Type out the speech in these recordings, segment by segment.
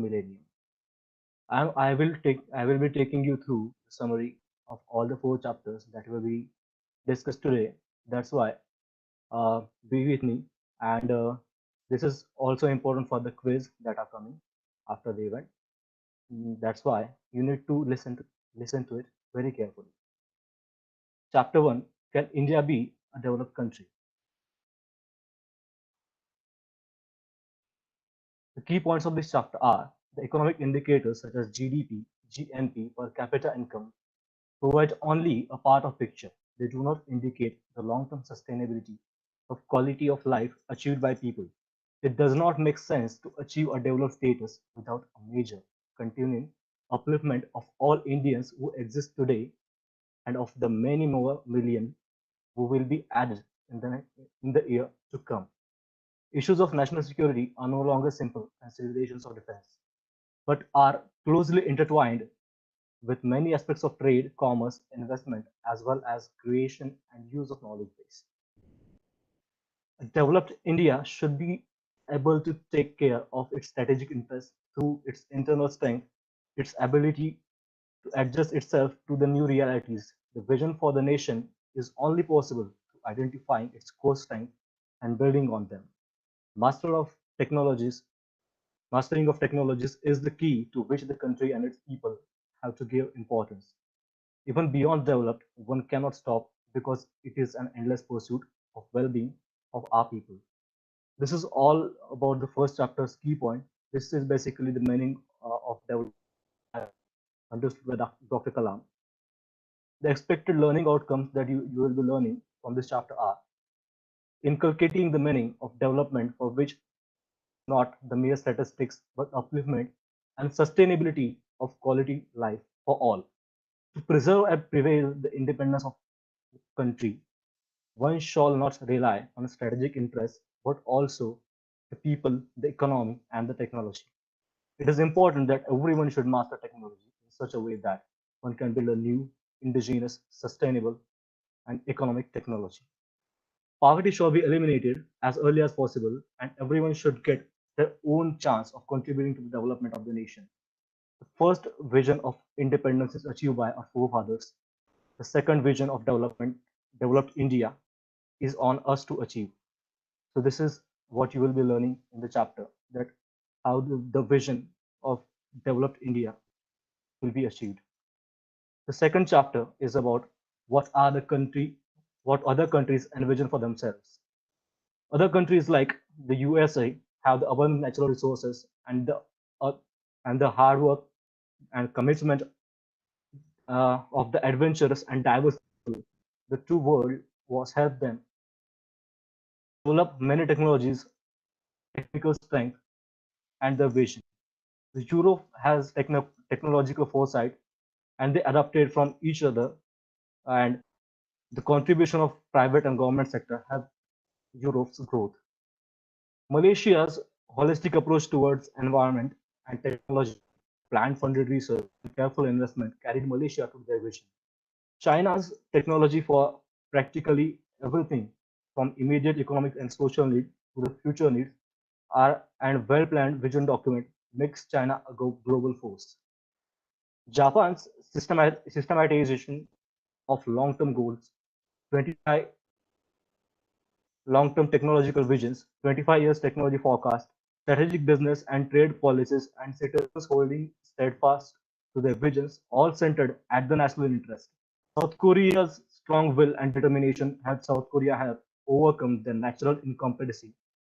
millennium. I will be taking you through the summary of all the four chapters that will be discussed today. That's why be with me, and this is also important for the quiz that are coming after the event. That's why you need to listen to it very carefully. Chapter one: Can India be a developed country? The key points of this chapter are the economic indicators such as GDP, GNP, per capita income provide only a part of picture. They do not indicate the long-term sustainability of quality of life achieved by people. It does not make sense to achieve a developed status without a major, continuing upliftment of all Indians who exist today and of the many more million who will be added in the year to come. Issues of national security are no longer simple considerations of defense, but are closely intertwined with many aspects of trade, commerce, investment, as well as creation and use of knowledge base. A developed India should be able to take care of its strategic interests through its internal strength, its ability to adjust itself to the new realities. The vision for the nation is only possible through identifying its core strengths and building on them. Master of technologies, Mastering of technologies is the key to which the country and its people have to give importance. Even beyond developed, one cannot stop because it is an endless pursuit of well-being of our people. This is all about the first chapter's key point. This is basically the meaning of development understood by Dr. Kalam. The expected learning outcomes that you will be learning from this chapter are inculcating the meaning of development for which not the mere statistics but upliftment and sustainability of quality life for all. To preserve and prevail the independence of the country, one shall not rely on strategic interests, but also the people, the economy, and the technology. It is important that everyone should master technology in such a way that one can build a new, indigenous, sustainable, and economic technology. Poverty shall be eliminated as early as possible, and everyone should get their own chance of contributing to the development of the nation. The first vision of independence is achieved by our forefathers. The second vision of developed India, is on us to achieve. So this is what you will be learning in the chapter, that how the vision of developed India will be achieved. The second chapter is about what other countries envision for themselves. Other countries like the USA have the abundant natural resources uh, and the hard work and commitment of the adventurous and diverse people. The two world was helped them develop many technologies, technical strength, and their vision. The Europe has technological foresight, and they adapted from each other. And the contribution of private and government sector have Europe's growth. Malaysia's holistic approach towards environment and technology, planned-funded research, and careful investment carried Malaysia to their vision. China's technology for practically everything, from immediate economic and social need to the future needs, are and well-planned vision document makes China a global force. Japan's systematization of long-term goals, 25 long-term technological visions, 25 years technology forecast, strategic business and trade policies, and citizens holding steadfast to their visions, all centered at the national interest. South Korea's strong will and determination helped South Korea have overcome their natural incompetency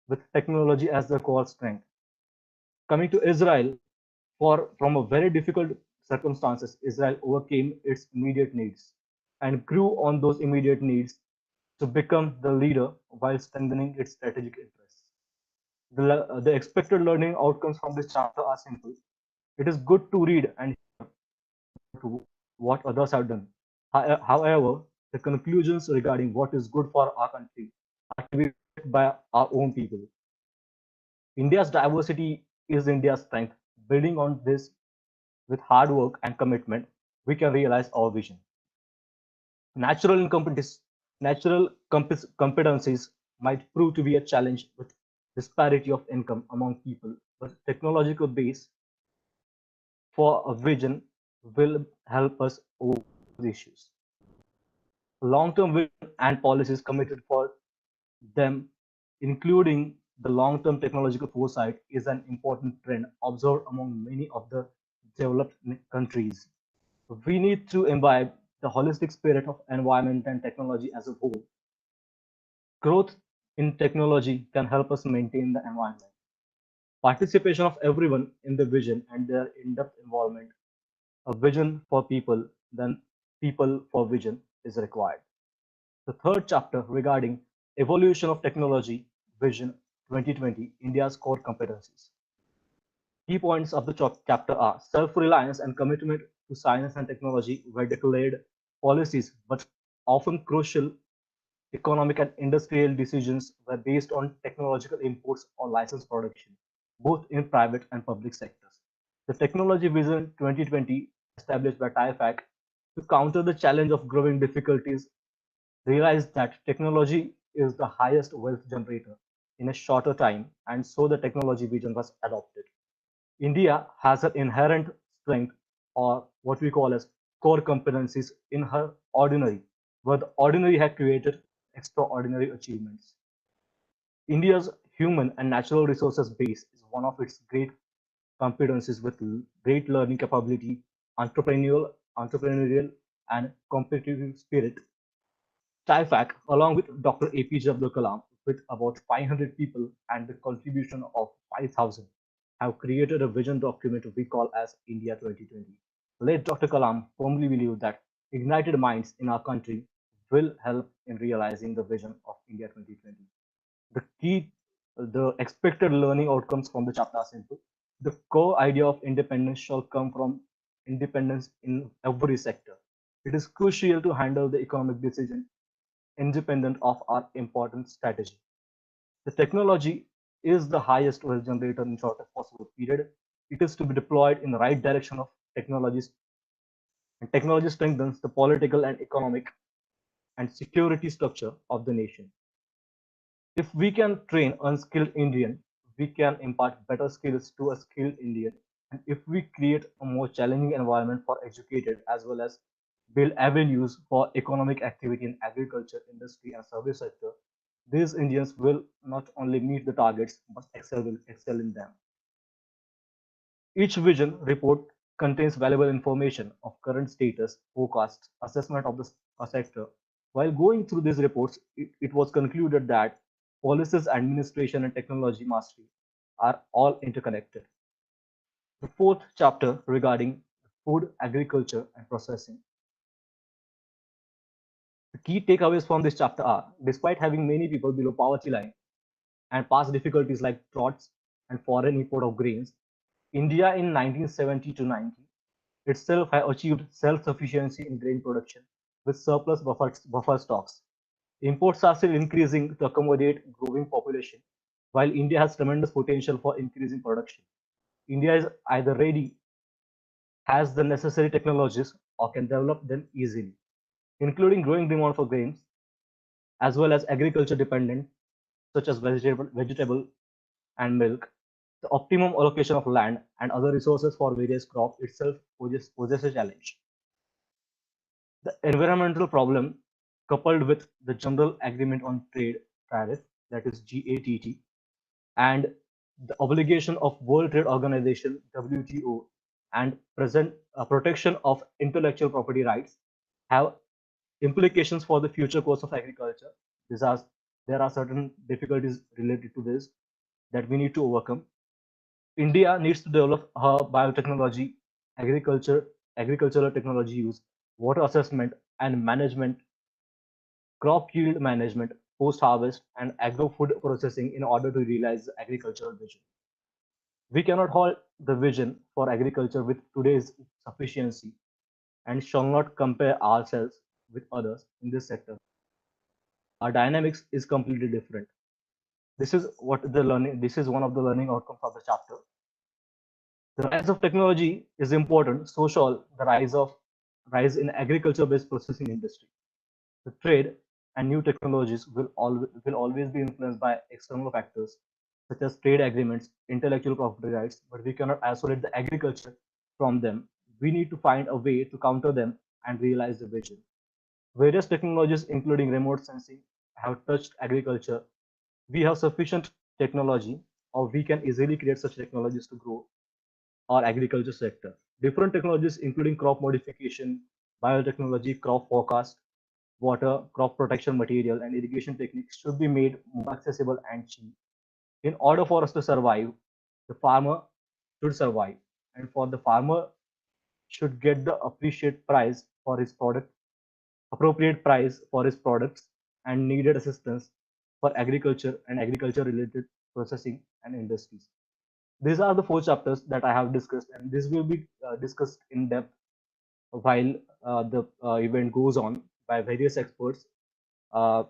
with technology as their core strength. Coming to Israel, from a very difficult circumstances, Israel overcame its immediate needs and grew on those immediate needs to become the leader while strengthening its strategic interests. The expected learning outcomes from this chapter are simple. It is good to read and to what others have done. However, the conclusions regarding what is good for our country are to be made by our own people. India's diversity is India's strength. Building on this with hard work and commitment, we can realize our vision. Natural incompetence, natural competencies might prove to be a challenge with disparity of income among people, but technological base for a vision will help us overcome those issues. Long-term vision and policies committed for them, including the long-term technological foresight, is an important trend observed among many of the developed countries. We need to imbibe the holistic spirit of environment and technology as a whole. Growth in technology can help us maintain the environment. Participation of everyone in the vision and their in-depth involvement, a vision for people, then people for vision is required. The third chapter regarding evolution of technology vision 2020, India's core competencies. Key points of the chapter are self-reliance and commitment to science and technology were declared policies, but often crucial economic and industrial decisions were based on technological imports or license production, both in private and public sectors. The Technology Vision 2020, established by TIFAC to counter the challenge of growing difficulties, realized that technology is the highest wealth generator in a shorter time, and so the technology vision was adopted. India has an inherent strength, or what we call as core competencies, in her ordinary, where the ordinary had created extraordinary achievements. India's human and natural resources base is one of its great competencies with great learning capability, entrepreneurial and competitive spirit. TIFAC, along with Dr. APJ Abdul Kalam, with about 500 people and the contribution of 5,000, have created a vision document we call as India 2020. Late Dr. Kalam firmly believed that ignited minds in our country will help in realizing the vision of India 2020. The expected learning outcomes from the chapter are simple. The core idea of independence shall come from independence in every sector. It is crucial to handle the economic decision independent of our important strategy. The technology is the highest wealth generator in shortest possible period. It is to be deployed in the right direction of technologies, and technology strengthens the political and economic and security structure of the nation. If we can train unskilled Indian, we can impart better skills to a skilled Indian. And if we create a more challenging environment for educated as well as build avenues for economic activity in agriculture, industry, and service sector, these Indians will not only meet the targets but excel in them. Each vision report contains valuable information of current status, forecasts, assessment of the sector. While going through these reports, it was concluded that policies, administration, and technology mastery are all interconnected. The fourth chapter regarding food, agriculture, and processing. The key takeaways from this chapter are, despite having many people below poverty line and past difficulties like droughts and foreign import of grains, India in 1970 to 90 itself had achieved self-sufficiency in grain production with surplus buffer stocks. Imports are still increasing to accommodate growing population, while India has tremendous potential for increasing production. India is either ready, has the necessary technologies, or can develop them easily, including growing demand for grains, as well as agriculture dependent, such as vegetable and milk. The optimum allocation of land and other resources for various crops itself poses a challenge. The environmental problem, coupled with the General Agreement on Trade Tariff, that is GATT, and the obligation of World Trade Organization WTO and present protection of intellectual property rights have implications for the future course of agriculture. These are, there are certain difficulties related to this that we need to overcome. India needs to develop her biotechnology, agricultural technology use, water assessment and management, crop yield management, post-harvest, and agro-food processing in order to realize the agricultural vision. We cannot halt the vision for agriculture with today's sufficiency and shall not compare ourselves with others in this sector. Our dynamics is completely different. This is one of the learning outcomes of the chapter. The rise of technology is important, so shall the rise in agriculture-based processing industry. The trade and new technologies will always be influenced by external factors such as trade agreements, intellectual property rights, but we cannot isolate the agriculture from them. We need to find a way to counter them and realize the vision. Various technologies, including remote sensing, have touched agriculture. We have sufficient technology, or we can easily create such technologies to grow our agriculture sector. Different technologies, including crop modification, biotechnology, crop forecast, water, crop protection material, and irrigation techniques, should be made more accessible and cheap. In order for us to survive, the farmer should survive, and for the farmer should get the appropriate price for his products, and needed assistance for agriculture and agriculture related processing and industries. These are the four chapters that I have discussed, and this will be discussed in depth while the event goes on by various experts. Uh,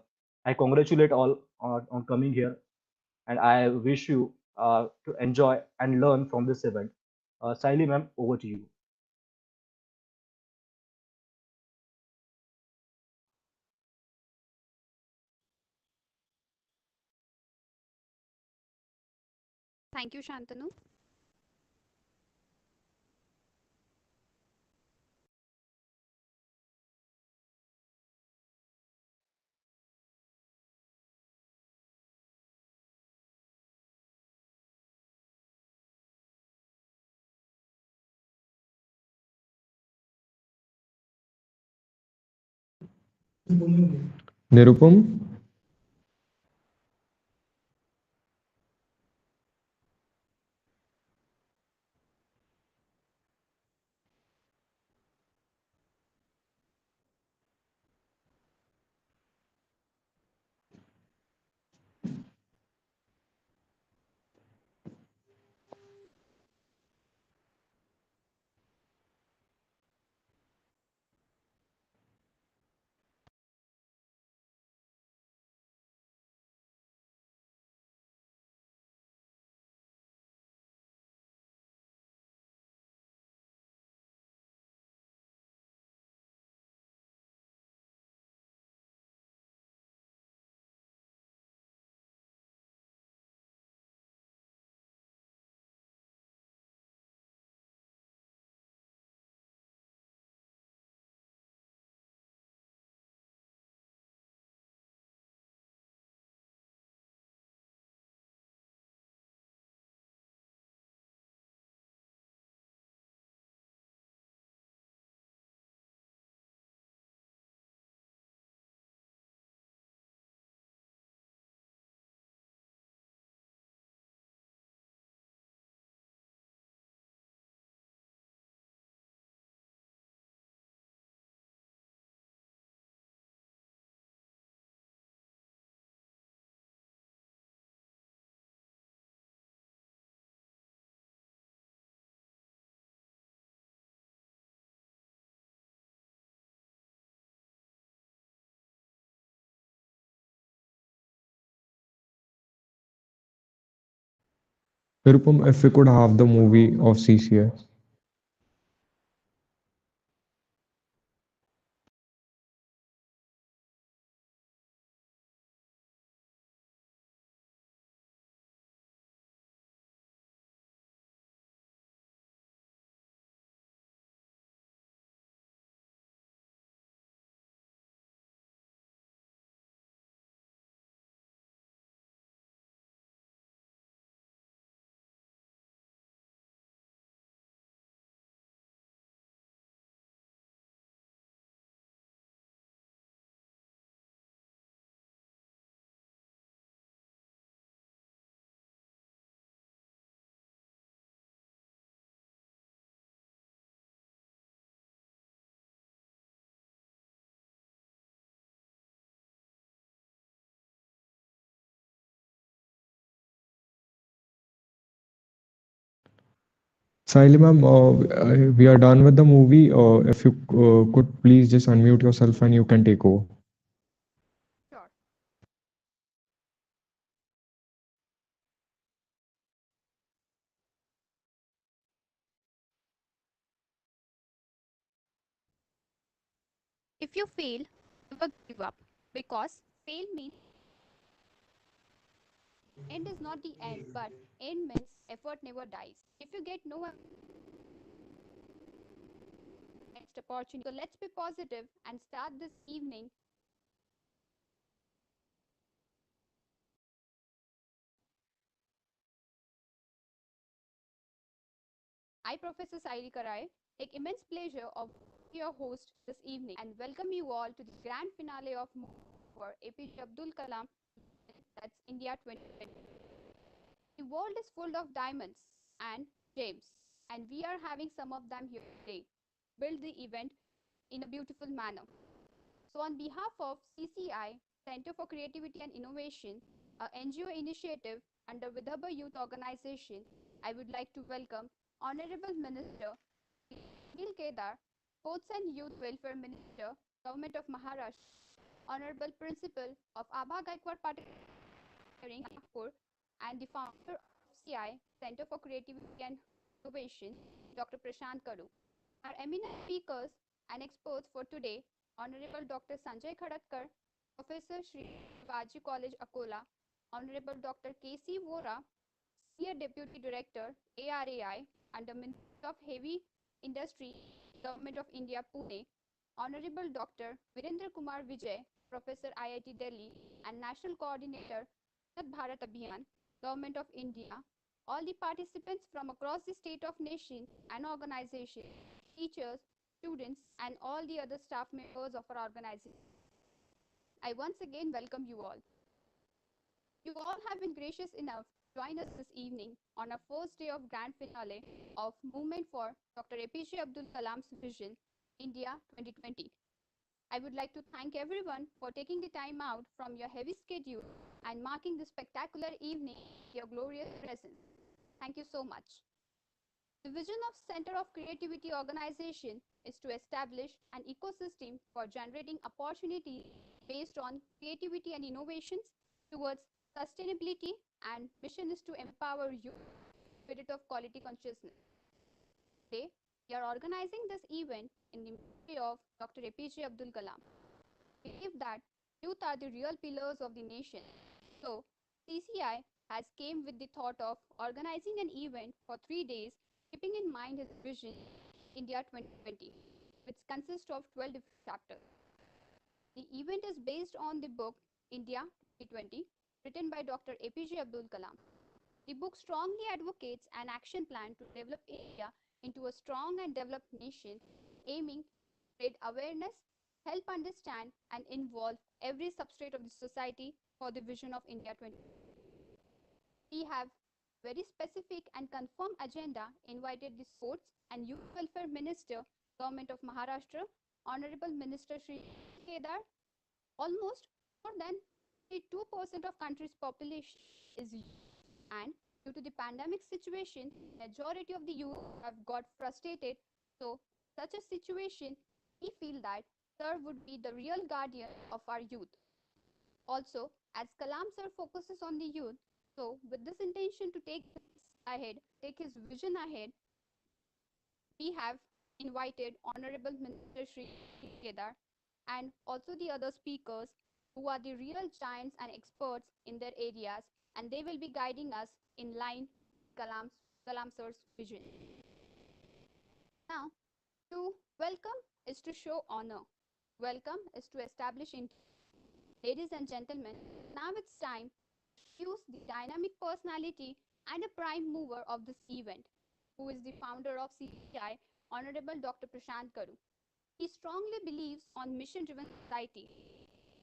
I congratulate all on coming here, and I wish you to enjoy and learn from this event. Saili ma'am, over to you. Thank you, Shantanu. Nirupam, Nirupam, if we could have the movie of CCS. Saili ma'am, we are done with the movie. If you could please just unmute yourself and you can take over. Sure. If you fail, never give up because fail means end is not the end, but end means effort never dies. If you get no opportunity. So let's be positive and start this evening. I, Professor Sairi Karai, take immense pleasure of being your host this evening and welcome you all to the grand finale of for APJ Abdul Kalam, that's India 2020. The world is full of diamonds and gems, and we are having some of them here today. Build the event in a beautiful manner. So, on behalf of CCI, Center for Creativity and Innovation, a NGO initiative under Vidarbha Youth Organization, I would like to welcome Honorable Minister Neil Kedar, Sports and Youth Welfare Minister, Government of Maharashtra, Honorable Principal of Abha Gaikwad Patil Nagpur, and the founder of CI, Center for Creativity and Innovation, Dr. Prashant Karu. Our eminent speakers and experts for today, Honorable Dr. Sanjay Khadatkar, Professor Shri Vaji College, Akola, Honorable Dr. K.C. Vora, Senior Deputy Director, ARAI, under Ministry of Heavy Industry, Government of India, Pune, Honorable Dr. Virendra Kumar Vijay, Professor IIT Delhi, and National Coordinator, Nat Bharat Abhiyan, Government of India, all the participants from across the state of nation and organization, teachers, students, and all the other staff members of our organization. I once again welcome you all. You all have been gracious enough to join us this evening on our first day of grand finale of Movement for Dr. APJ Abdul Kalam's Vision, India 2020. I would like to thank everyone for taking the time out from your heavy schedule and marking this spectacular evening with your glorious presence. Thank you so much. The vision of Center of Creativity organization is to establish an ecosystem for generating opportunities based on creativity and innovations towards sustainability, and mission is to empower youth spirit of quality consciousness. Today, we are organizing this event in the memory of Dr. APJ Abdul Kalam. We believe that youth are the real pillars of the nation. So, CCI has came with the thought of organizing an event for 3 days, keeping in mind his vision, India 2020, which consists of 12 different chapters. The event is based on the book India 2020, written by Dr. APJ Abdul Kalam. The book strongly advocates an action plan to develop India into a strong and developed nation, aiming to spread awareness, help understand, and involve every substrate of the society for the vision of India 2020. We have very specific and confirmed agenda invited the Sports and Youth Welfare Minister, Government of Maharashtra, Honorable Minister Shri Kedar. Almost more than 2% of country's population is youth, and due to the pandemic situation, majority of the youth have got frustrated. So, such a situation, we feel that Sir would be the real guardian of our youth. Also, as Kalam Sir focuses on the youth, so with this intention to take his vision ahead, we have invited Honorable Minister Shri Kedar and also the other speakers who are the real giants and experts in their areas, and they will be guiding us in line Kalam Sir's vision. Now, to welcome is to show honor. Welcome is to establish in. Ladies and gentlemen, now it's time to use the dynamic personality and a prime mover of this event, who is the founder of CCI, Honorable Dr. Prashant Karu. He strongly believes on mission-driven society.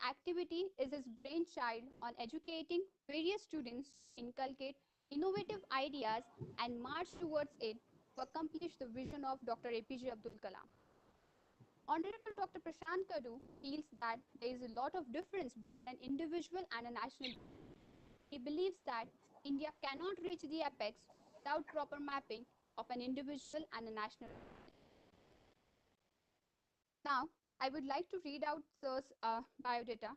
Activity is his brainchild on educating various students, inculcate innovative ideas, and march towards it to accomplish the vision of Dr. APJ Abdul Kalam. Honorable Dr. Prashant Karu feels that there is a lot of difference between an individual and a national. He believes that India cannot reach the apex without proper mapping of an individual and a national. Now, I would like to read out Sir's biodata.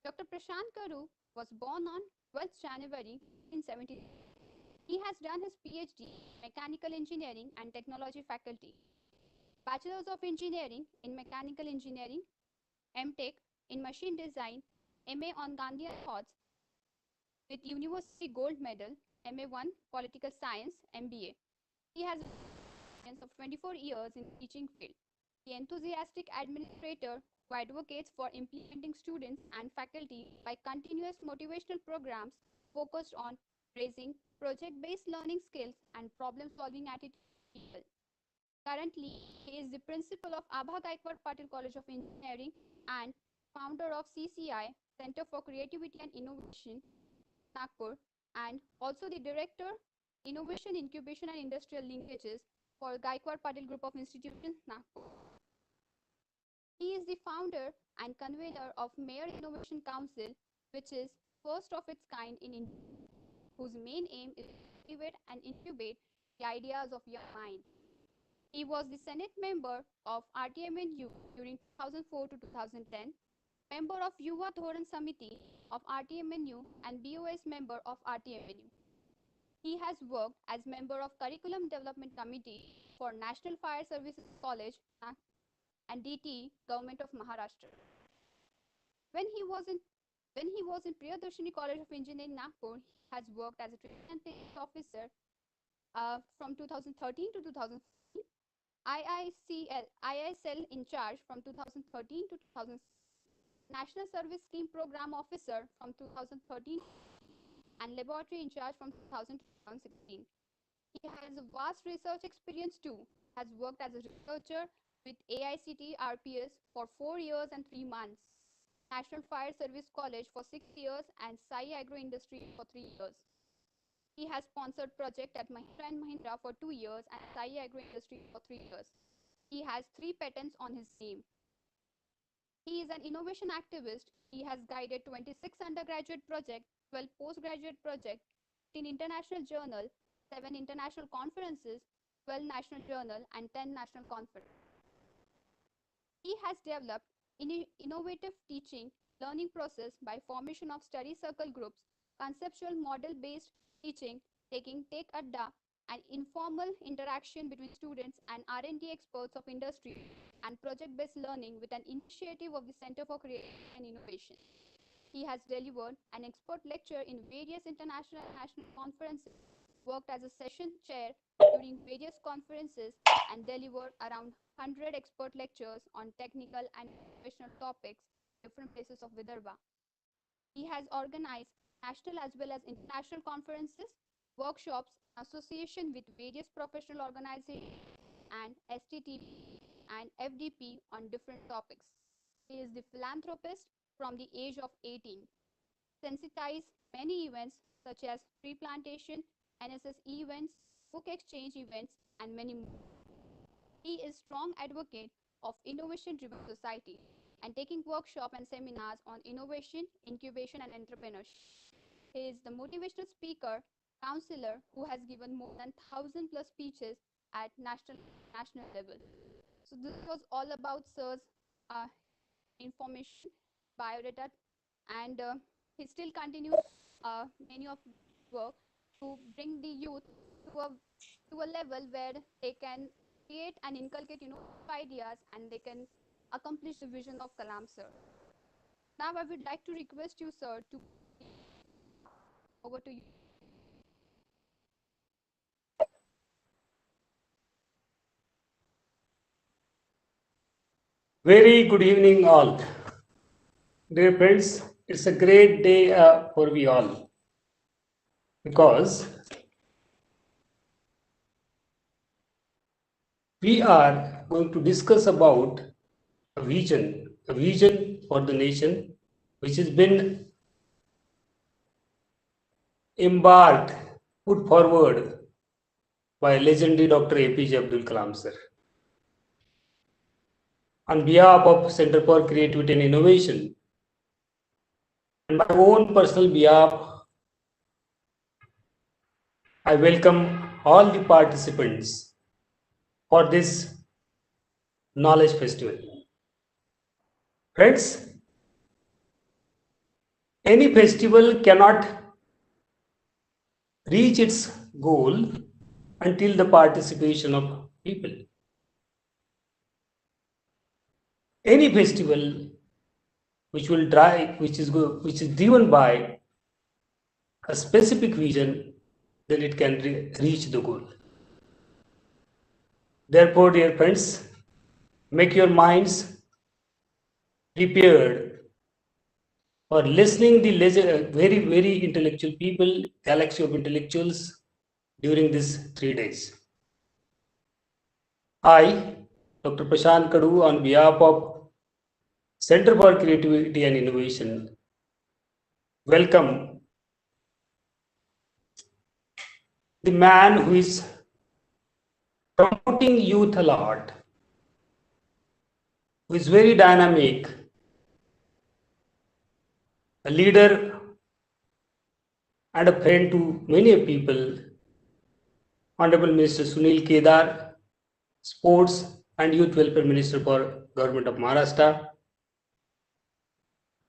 Dr. Prashant Karu was born on 12th January 1970. He has done his PhD in Mechanical Engineering and Technology faculty, Bachelor's of Engineering in Mechanical Engineering, MTech in Machine Design, MA on Gandhian Thoughts with University Gold Medal, MA1 Political Science, MBA. He has experience of 24 years in teaching field. the enthusiastic administrator who advocates for implementing students and faculty by continuous motivational programs focused on raising project-based learning skills and problem-solving attitude of people. Currently, he is the principal of Abha Gaikwad Patil College of Engineering and founder of CCI, Center for Creativity and Innovation, Nagpur, and also the director, Innovation, Incubation and Industrial Linkages for Gaikwad Patil Group of Institutions, Nagpur. He is the founder and convener of Mayor Innovation Council, which is first of its kind in India, whose main aim is to cultivate and incubate the ideas of young minds. He was the Senate member of RTMNU during 2004 to 2010, member of Yuva Dhoran Samiti of RTMNU and BOS member of RTMNU. He has worked as member of Curriculum Development Committee for National Fire Services College and DT Government of Maharashtra. When he was in Priyadarshini College of Engineering, Nagpur, he has worked as a training and placement officer from 2013 to 2014, IISL in charge from 2013 to 2000, National Service Scheme Program Officer from 2013, and laboratory in charge from 2000 to 2016. He has a vast research experience too, has worked as a researcher with AICT RPS for 4 years and 3 months, National Fire Service College for 6 years, and Sai Agro Industry for 3 years. He has sponsored project at Mahindra and Mahindra for 2 years and Sai Agro Industry for 3 years. He has 3 patents on his name. He is an innovation activist. He has guided 26 undergraduate projects, 12 postgraduate projects, 15 international journals, 7 international conferences, 12 national journals, and 10 national conferences. He has developed innovative teaching learning process by formation of study circle groups, conceptual model-based teaching, taking Take Adda, and informal interaction between students and R&D experts of industry, and project-based learning with an initiative of the Center for Creativity and Innovation. He has delivered an expert lecture in various international and national conferences, worked as a session chair during various conferences, and delivered around 100 expert lectures on technical and professional topics in different places of Vidarbha. He has organized national as well as international conferences, workshops, association with various professional organizations, and STTP and FDP on different topics. He is the philanthropist from the age of 18, sensitized many events such as tree plantation, NSS events, book exchange events, and many more. He is strong advocate of innovation-driven society and taking workshop and seminars on innovation, incubation, and entrepreneurship. He is the motivational speaker, counselor who has given more than 1,000 plus speeches at national level. So this was all about Sir's uh, information, biodata, and he still continues many of his work to bring the youth to a level where they can create and inculcate ideas and they can accomplish the vision of Kalam sir. Now I would like to request you, sir, to over to you. Very good evening, all. Dear friends, it's a great day for we all because we are going to discuss about a vision for the nation which has been embarked, put forward by legendary Dr. APJ Abdul Kalam sir. On behalf of Center for Creativity and Innovation, and my own personal behalf, I welcome all the participants for this knowledge festival. Friends, any festival cannot reach its goal until the participation of people. Any festival which is driven by a specific vision, then it can reach the goal. Therefore, dear friends, make your minds prepared for listening the very, very intellectual people, galaxy of intellectuals during these 3 days. I, Dr. Prashant Kadu, on behalf of Center for Creativity and Innovation, welcome the man who is promoting youth a lot, who is very dynamic, a leader and a friend to many people, Honorable Minister Sunil Kedar, Sports and Youth Welfare Minister for Government of Maharashtra.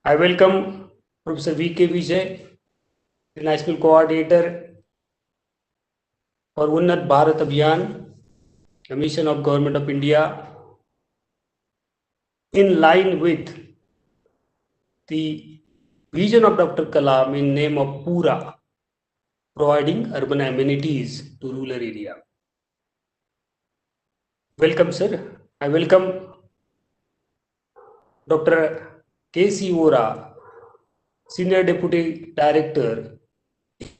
I welcome Professor V.K. Vijay, the National Coordinator for Unnat Bharat Abhiyan, a mission of Government of India, in line with the vision of Dr. Kalam in name of Pura, providing urban amenities to rural area. Welcome, sir. I welcome Dr. K.C. Ora, Senior Deputy Director,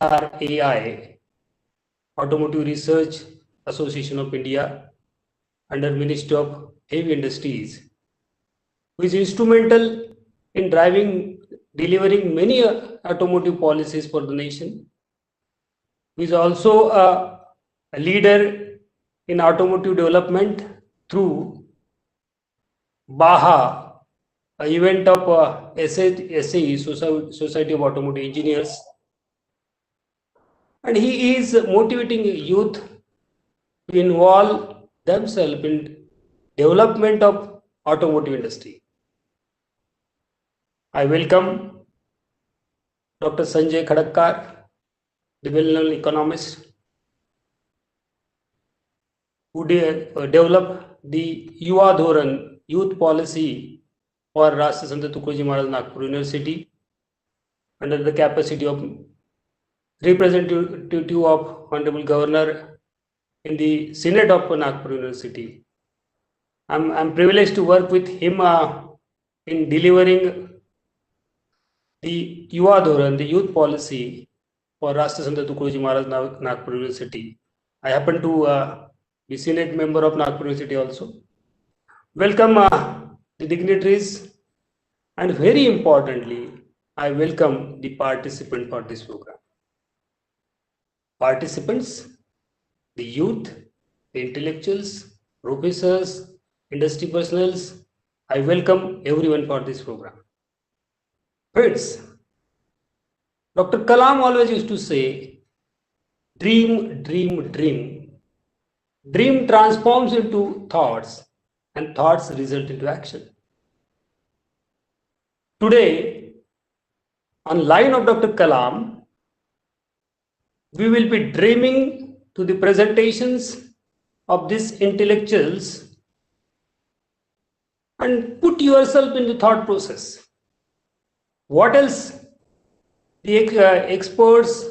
RAI, Automotive Research Association of India, under Ministry of Heavy Industries, who is instrumental in delivering many automotive policies for the nation, who is also a leader in automotive development through BAHA, an event of SAE, Society of Automotive Engineers, and he is motivating youth to involve themselves in development of automotive industry. I welcome Dr. Sanjay Khadakkar, the well-known economist, who developed the Yuva Dhoran youth policy for Rashtra Sant Tukaji Maharaj Nagpur University under the capacity of representative of Honorable Governor in the Senate of Nagpur University. I'm privileged to work with him in delivering the Yuva Dhoran, the youth policy for Rashtra Sant Tukaji Maharaj Nagpur University. I happen to be Senate member of Nagpur University also. Welcome the dignitaries, and very importantly, I welcome the participant for this program. Participants, the youth, the intellectuals, professors, industry personnels, I welcome everyone for this program. Friends, Dr. Kalam always used to say, dream, dream, dream. Dream transforms into thoughts and thoughts result into action. Today, on line of Dr. Kalam, we will be dreaming to the presentations of these intellectuals and put yourself in the thought process. What else the experts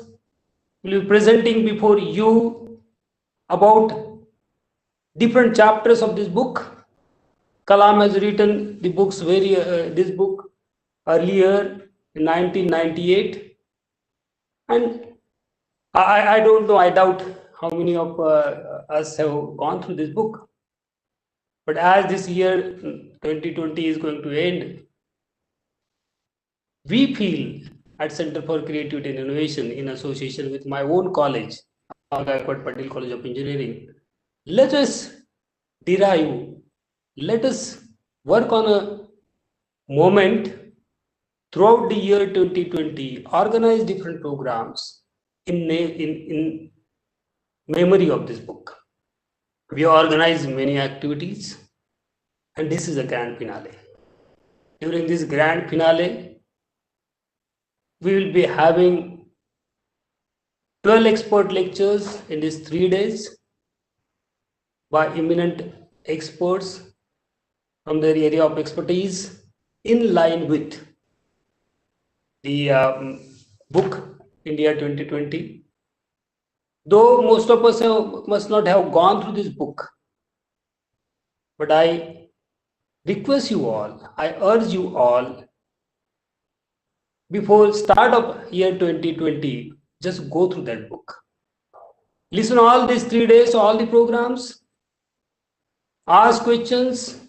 will be presenting before you about different chapters of this book. Kalam has written the books this book earlier in 1998, and I don't know, I doubt how many of us have gone through this book. But as this year 2020 is going to end, we feel at Center for Creativity and Innovation, in association with my own college, Patel College of Engineering, let us derive, let us work on a moment throughout the year 2020, organize different programs in memory of this book. We organize many activities, and this is a grand finale. During this grand finale, we will be having 12 expert lectures in these 3 days by eminent experts from their area of expertise, in line with the book India 2020. Though most of us must not have gone through this book, but I request you all, I urge you all, before start of year 2020, just go through that book. Listen all these 3 days, all the programs, ask questions,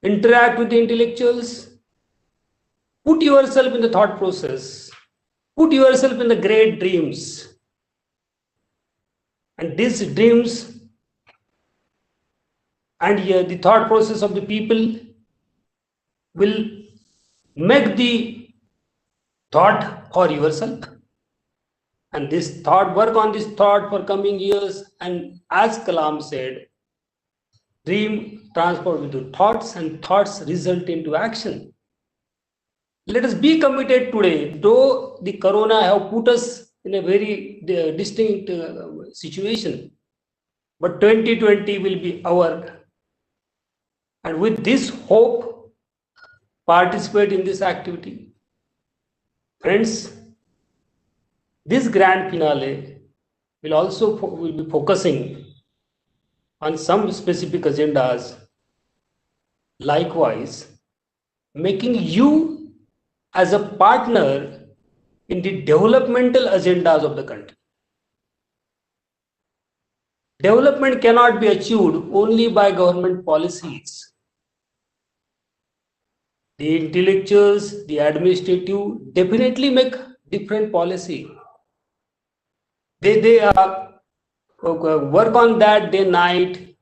interact with the intellectuals, put yourself in the thought process, put yourself in the great dreams. And these dreams and the thought process of the people will make the thought for yourself. And this thought, work on this thought for coming years. And as Kalam said, dream transform into thoughts and thoughts result into action. Let us be committed today, though the corona have put us in a very distinct situation, but 2020 will be our, and with this hope, participate in this activity. Friends, this grand finale will be focusing on some specific agendas, likewise making you as a partner in the developmental agendas of the country. Development cannot be achieved only by government policies. The intellectuals, the administrative definitely make different policy. They work on that day night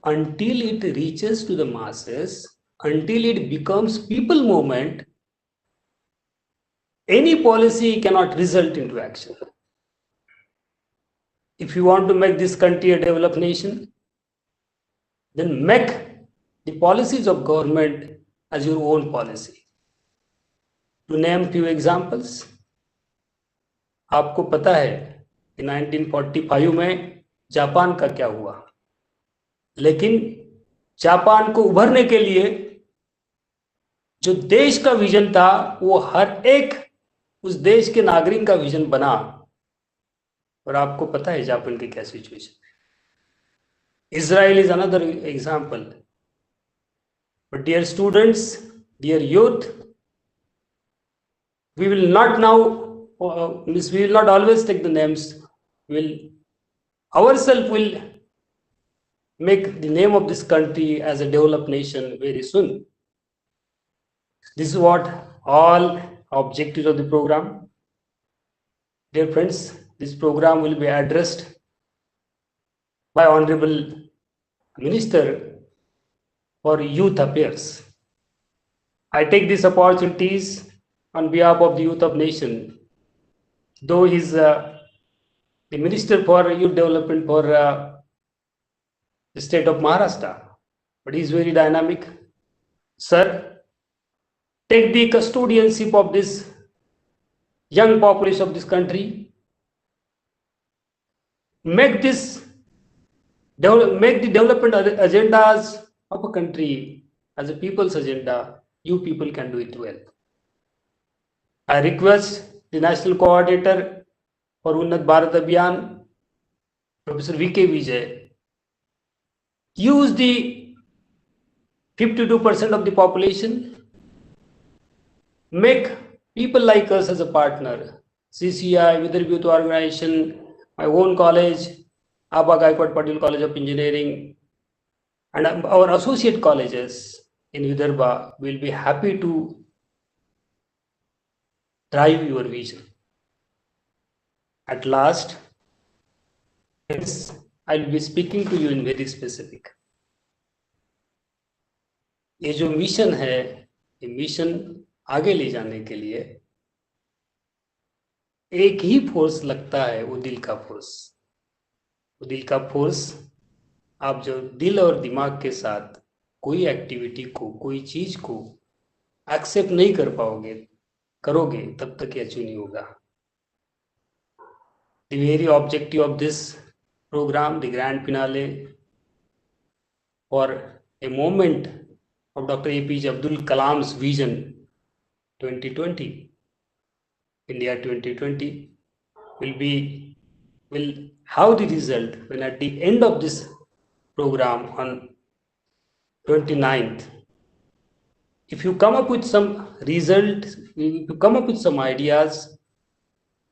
until it reaches to the masses, until it becomes people movement. Any policy cannot result into action. If you want to make this country a developed nation, then make the policies of government as your own policy. To name few examples, आपको पता है कि 1945 में Japan का क्या हुआ, लेकिन Japan को उभरने के लिए जो देश का विजन था वो हर एक उस देश के नागरिक का विजन बना, और आपको पता है जापान की क्या सिचुएशन है. Israel is another example. But dear students, dear youth, we will not now, we will not always take the names. Ourselves will make the name of this country as a developed nation very soon. This is what all objectives of the program. Dear friends, this program will be addressed by Honorable Minister for Youth Affairs. I take these opportunities on behalf of the youth of nation. Though he is the Minister for Youth Development for the state of Maharashtra, but he is very dynamic. Sir, take the custodianship of this young population of this country. Make the development agendas of a country as a people's agenda. You people can do it well. I request the National Coordinator for Unnat Bharat Abhiyan, Professor V.K. Vijay, use the 52% of the population, make people like us as a partner. CCI, Vidarbha Youth Organization, my own college, Abba Gaikwad Patil College of Engineering, and our associate colleges in Vidarbha will be happy to drive your vision. At last, I will be speaking to you in very specific. ये जो mission है, ये mission आगे ले जाने के लिए एक ही फोर्स लगता है, वो दिल का फोर्स. वो दिल का फोर्स, आप जो दिल और दिमाग के साथ कोई एक्टिविटी को, कोई चीज को एक्सेप्ट नहीं कर पाओगे, करोगे, तब तक ये अचीव नहीं होगा. The very objective of this program, the grand finale, for a moment of Dr. APJ Abdul Kalam's vision 2020, India 2020, will have the result when at the end of this program on 29th. If you come up with some result, if you come up with some ideas,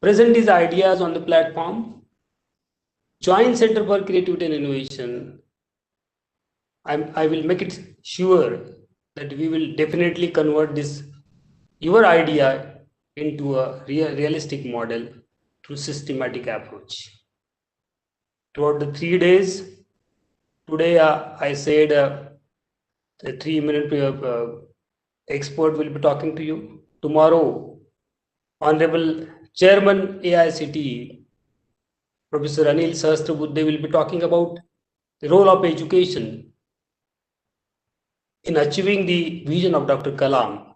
present these ideas on the platform, join Center for Creativity and Innovation. I will make it sure that we will definitely convert this your idea into a realistic model through systematic approach. Throughout the 3 days, today I said the 3 minute expert will be talking to you. Tomorrow, Honorable Chairman AICTE, Professor Anil Sahasrabuddhe will be talking about the role of education in achieving the vision of Dr. Kalam.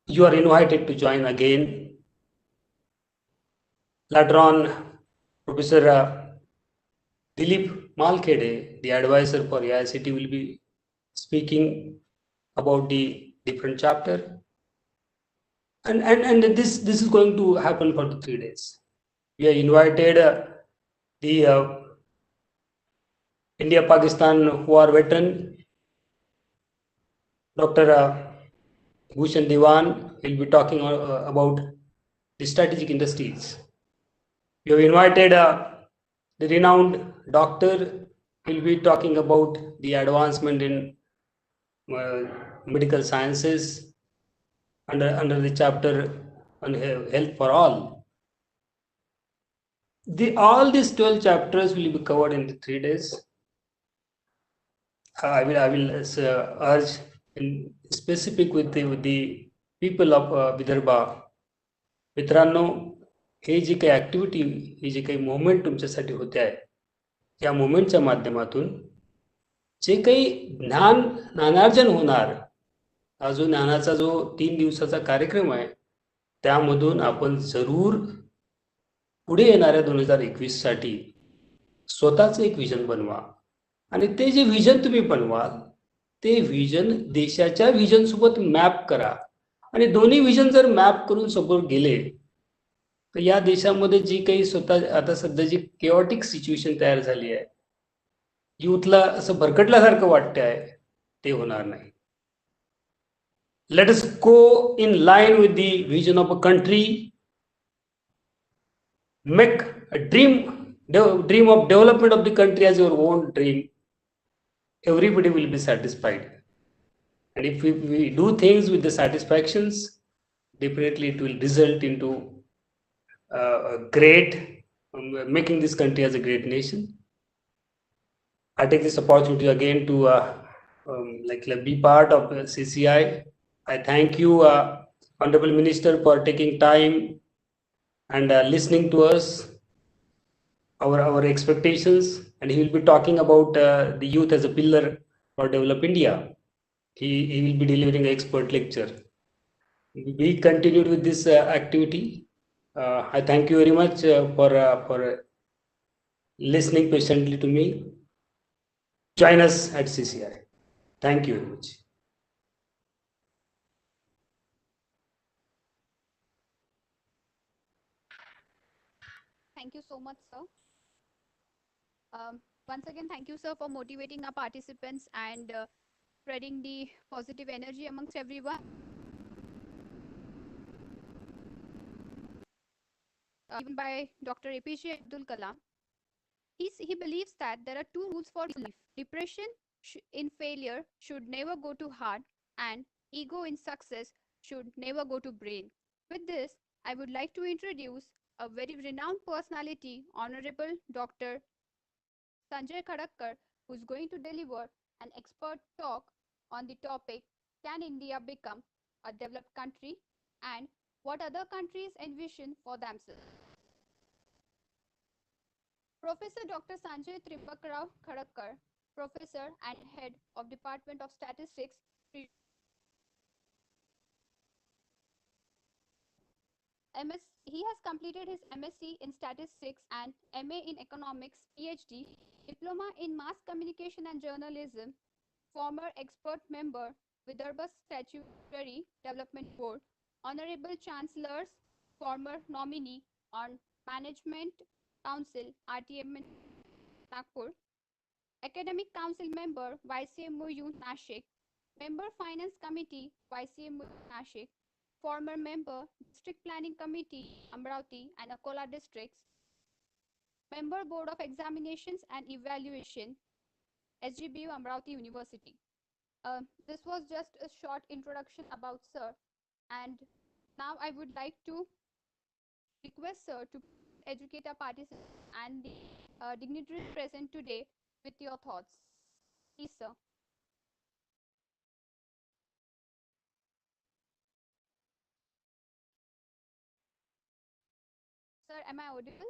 You are invited to join again. Later on, Professor Dilip Malkhede, the advisor for AICTE, will be speaking about the different chapter. And this is going to happen for the 3 days. We are invited the India Pakistan war veteran Dr. Bhushan Diwan will be talking about the strategic industries. We have invited the renowned doctor will be talking about the advancement in uh, medical sciences under the chapter on health for all. All these 12 chapters will be covered in the 3 days. I will urge in specific with the people of Vidarbha. मित्रांनो, हे जी काही activity, ही जी काही movement तुमच्यासाठी होते आहे, या मुवमेंटच्या माध्यमातून जे काही ज्ञानार्जन होणार, हा जो ज्ञानाचा जो 3 दिवसाचा कार्यक्रम आहे, त्यामधून आपण जरूर पुढे येणाऱ्या 2021 साठी स्वतःच एक विजन बनवा. आणि ते जे विजन तुम्ही बनवाल, ते विजन देशाच्या विजन सोबत मॅप करा. आणि दोन्ही विजन जर मॅप करून समोर गेले, तर या देशामध्ये जी काही स्वतः आता सध्या जी केओटिक सिच्युएशन तयार झाली आहे, युथला असं भरकटल्यासारखं वाटतं आहे, ते होणार नाही. Let us go in line with the vision of a country, make a dream of development of the country as your own dream. Everybody will be satisfied. And if we do things with the satisfactions, definitely it will result into a great making this country as a great nation. I take this opportunity again to like be part of CCI. I thank you, Honorable Minister, for taking time and listening to us, our expectations, and he will be talking about the youth as a pillar for develop India. He will be delivering an expert lecture. We continued with this activity. I thank you very much for listening patiently to me. Join us at CCI. Thank you very much. Thank you so much, sir. Once again, thank you, sir, for motivating our participants and spreading the positive energy amongst everyone. Given by Dr. APJ Abdul Kalam. He believes that there are two rules for life. Depression in failure should never go to heart, and ego in success should never go to brain. With this, I would like to introduce a very renowned personality, Honorable Dr. Sanjay Khadakkar, who is going to deliver an expert talk on the topic, Can India become a developed country, and what other countries envision for themselves? Professor Dr. Sanjay Tripakrao Khadakkar, Professor and Head of Department of Statistics, he has completed his MSc in Statistics and MA in Economics, PhD, Diploma in Mass Communication and Journalism, former expert member, Vidarbha Statutory Development Board, Honorable Chancellor's former nominee on Management Council, RTM Nagpur, Academic Council member, YCMU Nashik, member Finance Committee, YCMU Nashik, former member, District Planning Committee, Amravati and Akola districts, member Board of Examinations and Evaluation, SGBU Amravati University. This was just a short introduction about Sir, and now I would like to request Sir to educate our participants and the dignitaries present today with your thoughts. Please, Sir. Sir, am I audible?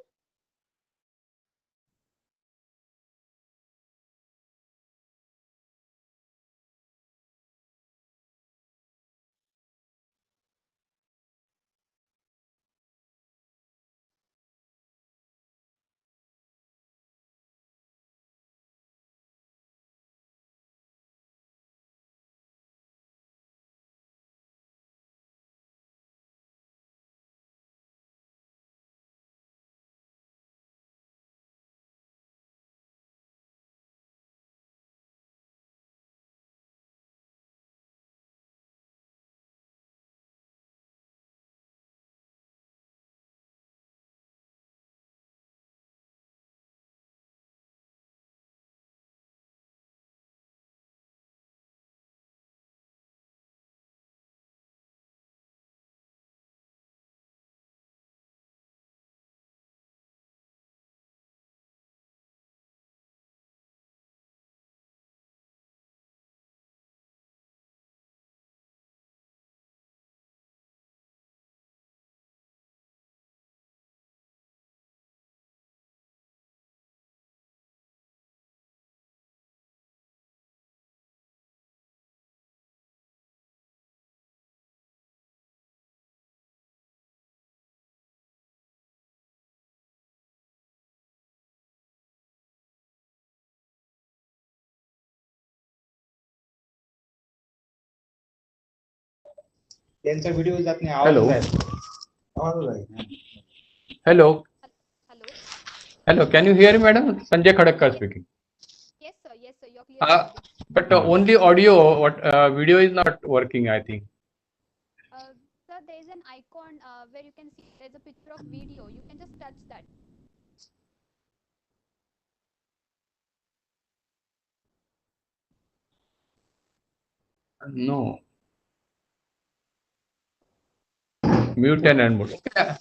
त्यांचा video जात नाही, आवाज Hello. जायला. आवाज जायला. Hello. Hello. Hello. Can you hear me, madam? Sanjay Khadakkar speaking. Yes, sir. Yes, sir. You're clearly audible. But only audio. What video is not working? I think. Sir, there is an icon where you can see there's a picture of video. You can just touch that. No. Mute and unmute. Okay.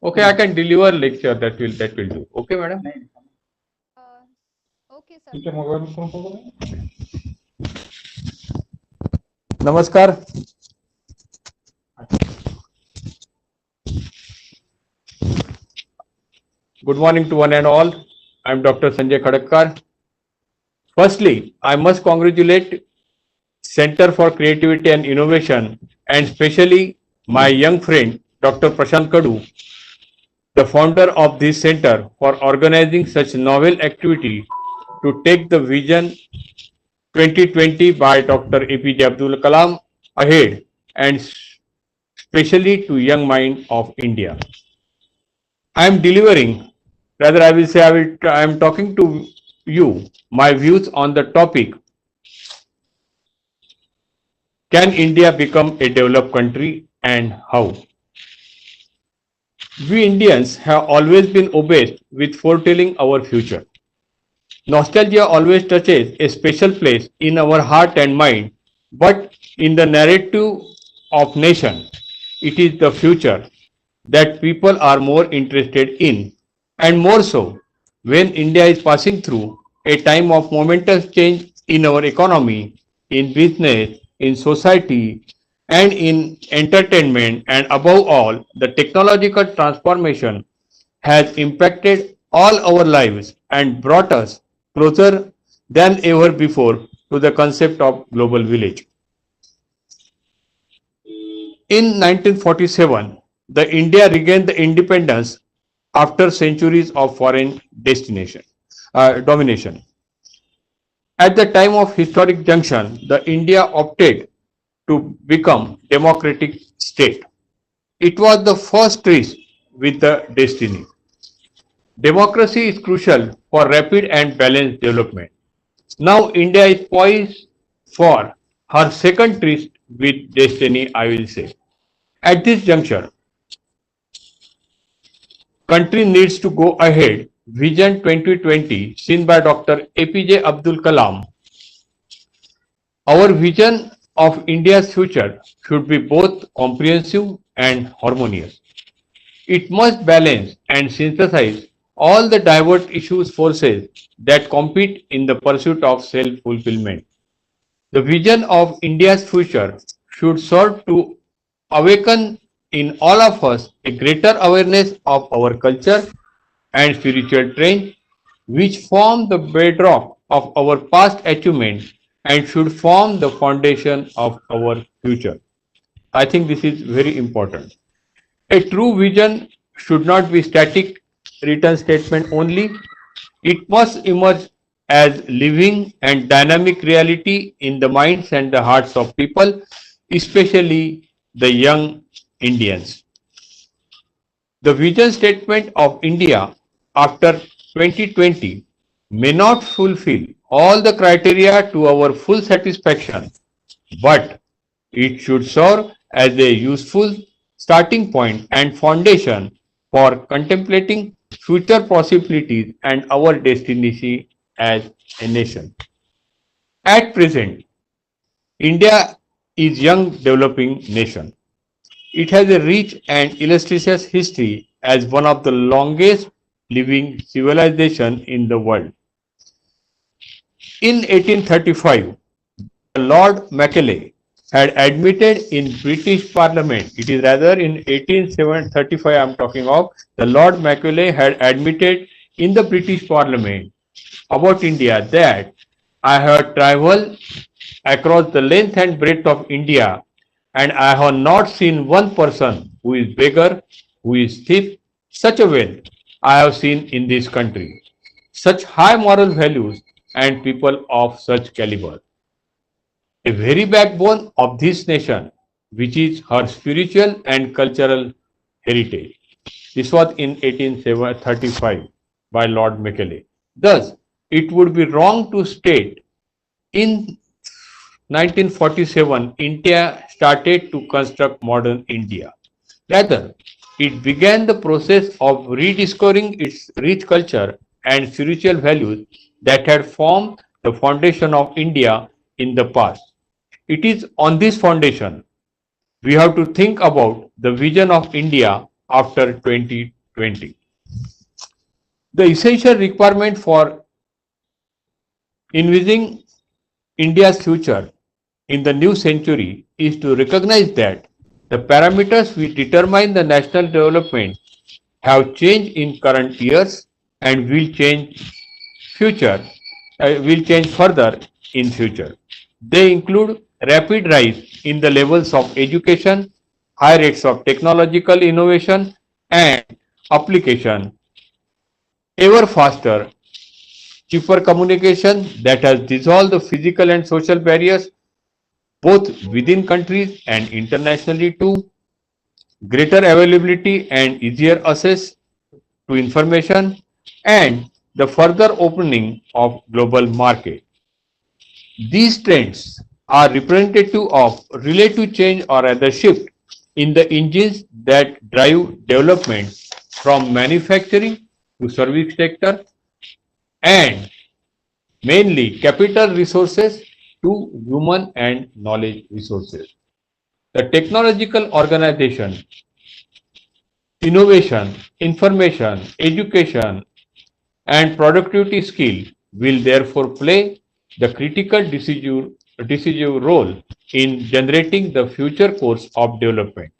Okay, I can deliver lecture. That will do. Okay, madam. Okay, sir. तुमच्या mobile phone बघू. Namaskar. Good morning to one and all. I am Dr. Sanjay Khadakkar. Firstly, I must congratulate Center for Creativity and Innovation and especially my young friend Dr. Prashant Kadu, the founder of this center, for organizing such novel activity to take the vision 2020 by Dr. APJ Abdul Kalam ahead and especially to young mind of India. I am delivering, rather I will say I am talking to you my views on the topic, can India become a developed country and how? We Indians have always been obsessed with foretelling our future. Nostalgia always touches a special place in our heart and mind, but in the narrative of nation, it is the future that people are more interested in, and more so when India is passing through a time of momentous change in our economy, in business, in society, and in entertainment, and above all, the technological transformation has impacted all our lives and brought us closer than ever before to the concept of global village. In 1947, the India regained the independence after centuries of foreign domination. At the time of historic junction, the India opted to become democratic state. It was the first treaty with the destiny. Democracy is crucial for rapid and balanced development. Now India is poised for her second tryst with destiny, I will say. At this juncture, country needs to go ahead. Vision 2020, seen by Dr. APJ Abdul Kalam. Our vision of India's future should be both comprehensive and harmonious. It must balance and synthesize all the diverse issues forces that compete in the pursuit of self-fulfillment. The vision of India's future should serve to awaken in all of us a greater awareness of our culture and spiritual trend, which form the bedrock of our past achievement and should form the foundation of our future. I think this is very important. A true vision should not be static written statement only. It must emerge as living and dynamic reality in the minds and the hearts of people, especially the young Indians. The vision statement of India after 2020 may not fulfill all the criteria to our full satisfaction, but it should serve as a useful starting point and foundation for contemplating future possibilities and our destiny as a nation. At present, India is young developing nation. It has a rich and illustrious history as one of the longest living civilization in the world. In 1835, Lord Macaulay had admitted in British Parliament, it is rather in 1835 I am talking of, the Lord Macaulay had admitted in the British Parliament about India that I have traveled across the length and breadth of India and I have not seen one person who is beggar, who is thief, such a wealth I have seen in this country, such high moral values and people of such caliber. A very backbone of this nation, which is her spiritual and cultural heritage. This was in 1835 by Lord Macaulay. Thus, it would be wrong to state in 1947 India started to construct modern India. Rather, it began the process of rediscovering its rich culture and spiritual values that had formed the foundation of India in the past. It is on this foundation we have to think about the vision of India after 2020. The essential requirement for envisaging India's future in the new century is to recognize that the parameters which determine the national development have changed in current years and will change further in future. They include rapid rise in the levels of education, high rates of technological innovation and application, ever faster, cheaper communication that has dissolved the physical and social barriers both within countries and internationally too, greater availability and easier access to information, and the further opening of global market. These trends are representative of relative change or rather shift in the engines that drive development from manufacturing to service sector and mainly capital resources to human and knowledge resources. The technological organization, innovation, information, education, and productivity skill will therefore play the critical decisive role in generating the future course of development.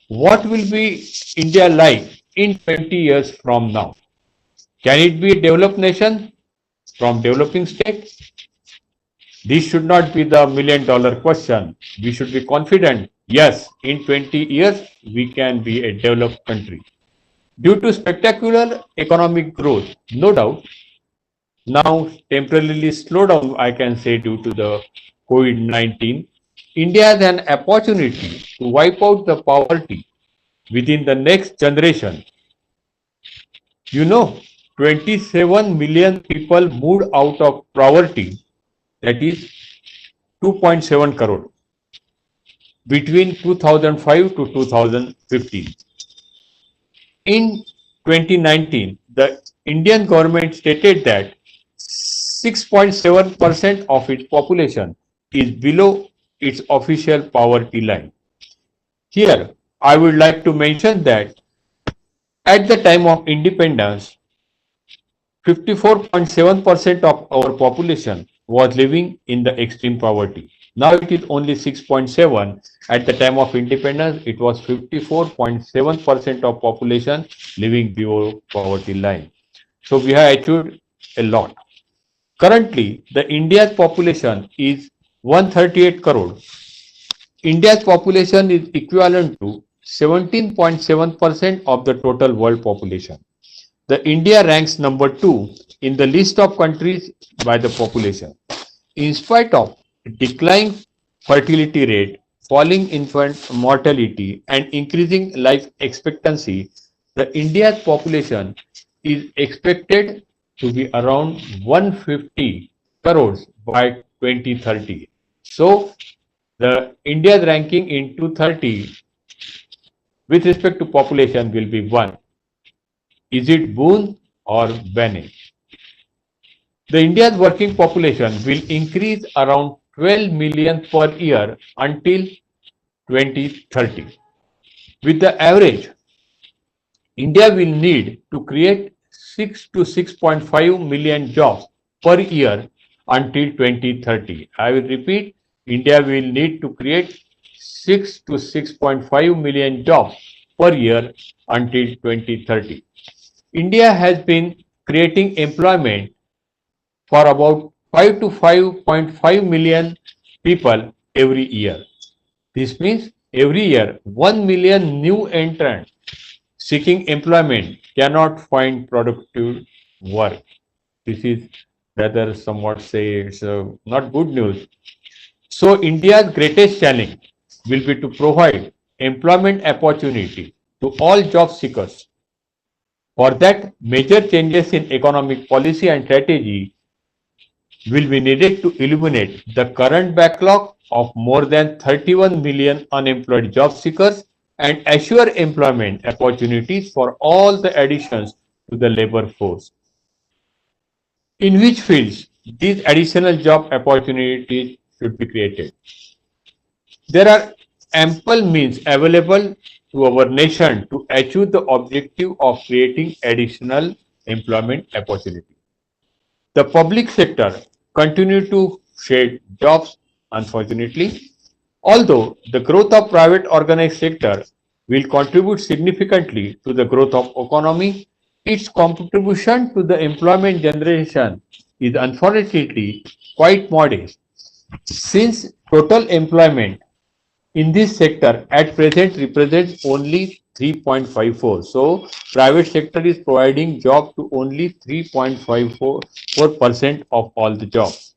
What will be India like in 20 years from now? Can it be a developed nation from developing state? This should not be the million-dollar question. We should be confident, yes, in 20 years, we can be a developed country. Due to spectacular economic growth, no doubt, now temporarily slowed down, I can say, due to the COVID-19, India has an opportunity to wipe out the poverty within the next generation. You know, 27 million people moved out of poverty, that is 2.7 crore, between 2005 to 2015. In 2019, the Indian government stated that 6.7% of its population is below its official poverty line. Here, I would like to mention that at the time of independence, 54.7% of our population was living in the extreme poverty. Now it is only 6.7. At the time of independence, it was 54.7% of population living below poverty line. So we have achieved a lot. Currently, the India's population is 138 crore. India's population is equivalent to 17.7% of the total world population. The India ranks number 2 in the list of countries by the population. In spite of declining fertility rate, falling infant mortality, and increasing life expectancy, the India's population is expected to be around 150 crores by 2030. So, the India's ranking in 2030 with respect to population will be 1. Is it boon or bane? The India's working population will increase around 12 million per year until 2030. With the average, India will need to create 6 to 6.5 million jobs per year until 2030. I will repeat, India will need to create 6 to 6.5 million jobs per year until 2030. India has been creating employment for about 5 to 5.5 million people every year. This means every year 1 million new entrants seeking employment cannot find productive work. This is rather somewhat say it's not good news. So India's greatest challenge will be to provide employment opportunity to all job seekers. For that, major changes in economic policy and strategy will be needed to eliminate the current backlog of more than 31 million unemployed job seekers and assure employment opportunities for all the additions to the labor force. In which fields these additional job opportunities should be created? There are ample means available to our nation to achieve the objective of creating additional employment opportunity. The public sector continue to shed jobs, unfortunately. Although the growth of private organized sector will contribute significantly to the growth of economy, its contribution to the employment generation is unfortunately quite modest. Since total employment in this sector at present represents only 3.54. So private sector is providing job to only 3.54% of all the jobs.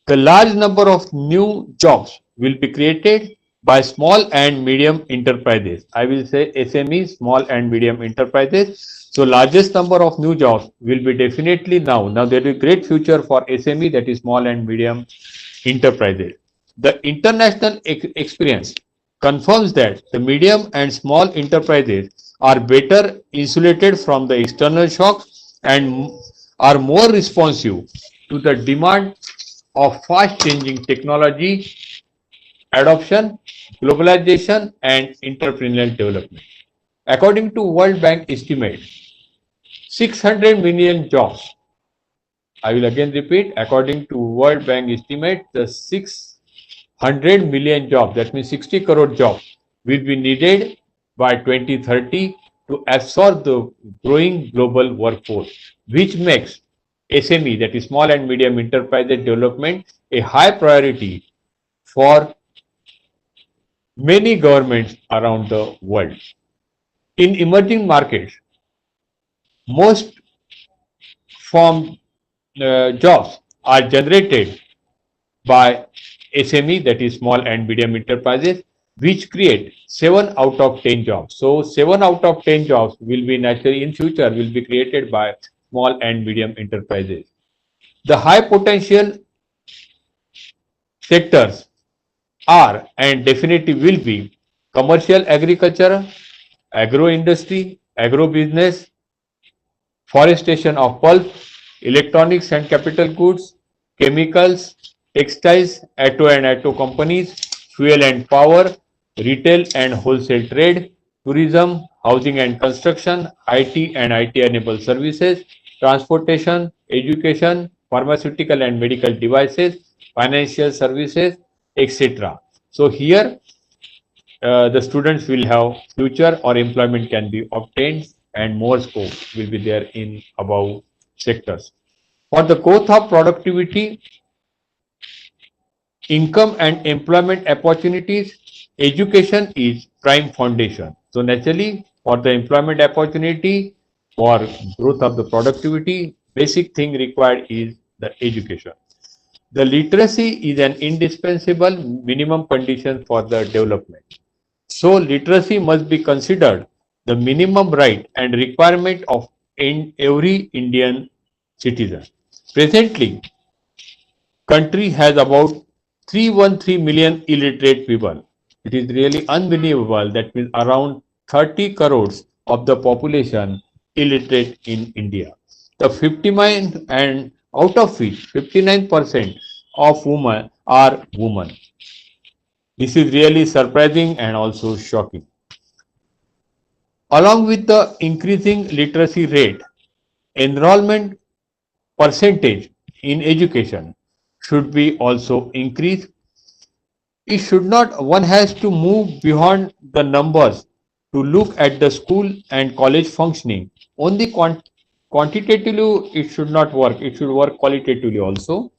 The large number of new jobs will be created by small and medium enterprises. I will say SME, small and medium enterprises. So largest number of new jobs will be definitely now. Now there is great future for SME, that is small and medium enterprises. The international experience confirms that the medium and small enterprises are better insulated from the external shocks and are more responsive to the demand of fast changing technology adoption, globalization, and entrepreneurial development. According to World Bank estimate, 600 million jobs. I will again repeat, according to World Bank estimate, the 600 million jobs, that means 60 crore jobs, will be needed by 2030 to absorb the growing global workforce, which makes SME, that is small and medium enterprises development, a high priority for many governments around the world. In emerging markets, most from jobs are generated by SME, that is small and medium enterprises, which create 7 out of 10 jobs. So 7 out of 10 jobs will be naturally in future will be created by small and medium enterprises. The high potential sectors are and definitely will be commercial agriculture, agro industry, agro business, forestation of pulp, electronics and capital goods, chemicals, textiles, auto and auto companies, fuel and power, retail and wholesale trade, tourism, housing and construction, IT and IT enabled services, transportation, education, pharmaceutical and medical devices, financial services, etc. So here the students will have future or employment can be obtained and more scope will be there in above sectors. For the growth of productivity, income and employment opportunities, education is prime foundation. So naturally for the employment opportunity, for growth of the productivity, basic thing required is the education. The literacy is an indispensable minimum condition for the development. So literacy must be considered the minimum right and requirement of every Indian citizen. Presently, country has about 313 million illiterate people. It is really unbelievable that means around 30 crores of the population illiterate in India. The 59 and out of which 59% of women are women. This is really surprising and also shocking. Along with the increasing literacy rate, enrollment percentage in education should be also increased. It should not, one has to move beyond the numbers to look at the school and college functioning. Only quantitatively it should not work, it should work qualitatively also.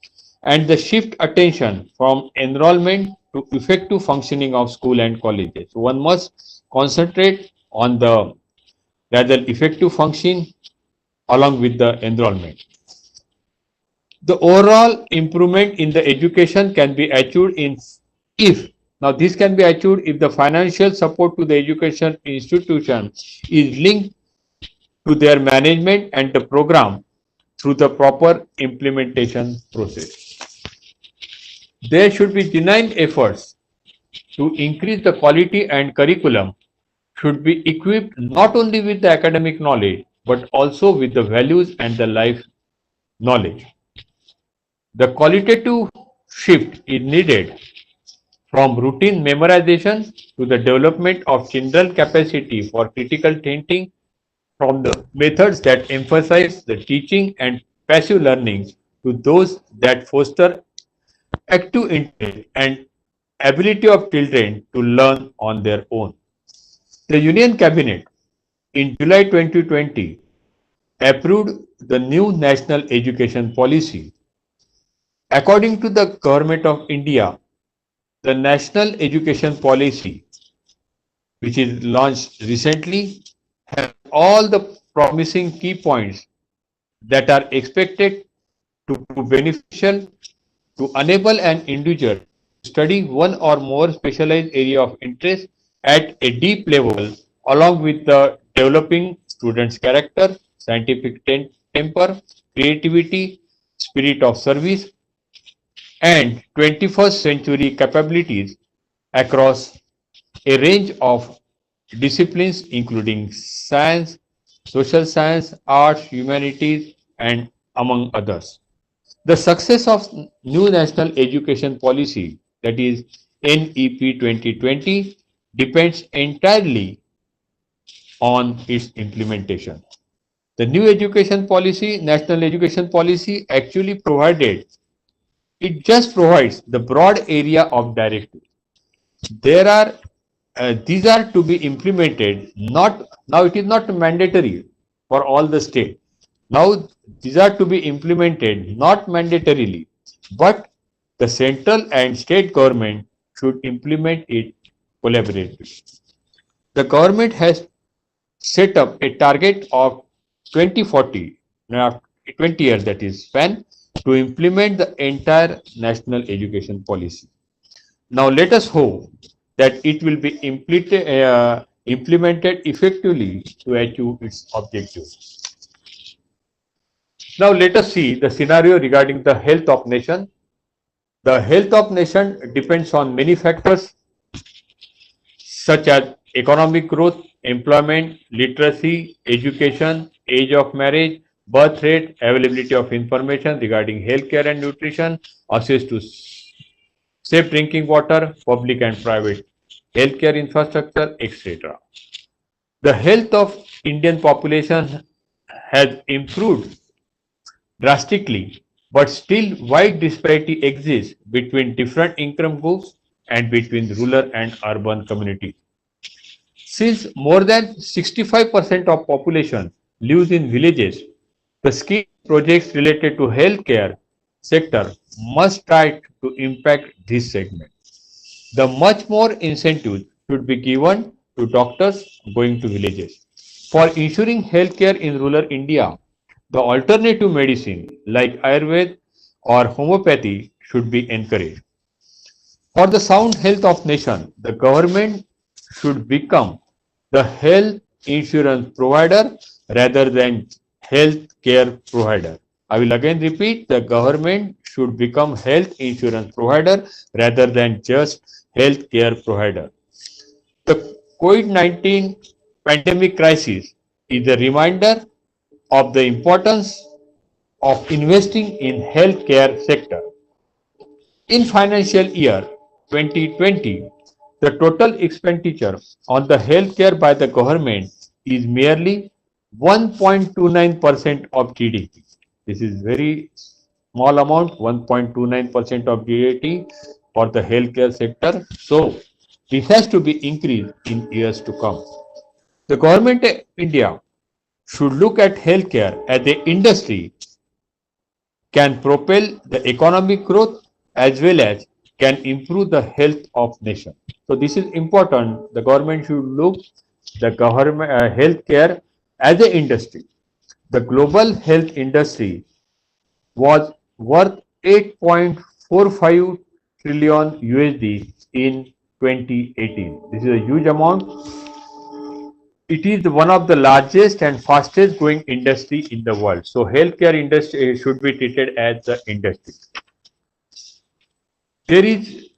And the shift attention from enrollment to effective functioning of school and colleges. So one must concentrate on the rather effective function along with the enrollment. The overall improvement in the education can be achieved in if now this can be achieved if the financial support to the education institution is linked to their management and the program through the proper implementation process. There should be genuine efforts to increase the quality and curriculum should be equipped not only with the academic knowledge but also with the values and the life knowledge. The qualitative shift is needed from routine memorization to the development of general capacity for critical thinking, from the methods that emphasize the teaching and passive learning to those that foster active interest and ability of children to learn on their own. The Union Cabinet in July 2020 approved the new National Education Policy. According to the Government of India, the National Education Policy, which is launched recently, has all the promising key points that are expected to prove beneficial to enable an individual to study one or more specialized area of interest at a deep level, along with the developing students' character, scientific temper, creativity, spirit of service, and 21st century capabilities across a range of disciplines including science, social science, arts, humanities, and among others. The success of new national education policy, that is NEP 2020, depends entirely on its implementation. The new education policy, national education policy, actually provided, it just provides the broad area of directive. There are these are to be implemented, not now it is not mandatory for all the state. Now these are to be implemented not mandatorily, but the central and state government should implement it collaboratively. The government has set up a target of 2040, now 20 years that is span, to implement the entire national education policy. Now let us hope that it will be implemented effectively to achieve its objectives. Now let us see the scenario regarding the health of nation. The health of nation depends on many factors such as economic growth, employment, literacy, education, age of marriage, birth rate, availability of information regarding healthcare and nutrition, access to safe drinking water, public and private healthcare infrastructure, etc. The health of Indian population has improved drastically, but still wide disparity exists between different income groups and between rural and urban communities. Since more than 65% of population lives in villages, the scheme projects related to healthcare sector must try to impact this segment. The much more incentives should be given to doctors going to villages. For ensuring healthcare in rural India, the alternative medicine like Ayurveda or homeopathy should be encouraged. For the sound health of nation, the government should become the health insurance provider rather than health care provider. I will again repeat, the government should become health insurance provider rather than just health care provider. The COVID-19 pandemic crisis is a reminder of the importance of investing in healthcare sector. In financial year 2020, the total expenditure on the healthcare by the government is merely 1.29% of GDP. This is very small amount, 1.29% of GDP for the healthcare sector. So this has to be increased in years to come. The government of India should look at healthcare as an industry can propel the economic growth as well as can improve the health of nation. So this is important. The government should look the government healthcare as an industry. The global health industry was worth 8.45 trillion USD in 2018. This is a huge amount. It is one of the largest and fastest growing industry in the world. So healthcare industry should be treated as the industry. There is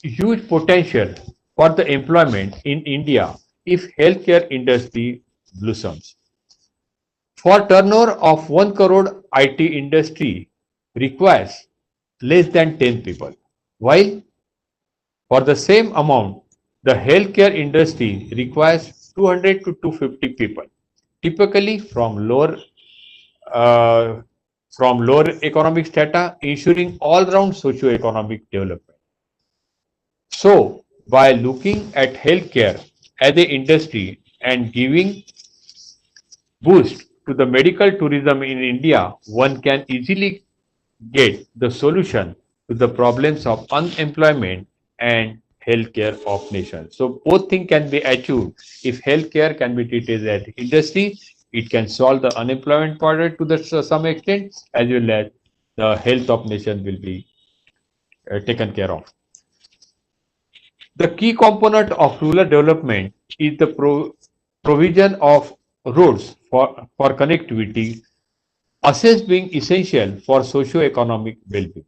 huge potential for the employment in India if healthcare industry blossoms. For turnover of 1 crore, IT industry requires less than 10 people, while for the same amount, the healthcare industry requires 200 to 250 people, typically uh, from lower economic strata, ensuring all-round socio-economic development. So, by looking at healthcare as an industry and giving boost to the medical tourism in India, one can easily get the solution to the problems of unemployment and healthcare of nation. So both things can be achieved if healthcare can be treated as industry. It can solve the unemployment problem to some extent, as well as the health of nation will be taken care of. The key component of rural development is the provision of roads for connectivity, access being essential for socio-economic well-being.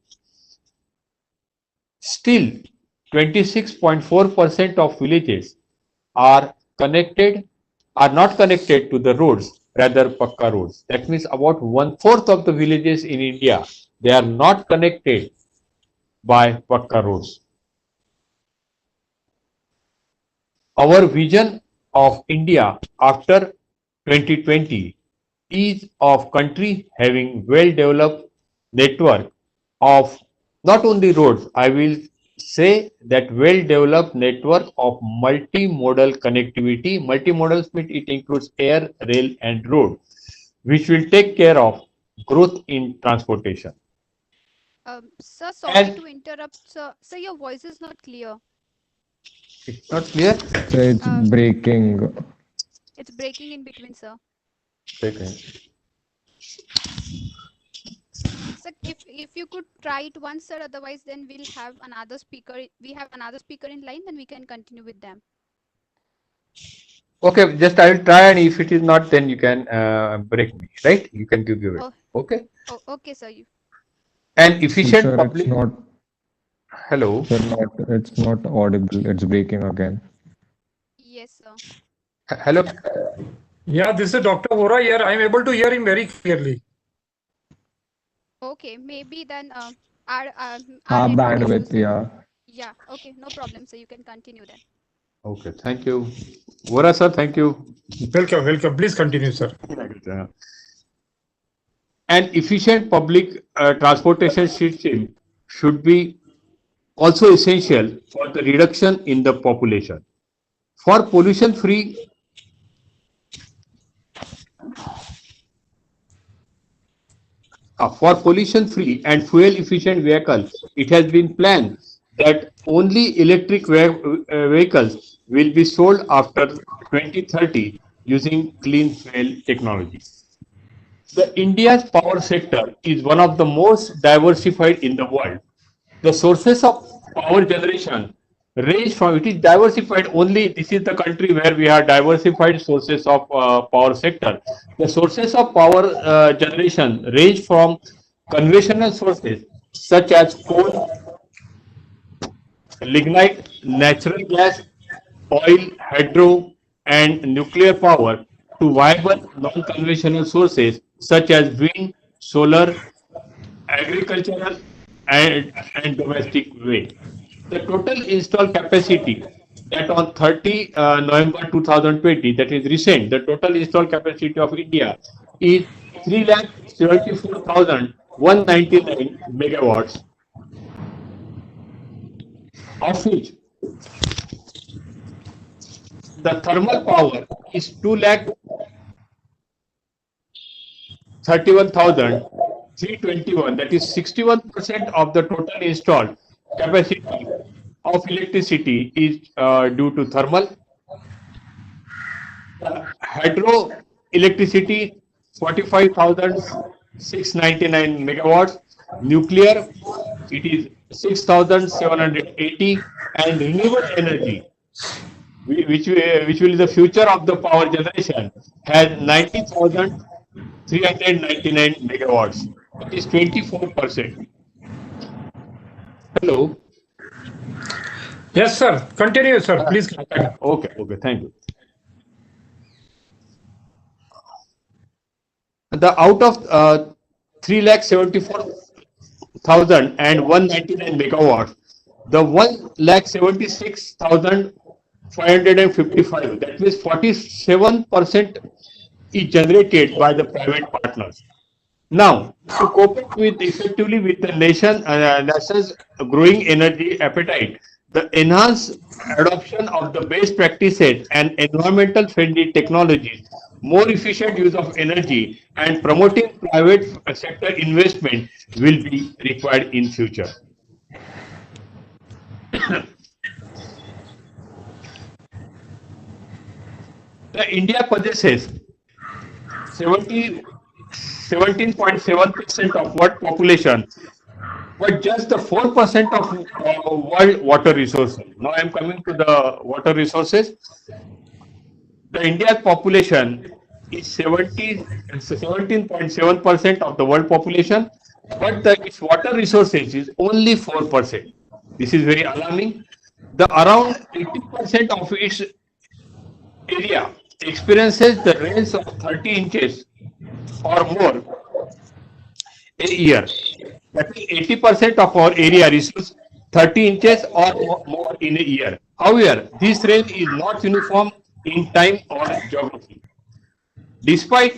Still, 26.4% of villages are connected, are not connected to the roads, rather pakka roads. That means about one-fourth of the villages in India, they are not connected by pakka roads. Our vision of India after 2020 is of country having well-developed network of not only roads, I will say that well-developed network of multimodal connectivity. Multimodal means it includes air, rail and road, which will take care of growth in transportation. Sir, sorry And to interrupt, sir. Sir, your voice is not clear. it's not clear. So it's Uh, breaking. it's breaking in between, sir. Okay. Sir, if you could try it once, sir. Otherwise, then we'll have another speaker. We have another speaker in line. Then we can continue with them. Okay, just I will try, and if it is not, then you can break me, right? You can give it. Oh, Okay. okay, sir. You. And See, efficient sir, it's public. not, Hello. sir, not, it's not audible. It's breaking again. Yes, sir. Hello. Yeah, this is Dr. Vora here. I am able to hear him very clearly. Okay, maybe then our Ah, network issues. bandwidth, yeah. Yeah. Okay, no problem. So you can continue then. Okay. Thank you. Vora sir, thank you. Welcome, welcome. Please continue, sir. An efficient public transportation system should be also essential for the reduction in the population. For pollution-free for pollution-free and fuel-efficient vehicles, it has been planned that only electric vehicles will be sold after 2030 using clean fuel technology. The India's power sector is one of the most diversified in the world. The sources of power generation range from, it is diversified only, this is the country where we have diversified sources of power sector. The sources of power generation range from conventional sources such as coal, lignite, natural gas, oil, hydro, and nuclear power to viable non-conventional sources such as wind, solar, agricultural, and domestic waste. The total installed capacity that on 30 November 2020, that is recent, the total installed capacity of India is 3,74,199 megawatts, of which the thermal power is 2,31,321, that is 61% of the total installed capacity of electricity is due to thermal. Hydro electricity 45,699 megawatts, nuclear it is 6,780, and renewable energy which will be the future of the power generation has 90,399 megawatts. That is 24%. Hello. Yes, sir. Continue, sir. Please continue. Okay, thank you. The out of 3,74,199 megawatts, the 1,76,555, that means 47% is generated by the private partners. Now, to cope up with effectively with the nation's growing energy appetite, the enhanced adoption of the best practices and environmental friendly technologies, more efficient use of energy, and promoting private sector investment will be required in future. The India possesses 17.7% of world population, but just the 4% of world water resources. Now I am coming to the water resources. The India's population is 17.7% of the world population, but its water resources is only 4%. This is very alarming. The around 80% of its area experiences the rains of 30 inches or more a year. That is 80% of our area receives 30 inches or more in a year. However, this rain is not uniform in time or geography. Despite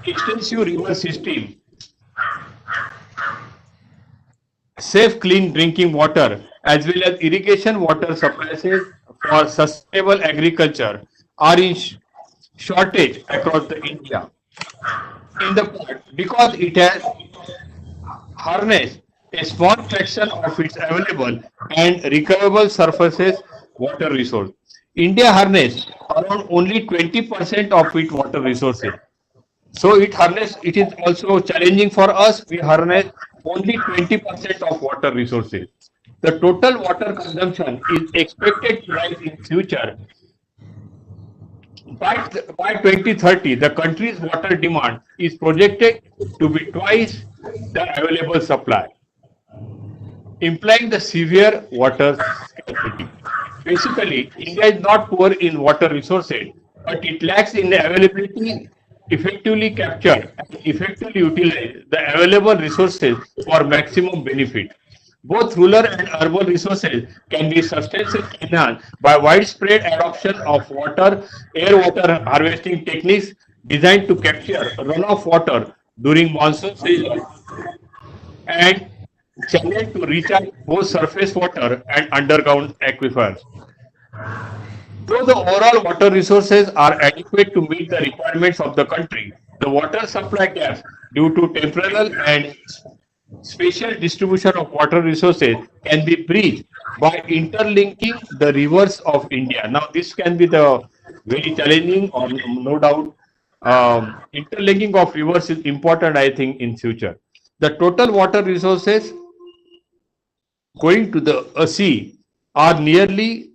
extensive river system, safe clean drinking water as well as irrigation water supplies for sustainable agriculture are in shortage across the India. In the part because it has harnessed a small fraction of its available and recoverable surfaces water resource. India harnessed around only 20% of its water resources. So it is also challenging for us. We harness only 20% of water resources. The total water consumption is expected to rise in future By 2030, the country's water demand is projected to be twice the available supply, implying the severe water scarcity. Basically, India is not poor in water resources, but it lacks in the availability effectively capture and effectively utilize the available resources for maximum benefit. Both rural and urban resources can be substantially enhanced by widespread adoption of air water harvesting techniques designed to capture runoff water during monsoon season and channel to recharge both surface water and underground aquifers. Though the overall water resources are adequate to meet the requirements of the country, the water supply gaps due to temporal and spatial distribution of water resources can be bridged by interlinking the rivers of India. Now, this can be the very challenging, or no doubt, interlinking of rivers is important, I think, in future. The total water resources going to the sea are nearly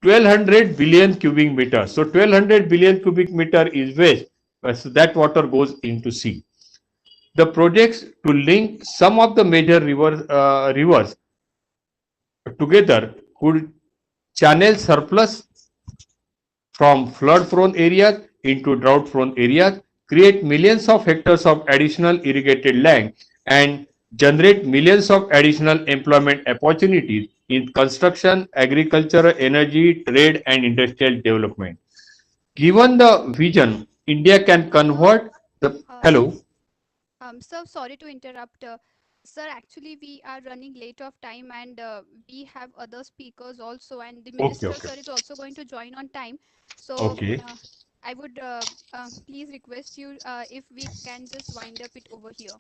1200 billion cubic meters. So 1200 billion cubic meter is waste. So that water goes into sea. The projects to link some of the major rivers together could channel surplus from flood prone areas into drought prone areas, create millions of hectares of additional irrigated land, and generate millions of additional employment opportunities in construction, agriculture, energy, trade, and industrial development. Given the vision, India can Uh, convert the uh, hello. Sir, sorry to interrupt. Sir, actually, we are running late of time and we have other speakers also, and the Okay, minister, okay, sir, is also going to join on time. So, okay, I would please request you if we can just wind up it over here.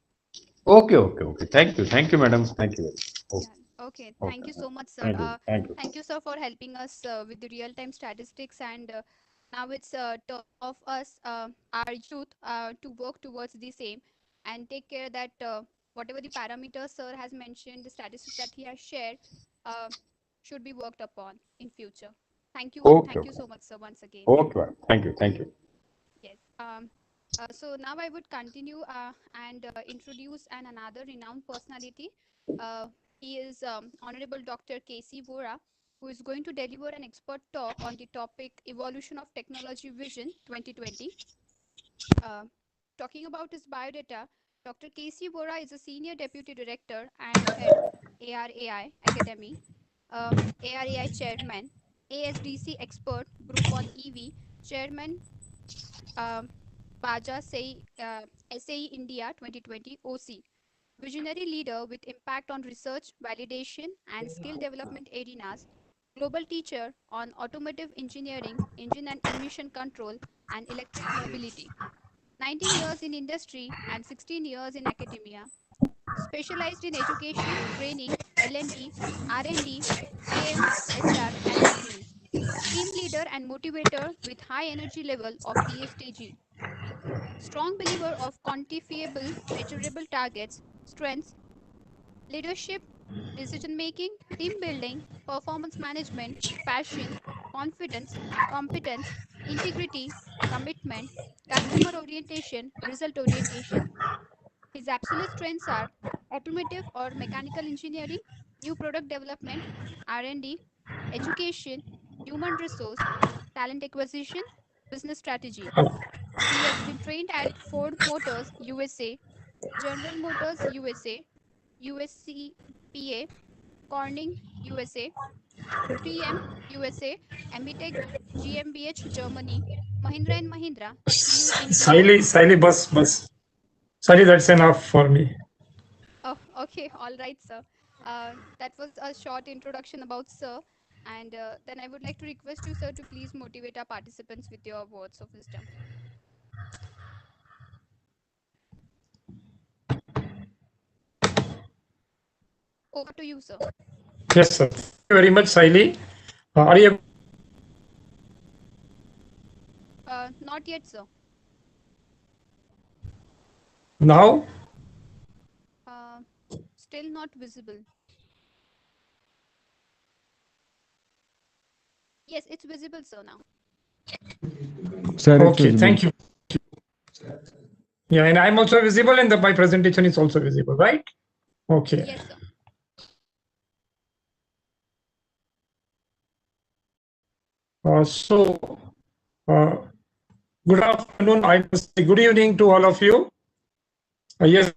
okay. Thank you, madam. Thank you. Okay, Yeah, okay. Thank okay. you so much, sir. Thank you, thank you. Thank you, sir, for helping us with the real-time statistics. And now it's turn of us, our youth, to work towards the same and take care that whatever the parameters sir has mentioned, the statistics that he has shared, uh, should be worked upon in future. Thank you. Okay, Thank you okay, so much, sir, once again. okay. Madam. Thank you. Yes. So now I would continue and introduce another renowned personality. Uh, he is Honorable Dr. K.C. Vora, who is going to deliver an expert talk on the topic Evolution of Technology Vision 2020. Uh, Talking about his biodata, Dr. K.C. Vora is a Senior Deputy Director and Head ARAI Academy, ARAI Chairman, ASDC Expert Group on EV, Chairman um, Baja SAE India 2020 OC. Visionary leader with impact on research, validation, and skill development arenas. Global teacher on automotive engineering, engine and emission control, and electric mobility. 19 years in industry and 16 years in academia. Specialized in education, training, L&D, R&D, AMSR, and company. Team leader and motivator with high energy level of ESTG. Strong believer of quantifiable, measurable targets, strengths, leadership, decision making, team building, performance management, passion, confidence, competence, integrity, commitment, customer orientation, result orientation. His absolute strengths are automotive or mechanical engineering, new product development, R&D, education, human resource, talent acquisition, business strategy. He has been trained at Ford Motors USA, General Motors USA, USCPA, Corning USA, 3M USA, Amitech GmbH Germany, Mahindra and Mahindra, EU India. Siley, bus. Siley, that's enough for me. Oh, okay, all right, sir. That was a short introduction about sir. And then I would like to request you, sir, to please motivate our participants with your words of wisdom. Over to you, sir. Yes, sir. Thank you very much, Siley. Are you Not yet, sir. now? Uh, Still not visible. Yes, it's visible, sir, now. Sir, it's Okay, visible. thank you. Yeah, and I'm also visible, and my presentation is also visible, right? Okay. Yes, sir. So, uh, good afternoon. I must say good evening to all of you. Yes,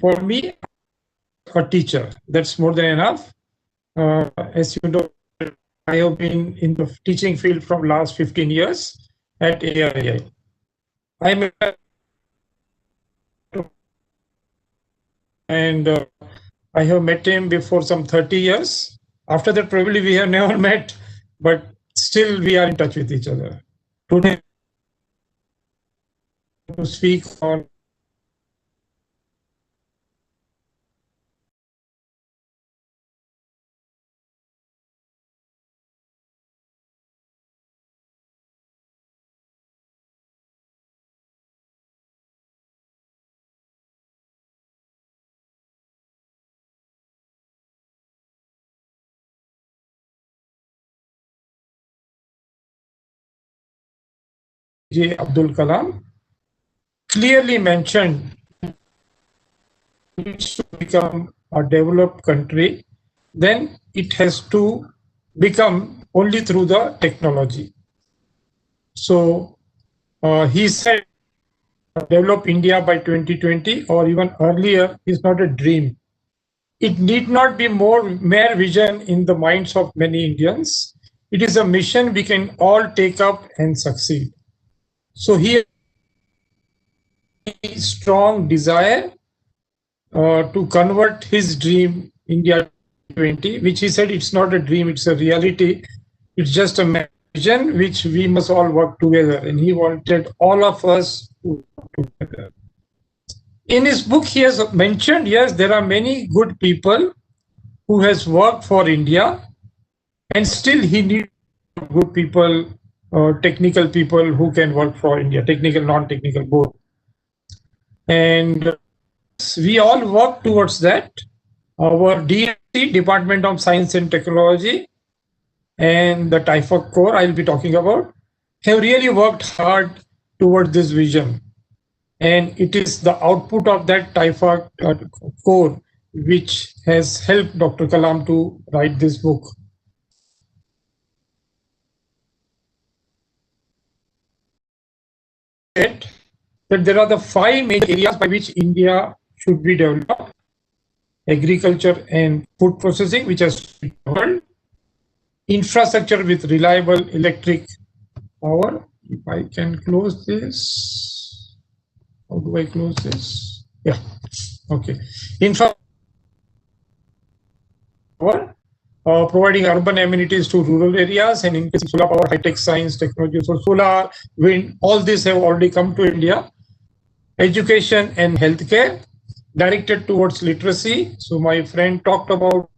for me, a teacher, that's more than enough. As you know, I have been in the teaching field from last 15 years at AII. I'm and I have met him before some 30 years. After that, probably we have never met, but still we are in touch with each other. Today, to speak on Abdul Kalam, clearly mentioned needs to become a developed country, then it has to become only through the technology. So he said develop India by 2020 or even earlier is not a dream. It need not be mere vision in the minds of many Indians. It is a mission we can all take up and succeed. So he has a strong desire to convert his dream India 20, which he said it's not a dream, it's a reality. It's just a vision which we must all work together. And he wanted all of us to work together. In his book, he has mentioned, yes, there are many good people who has worked for India, and still he needs good people, technical people who can work for India, technical, non-technical, both. And we all work towards that. Our DSC, Department of Science and Technology, and the TIFAC core I'll be talking about, have really worked hard towards this vision. And it is the output of that TIFAC core which has helped Dr. Kalam to write this book. That there are the 5 main areas by which India should be developed: agriculture and food processing, which has to be developed; infrastructure with reliable electric power. If I can close this, how do I close this? Yeah, okay. Infra power, providing urban amenities to rural areas and increasing solar power, high-tech science, technology. So solar, wind, all these have already come to India. Education and healthcare, directed towards literacy. So my friend talked about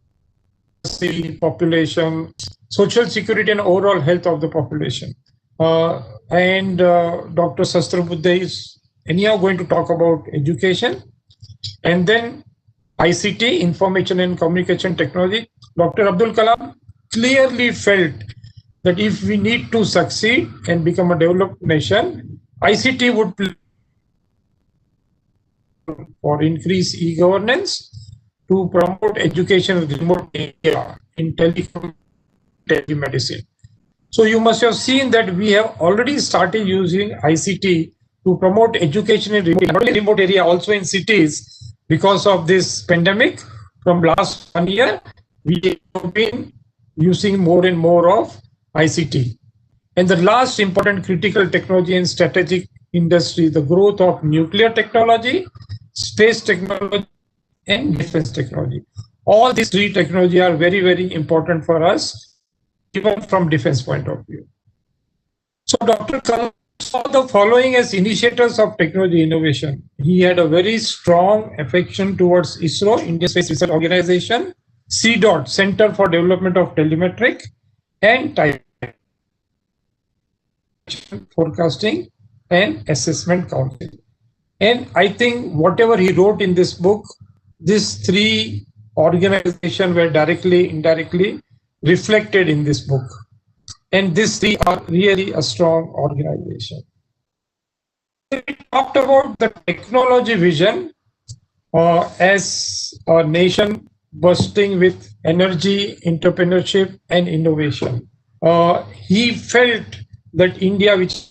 the population, social security, and overall health of the population. And Dr. Sastrabuddhe is anyhow going to talk about education. And then ICT, information and communication technology. Dr. Abdul Kalam clearly felt that if we need to succeed and become a developed nation, ICT would play for increased e-governance, to promote education in remote area, in telemedicine. So you must have seen that we have already started using ICT to promote education in remote area, also in cities. Because of this pandemic, from last 1 year, we have been using more and more of ICT. And the last important critical technology and strategic industry, the growth of nuclear technology, space technology, and defense technology. All these 3 technology are very, very important for us, even from defense point of view. So Dr. Kalam saw the following as initiators of technology innovation. He had a very strong affection towards ISRO, Indian Space Research Organization, CDOT, Center for Development of Telemetric, and Forecasting and Assessment Council. And I think whatever he wrote in this book, these 3 organizations were directly, indirectly reflected in this book. and these three are really a strong organization. We talked about the technology vision as a nation bursting with energy, entrepreneurship, and innovation. He felt that India, which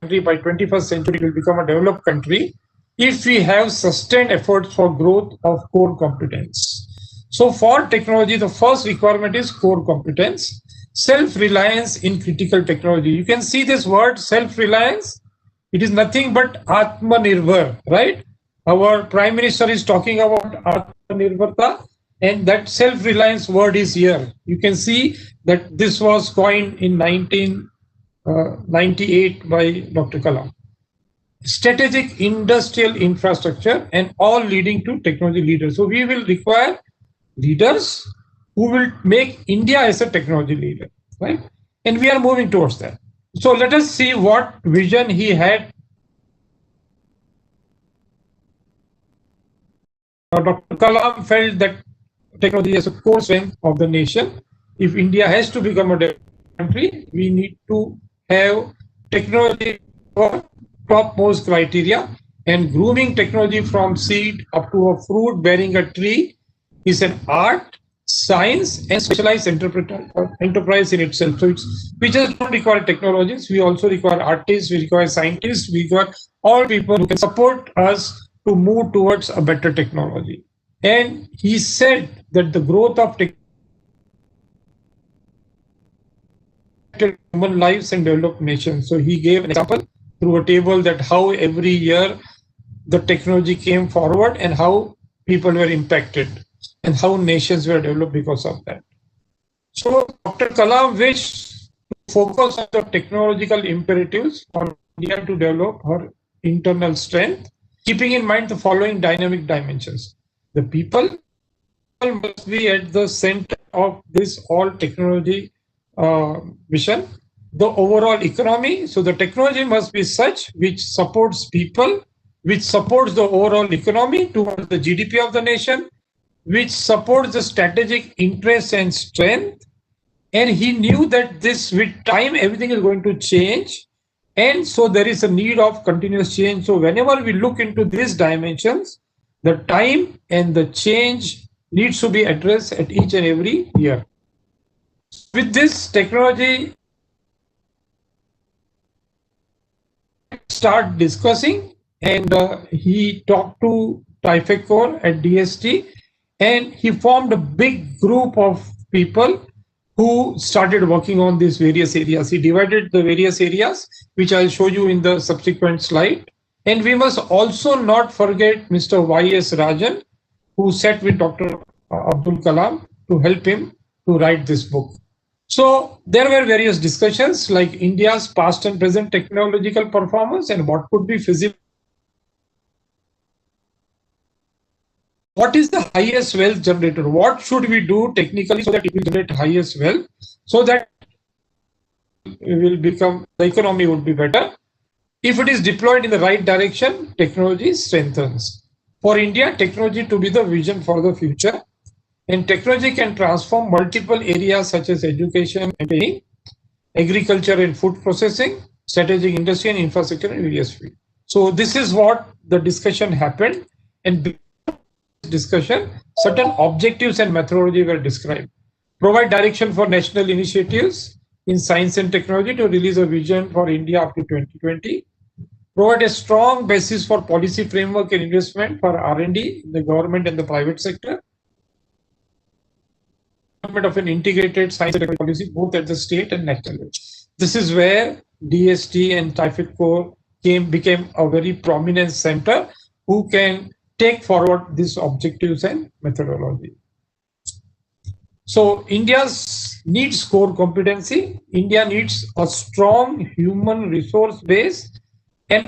country by 21st century will become a developed country if we have sustained efforts for growth of core competence. So for technology, the first requirement is core competence, self-reliance in critical technology. You can see this word self-reliance. It is nothing but Atmanirbhar, right? Our Prime Minister is talking about Atmanirbharta, and that self-reliance word is here. You can see that this was coined in 1998 by Dr. Kalam. Strategic industrial infrastructure and all leading to technology leaders. So we will require leaders who will make India as a technology leader, right? And we are moving towards that. So let us see what vision he had. Dr. Kalam felt that technology is a core strength of the nation. If India has to become a developed country, we need to have technology for topmost criteria, and grooming technology from seed up to a fruit bearing a tree is an art, science, and specialized enterprise in itself. So we just don't require technologists, we also require artists, we require scientists, we require all people who can support us to move towards a better technology. And he said that the growth of human lives and developed nations. So he gave an example through a table that how every year the technology came forward and how people were impacted and how nations were developed because of that. So Dr. Kalam wished to focus on the technological imperatives for India to develop her internal strength, keeping in mind the following dynamic dimensions. The people must be at the center of this all technology vision. The overall economy, so the technology must be such which supports people, which supports the overall economy towards the GDP of the nation, which supports the strategic interests and strength. And he knew that this with time everything is going to change, and so there is a need of continuous change. So whenever we look into these dimensions, the time and the change needs to be addressed at each and every year. With this technology, start discussing, and he talked to Taifekor at DST, and he formed a big group of people who started working on these various areas. He divided the various areas, which I'll show you in the subsequent slide. And we must also not forget Mr. Y.S. Rajan, who sat with Dr. Abdul Kalam to help him to write this book. So there were various discussions like India's past and present technological performance and what could be feasible. What is the highest wealth generator? What should we do technically so that it will generate highest wealth, so that it will become, the economy would be better. If it is deployed in the right direction, technology strengthens. For India, technology to be the vision for the future. And technology can transform multiple areas such as education and training, agriculture and food processing, strategic industry and infrastructure in various fields. So this is what the discussion happened, and discussion, certain objectives and methodology were described. Provide direction for national initiatives in science and technology to release a vision for India up to 2020. Provide a strong basis for policy framework and investment for R&D in the government and the private sector. Of an integrated science and technology policy both at the state and national level. This is where DST and Taifekor became a very prominent center who can take forward these objectives and methodology. So India needs core competency. India needs a strong human resource base and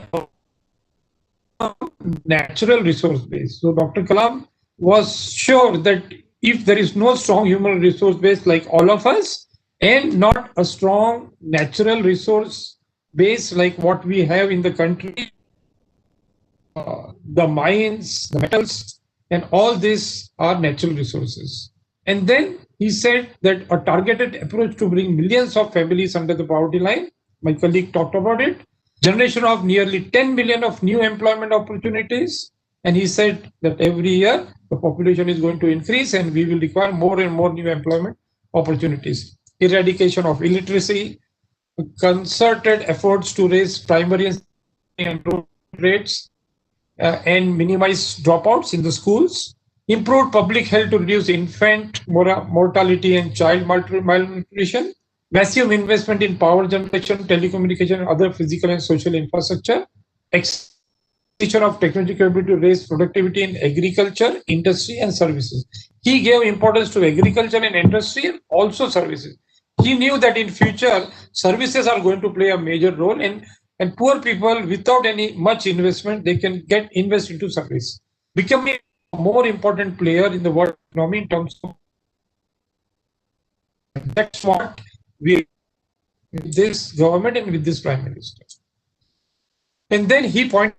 natural resource base. So Dr. Kalam was sure that if there is no strong human resource base like all of us, and not a strong natural resource base like what we have in the country, the mines, the metals, and all these are natural resources. And then he said that a targeted approach to bring millions of families under the poverty line. My colleague talked about it. Generation of nearly 10 million of new employment opportunities. And he said that every year the population is going to increase and we will require more and more new employment opportunities. Eradication of illiteracy, concerted efforts to raise primary and enrollment rates and minimize dropouts in the schools, improved public health to reduce infant mortality and child malnutrition, massive investment in power generation, telecommunication, and other physical and social infrastructure, extension of technology capability to raise productivity in agriculture, industry, and services. He gave importance to agriculture and industry and also services. He knew that in future services are going to play a major role, and poor people without any much investment they can get invest into service, becoming a more important player in the world economy in terms of that's what we with this government and with this prime minister. And then he pointed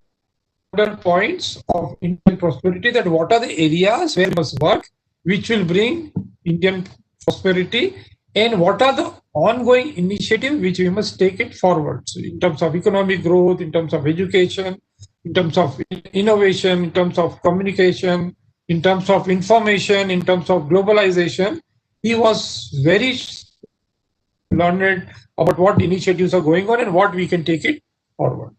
points of Indian prosperity, that what are the areas where we must work which will bring Indian prosperity, and what are the ongoing initiatives which we must take it forward. So in terms of economic growth, in terms of education, in terms of innovation, in terms of communication, in terms of information, in terms of globalization, he was very learned about what initiatives are going on and what we can take it forward.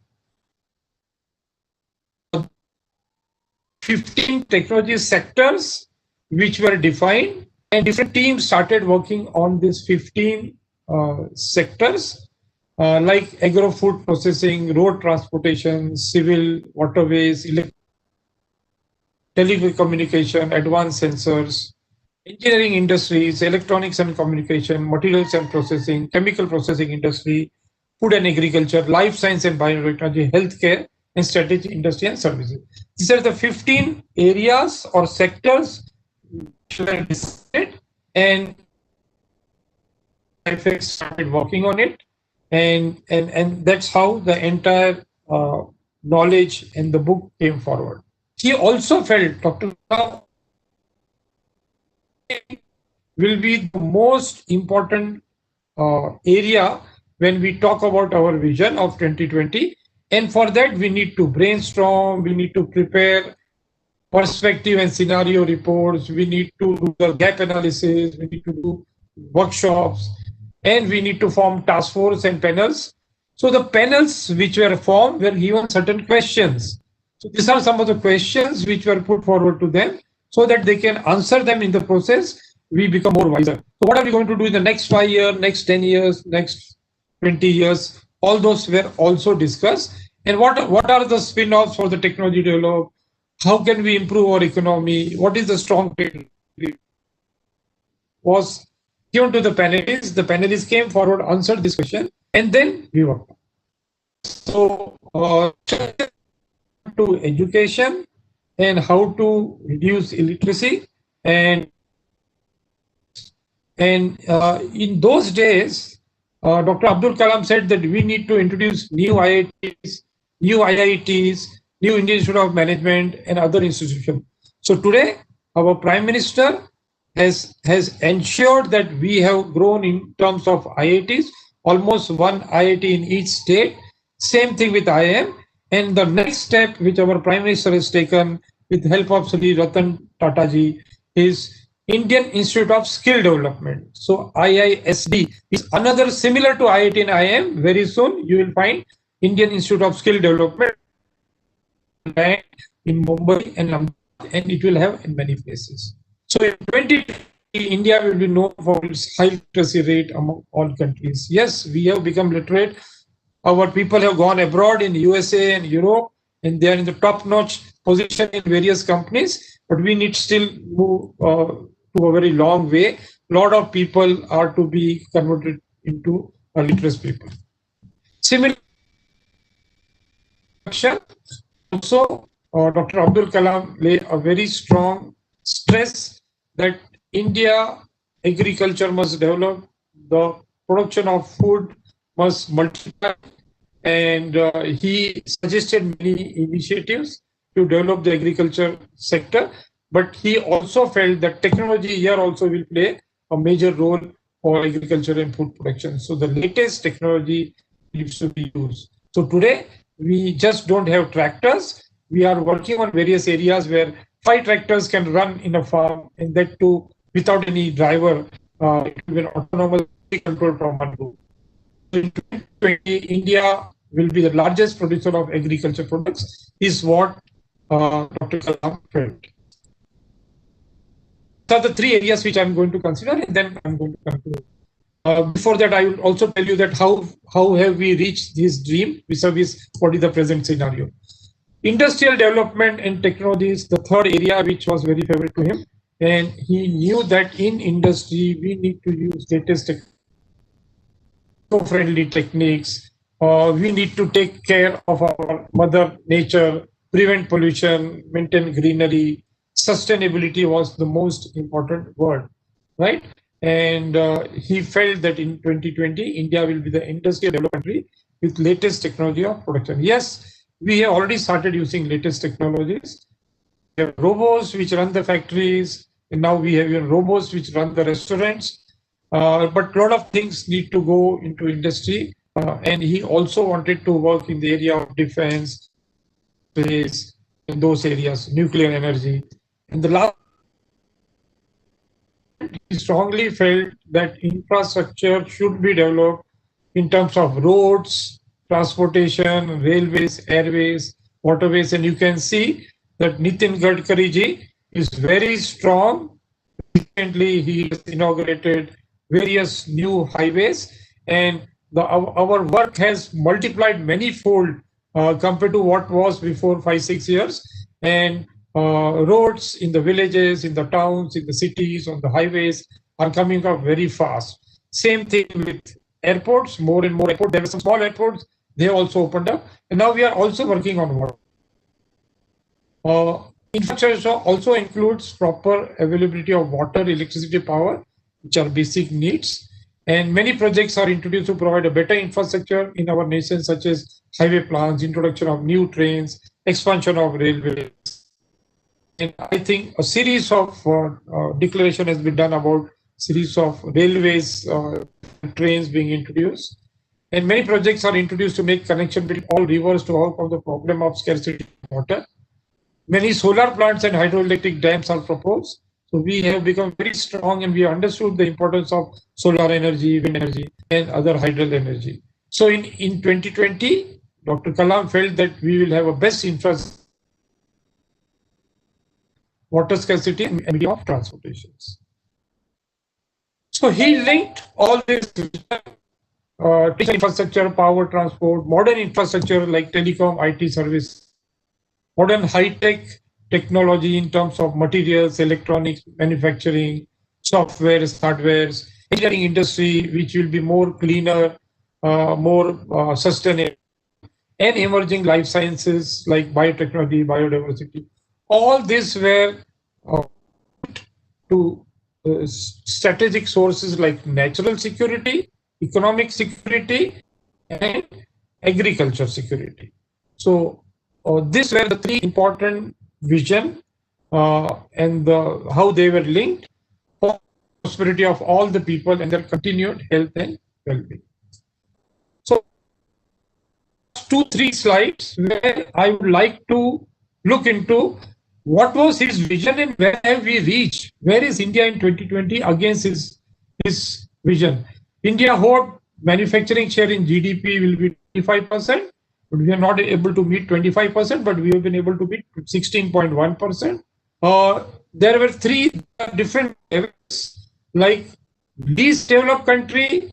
15 technology sectors which were defined, and different teams started working on these 15 sectors like agro-food processing, road transportation, civil, waterways, telecommunication, advanced sensors, engineering industries, electronics and communication, materials and processing, chemical processing industry, food and agriculture, life science and biotechnology, healthcare, and strategic industry and services. These are the 15 areas or sectors which were decided, and IFX started working on it, and that's how the entire knowledge in the book came forward. He also felt Dr. Kalam will be the most important area when we talk about our vision of 2020. And for that, we need to brainstorm, we need to prepare perspective and scenario reports, we need to do the gap analysis, we need to do workshops, and we need to form task force and panels. So the panels which were formed were given certain questions. So these are some of the questions which were put forward to them so that they can answer them in the process. We become more wiser. So what are we going to do in the next 5 years, next 10 years, next 20 years? All those were also discussed. And what are the spin-offs for the technology development? How can we improve our economy? What is the strong was given to the panelists. The panelists came forward, answered this question, and then we worked. So to education and how to reduce illiteracy, and in those days, Dr. Abdul Kalam said that we need to introduce new IITs, new Indian Institute of Management, and other institutions. So today, our Prime Minister has ensured that we have grown in terms of IITs, almost one IIT in each state. Same thing with IIM. And the next step which our Prime Minister has taken with the help of Sri Ratan Tata ji is Indian Institute of Skill Development. So IISD is another similar to IIT and IIM. Very soon you will find Indian Institute of Skill Development in Mumbai and Ahmedabad, and it will have in many places. So in 2020, India will be known for its high literacy rate among all countries. Yes, we have become literate. Our people have gone abroad in USA and Europe, and they are in the top-notch position in various companies, but we need still move to a very long way. A lot of people are to be converted into literate people. Similar also, Dr. Abdul Kalam laid a very strong stress that India agriculture must develop, the production of food must multiply, and he suggested many initiatives to develop the agriculture sector. But he also felt that technology here also will play a major role for agriculture and food production. So the latest technology needs to be used. So today, we just don't have tractors. We are working on various areas where 5 tractors can run in a farm, and that too without any driver. It will be autonomous control from one group. In 2020, India will be the largest producer of agriculture products, is what Dr. Kalam felt. These are the 3 areas which I'm going to consider, and then I'm going to conclude. Before that, I will also tell you that how have we reached this dream vis-a-vis what is the present scenario. Industrial development and technology is the third area which was very favorite to him, and he knew that in industry we need to use latest eco-friendly techniques. We need to take care of our mother nature, prevent pollution, maintain greenery. Sustainability was the most important word, right? And he felt that in 2020, India will be the industrial developed country with latest technology of production. Yes, we have already started using latest technologies. We have robots which run the factories, and now we have even robots which run the restaurants. But a lot of things need to go into industry. And he also wanted to work in the area of defense, space, in those areas, nuclear energy. And the last, he strongly felt that infrastructure should be developed in terms of roads, transportation, railways, airways, waterways. And you can see that Nitin Gadkari ji is very strong. Recently, he has inaugurated various new highways, and our work has multiplied many-fold compared to what was before 5-6 years. And roads in the villages, in the towns, in the cities, on the highways are coming up very fast. Same thing with airports, more and more airports. There were some small airports, they also opened up. And now we are also working on water. Infrastructure also includes proper availability of water, electricity, power, which are basic needs. And many projects are introduced to provide a better infrastructure in our nation, such as highway plans, introduction of new trains, expansion of railways. And I think a series of declaration has been done about series of railways, trains being introduced. And many projects are introduced to make connection between all rivers to overcome the problem of scarcity of water. Many solar plants and hydroelectric dams are proposed. So we have become very strong, and we understood the importance of solar energy, wind energy, and other hydro energy. So in 2020, Dr. Kalam felt that we will have a best infrastructure, water scarcity, and medium of transportations. So he linked all this infrastructure, power, transport, modern infrastructure like telecom, IT service, modern high-tech technology in terms of materials, electronics, manufacturing, software, hardwares, engineering industry, which will be more cleaner, more sustainable, and emerging life sciences like biotechnology, biodiversity. All these were to strategic sources like natural security, economic security, and agriculture security. So these were the 3 important vision and how they were linked for the prosperity of all the people and their continued health and well-being. So 2-3 slides where I would like to look into what was his vision and where have we reached? Where is India in 2020 against his vision? India hoped manufacturing share in GDP will be 25%. But we are not able to meet 25%, but we have been able to meet 16.1%. There were 3 different levels, like least developed country,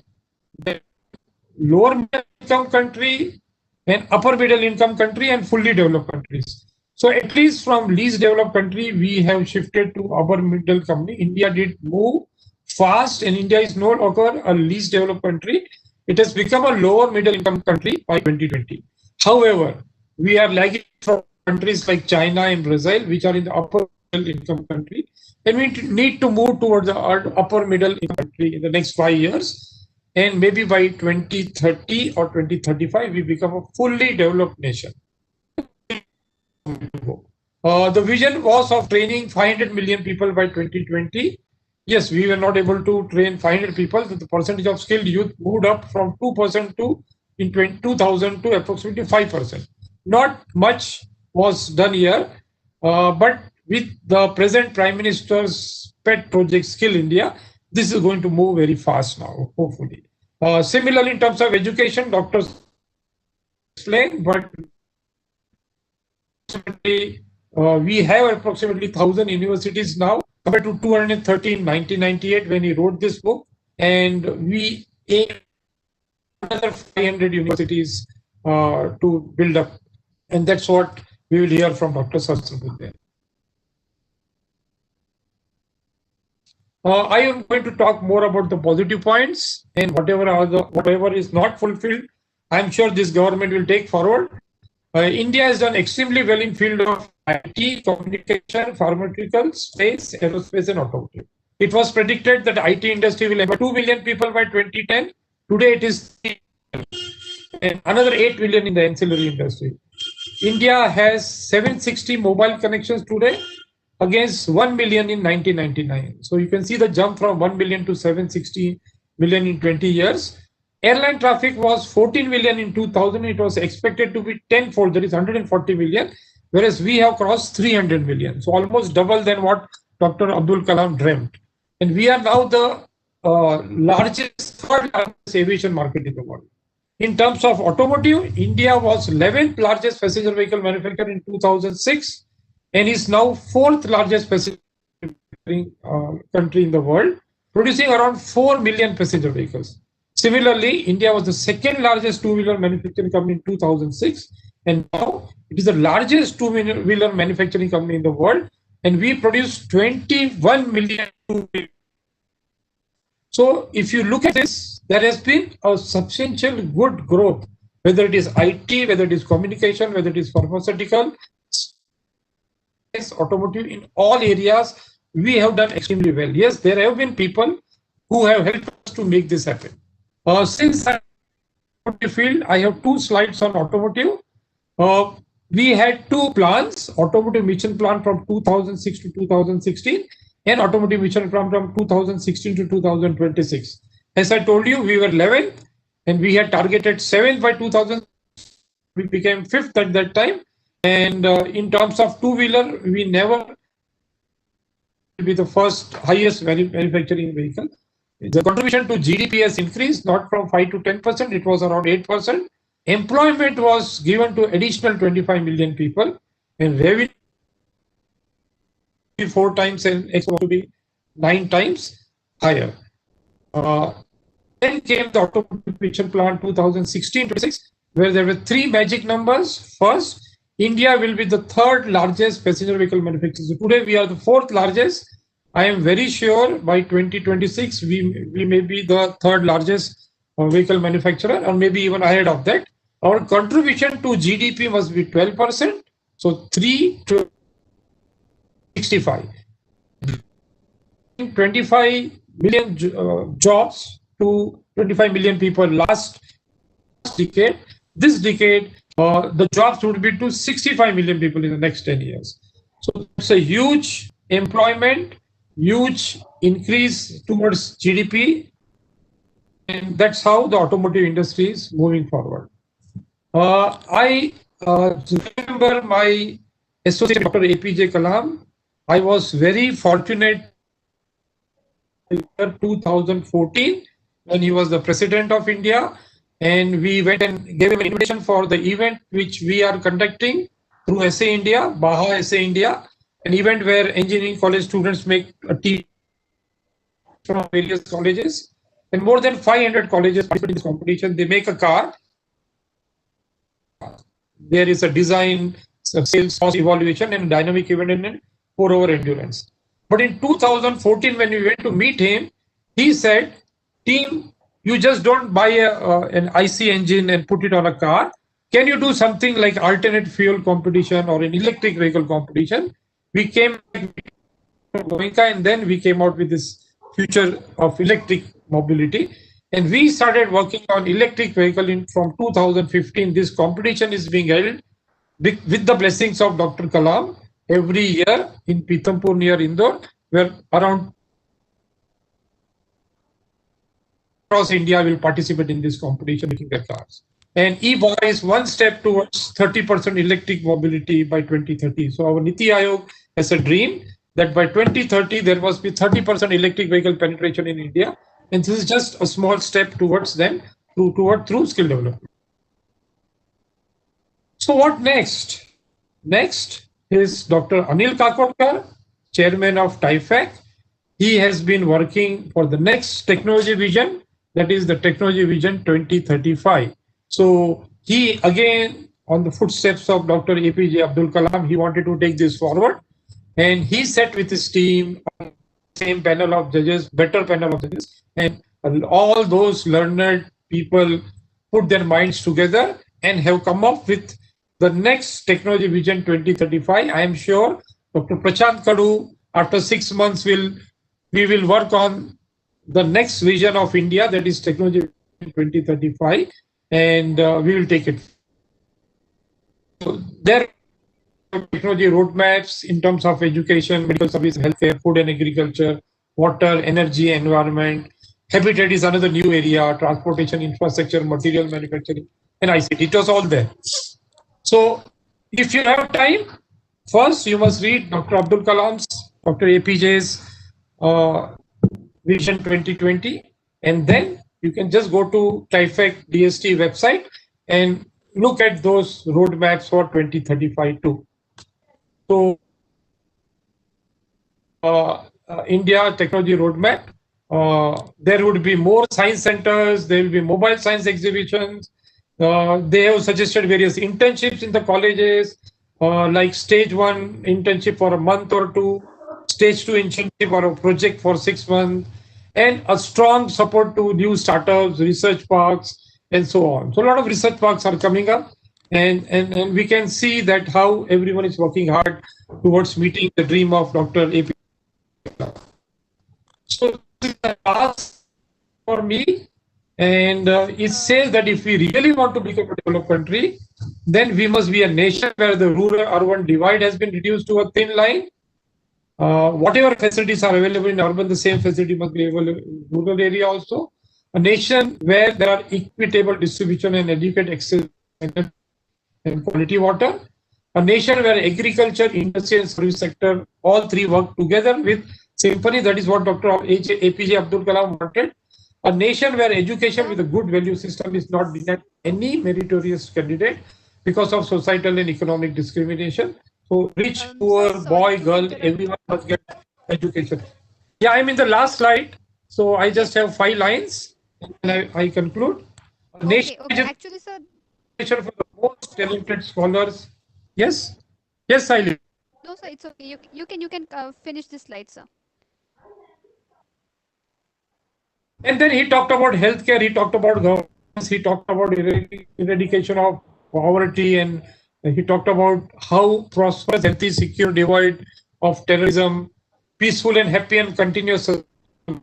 lower middle income country, and upper middle income country, and fully developed countries. So at least from least developed country, we have shifted to upper middle country. India did move fast, and India is no longer a least developed country. It has become a lower middle income country by 2020. However, we are lagging from countries like China and Brazil, which are in the upper middle income country. And we need to move towards the upper middle income country in the next 5 years. And maybe by 2030 or 2035, we become a fully developed nation. The vision was of training 500 million people by 2020 yes, we were not able to train 500 people. The percentage of skilled youth moved up from 2% to in 2000 to approximately 5%. Not much was done here, but with the present Prime Minister's pet project Skill India, this is going to move very fast now, hopefully. Similarly, in terms of education, doctors explain, but we have approximately 1,000 universities now compared to 213 in 1998 when he wrote this book, and we aim another 500 universities to build up, and that's what we will hear from Dr. Sahasrabudhe. I am going to talk more about the positive points, and whatever is not fulfilled, I'm sure this government will take forward. India has done extremely well in field of IT, communication, pharmaceuticals, space, aerospace, and automotive. It was predicted that IT industry will employ 2 million people by 2010. Today it is 3 and another 8 million in the ancillary industry. India has 760 mobile connections today against 1 million in 1999. So you can see the jump from 1 million to 760 million in 20 years. Airline traffic was 14 million in 2000. It was expected to be tenfold, that is 140 million, whereas we have crossed 300 million. So almost double than what Dr. Abdul Kalam dreamt. And we are now the third largest aviation market in the world. In terms of automotive, India was 11th largest passenger vehicle manufacturer in 2006 and is now 4th largest passenger country in the world, producing around 4 million passenger vehicles. Similarly, India was the second largest two-wheeler manufacturing company in 2006, and now it is the largest two-wheeler manufacturing company in the world, and we produce 21 million two-wheelers. So if you look at this, there has been a substantial good growth, whether it is IT, whether it is communication, whether it is pharmaceutical, automotive, in all areas, we have done extremely well. Yes, there have been people who have helped us to make this happen. Since I'm in the field, I have 2 slides on automotive. We had 2 plans, automotive mission plan from 2006 to 2016 and automotive mission plan from 2016 to 2026. As I told you, we were 11th and we had targeted 7th by 2000. We became 5th at that time. And in terms of two-wheeler, we never be the first highest manufacturing vehicle. The contribution to GDP has increased, not from 5 to 10%, it was around 8%. Employment was given to additional 25 million people, and revenue 4 times and export to be 9 times higher. Then came the automotive mission plan 2016-26, where there were 3 magic numbers. First, India will be the 3rd largest passenger vehicle manufacturer. So today we are the 4th largest. I am very sure by 2026 we may be the 3rd largest vehicle manufacturer, or maybe even ahead of that. Our contribution to GDP must be 12%. So 3 to 65. 25 million jobs to 25 million people last decade. This decade, the jobs would be to 65 million people in the next 10 years. So it's a huge employment, huge increase towards GDP, and that's how the automotive industry is moving forward. I remember my associate Dr. APJ Kalam. I was very fortunate in 2014 when he was the president of India, and we went and gave him an invitation for the event which we are conducting through SA India, Baha SA India, an event where engineering college students make a team from various colleges, and more than 500 colleges participate in this competition. They make a car. There is a design, sales, cost evaluation, and dynamic event and 4-hour endurance. But in 2014, when we went to meet him, he said, "Team, you just don't buy an IC engine and put it on a car. Can you do something like alternate fuel competition or an electric vehicle competition?" We came from Goenka, and then we came out with this future of electric mobility. And we started working on electric vehicle from 2015. This competition is being held with the blessings of Dr. Kalam every year in Pithampur near Indore, where around across India will participate in this competition making their cars. And e-bar is one step towards 30% electric mobility by 2030. So our Niti Aayog has a dream that by 2030 there must be 30% electric vehicle penetration in India, and this is just a small step towards them through skill development. So what next? Next is Dr. Anil Kakodkar, chairman of TIFAC. He has been working for the next technology vision, that is the technology vision 2035. So he again, on the footsteps of Dr. APJ Abdul Kalam, he wanted to take this forward, and he sat with his team on the same panel of judges, better panel of judges, and all those learned people put their minds together and have come up with the next technology vision 2035. I am sure Dr. Prashant Kadu, after 6 months, we will work on the next vision of India, that is technology 2035, and we will take it. So there are technology roadmaps in terms of education, medical service, healthcare, food and agriculture, water, energy, environment. Habitat is another new area, transportation, infrastructure, material manufacturing, and ICT. It was all there. So if you have time, first you must read Dr. Abdul Kalam's, Dr. APJ's Vision 2020, and then you can just go to TIFAC DST website and look at those roadmaps for 2035 too. So India technology roadmap, there would be more science centers, there will be mobile science exhibitions. They have suggested various internships in the colleges, like stage 1 internship for a month or two, stage 2 internship or a project for 6 months, and a strong support to new startups, research parks, and so on. So a lot of research parks are coming up, and we can see that how everyone is working hard towards meeting the dream of Dr. A.P. So this is the last for me, and it says that if we really want to become a developed country, then we must be a nation where the rural-urban divide has been reduced to a thin line. Whatever facilities are available in urban, the same facility must be available in rural area also. A nation where there are equitable distribution and adequate access and quality water. A nation where agriculture, industry, and service sector, all three work together with symphony. That is what Dr. APJ Abdul Kalam wanted. A nation where education with a good value system is not denied any meritorious candidate because of societal and economic discrimination. So rich, poor, boy, girl, everyone must get education. Yeah, I'm in the last slide. So I just have 5 lines and I conclude. A nation Okay. Actually, sir. for the most talented scholars. Yes? Yes, Saili. No, sir, it's okay. You can finish this slide, sir. And then he talked about healthcare, he talked about governance, he talked about eradication of poverty, and he talked about how prosperous, healthy, secure, devoid of terrorism, peaceful and happy and continuous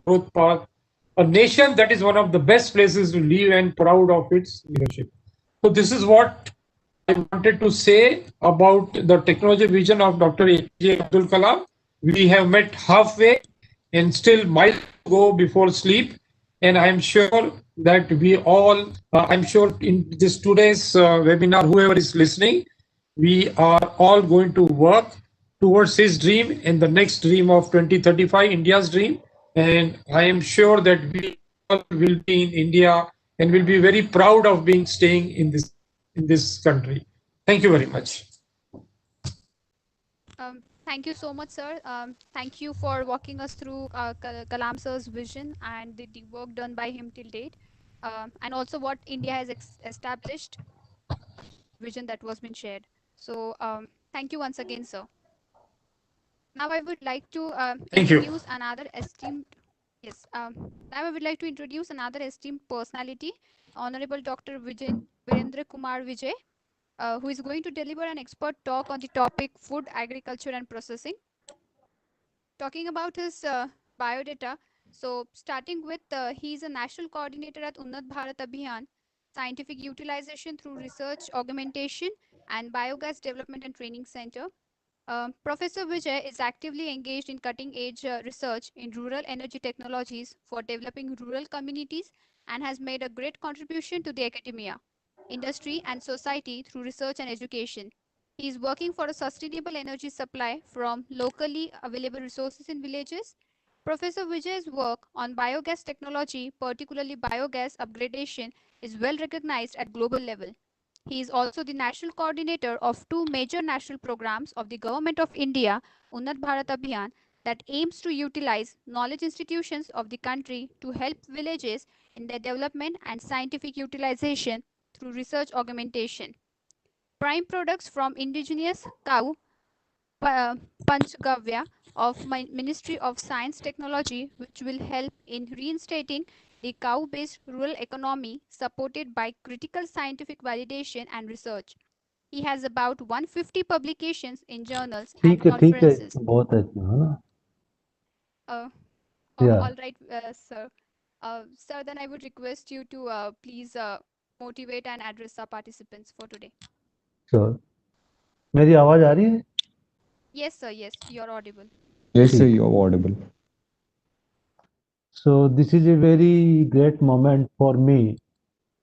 growth path. A nation that is one of the best places to live and proud of its leadership. So this is what I wanted to say about the technology vision of Dr. APJ Abdul Kalam. We have met halfway and still miles to go before sleep. And I'm sure that we all, I'm sure in this today's webinar, whoever is listening, we are all going to work towards his dream and the next dream of 2035, India's dream. And I am sure that we all will be in India and will be very proud of being staying in this country. Thank you very much. Thank you so much, sir. Thank you for walking us through Kalam sir's vision and the work done by him till date, and also what India has established, vision that was been shared. So thank you once again, sir. Now I would like to introduce another esteemed. Yes. Now I would like to introduce another esteemed personality, Honorable Dr. Virendra Kumar Vijay, who is going to deliver an expert talk on the topic food, agriculture, and processing. Talking about his biodata, so starting with, he is a national coordinator at Unnat Bharat Abhiyan, scientific utilization through research augmentation and biogas development and training center. Professor Vijay is actively engaged in cutting-edge research in rural energy technologies for developing rural communities and has made a great contribution to the academia, industry, and society through research and education. He is working for a sustainable energy supply from locally available resources in villages. Professor Vijay's work on biogas technology, particularly biogas upgradation, is well recognized at global level. He is also the national coordinator of two major national programs of the Government of India, Unnat Bharat Abhiyan, that aims to utilize knowledge institutions of the country to help villages in their development and scientific utilization through research augmentation. Prime products from indigenous cow pa- Panchgavya of Ministry of Science Technology, which will help in reinstating the cow-based rural economy supported by critical scientific validation and research. He has about 150 publications in journals and ठीक है conferences. बहुत है है ना Uh, या all right, sir. Sir, then I would request you to please motivate and address our participants for today. Sure मेरी आवाज आ रही है Yes, sir. Yes, you're audible. Yes, sir, ठीक you're audible. so this is a very great moment for me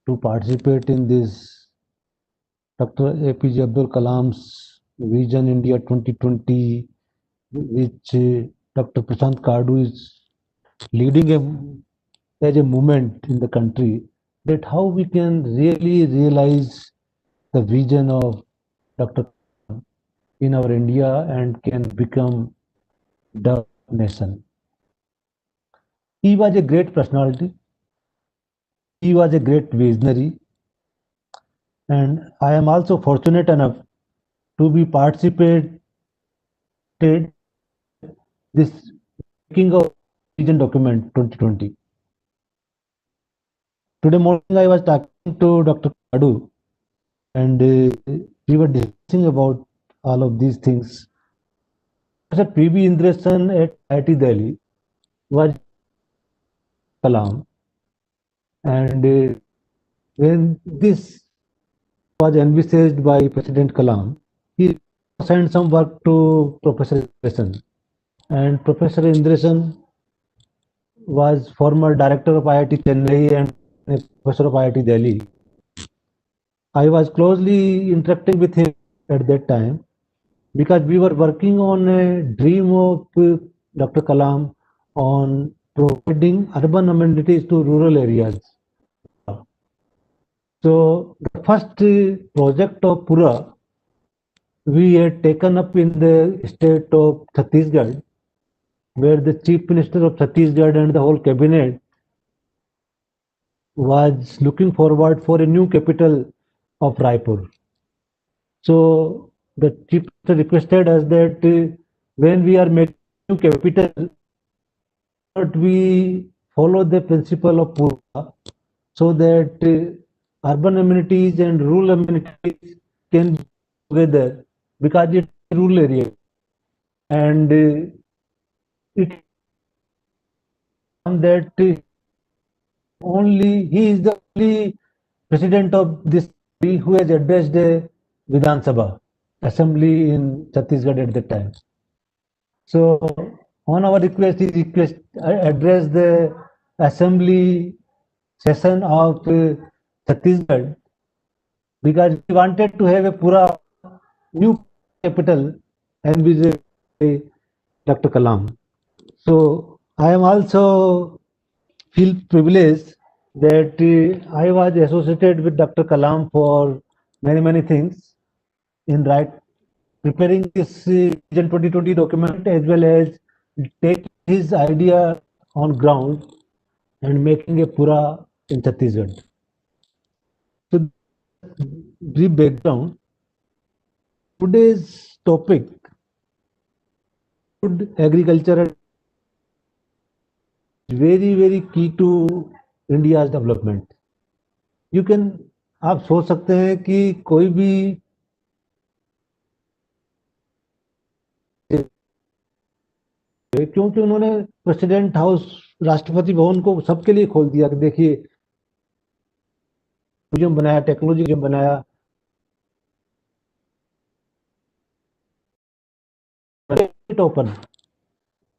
to participate in this Dr. APJ Abdul Kalam's Vision India 2020 which Dr. Prashant Kadu is leading as a movement in the country that how we can really realize the vision of Dr. in our India and can become the nation. He was a great personality. He was a great visionary, and I am also fortunate enough to be participated this making of vision document 2020. Today morning I was talking to Dr. Kadu and we were discussing about all of these things. Professor P.B. Indrasan at IIT Delhi was Kalam, and when this was envisaged by President Kalam, he assigned some work to Professor Indrasan. And Professor Indrasan was former director of IIT Chennai and a professor of IIT Delhi. I was closely interacting with him at that time because we were working on a dream of Dr. Kalam on providing urban amenities to rural areas. So the first project of Pura we had taken up in the state of Chhattisgarh, where the Chief Minister of Chhattisgarh and the whole cabinet was looking forward for a new capital of Raipur. So the Chief Minister requested us that when we are making new capital, but we follow the principle of Pura so that urban amenities and rural amenities can be together because it's a rural area and it that only he is the only president of this country who has addressed the Vidhan Sabha assembly in Chhattisgarh at that time. So on our request, he addressed the assembly session of Chhattisgarh because we wanted to have a pura new capital envisaged by Dr. Kalam. So I am also feel privileged that I was associated with Dr. Kalam for many things in right preparing this Vision 2020 document as well as take his idea on ground and making a pura in Chhattisgarh. So brief background. Today's topic, food agriculture is very key to India's development. You can आप सोच सकते हैं कि कोई भी क्योंकि उन्होंने president house Rashtrapati Bhavan को सबके लिए खोल दिया कि देखिए म्यूजियम बनाया टेक्नोलॉजी म्यूजियम बनाया ओपन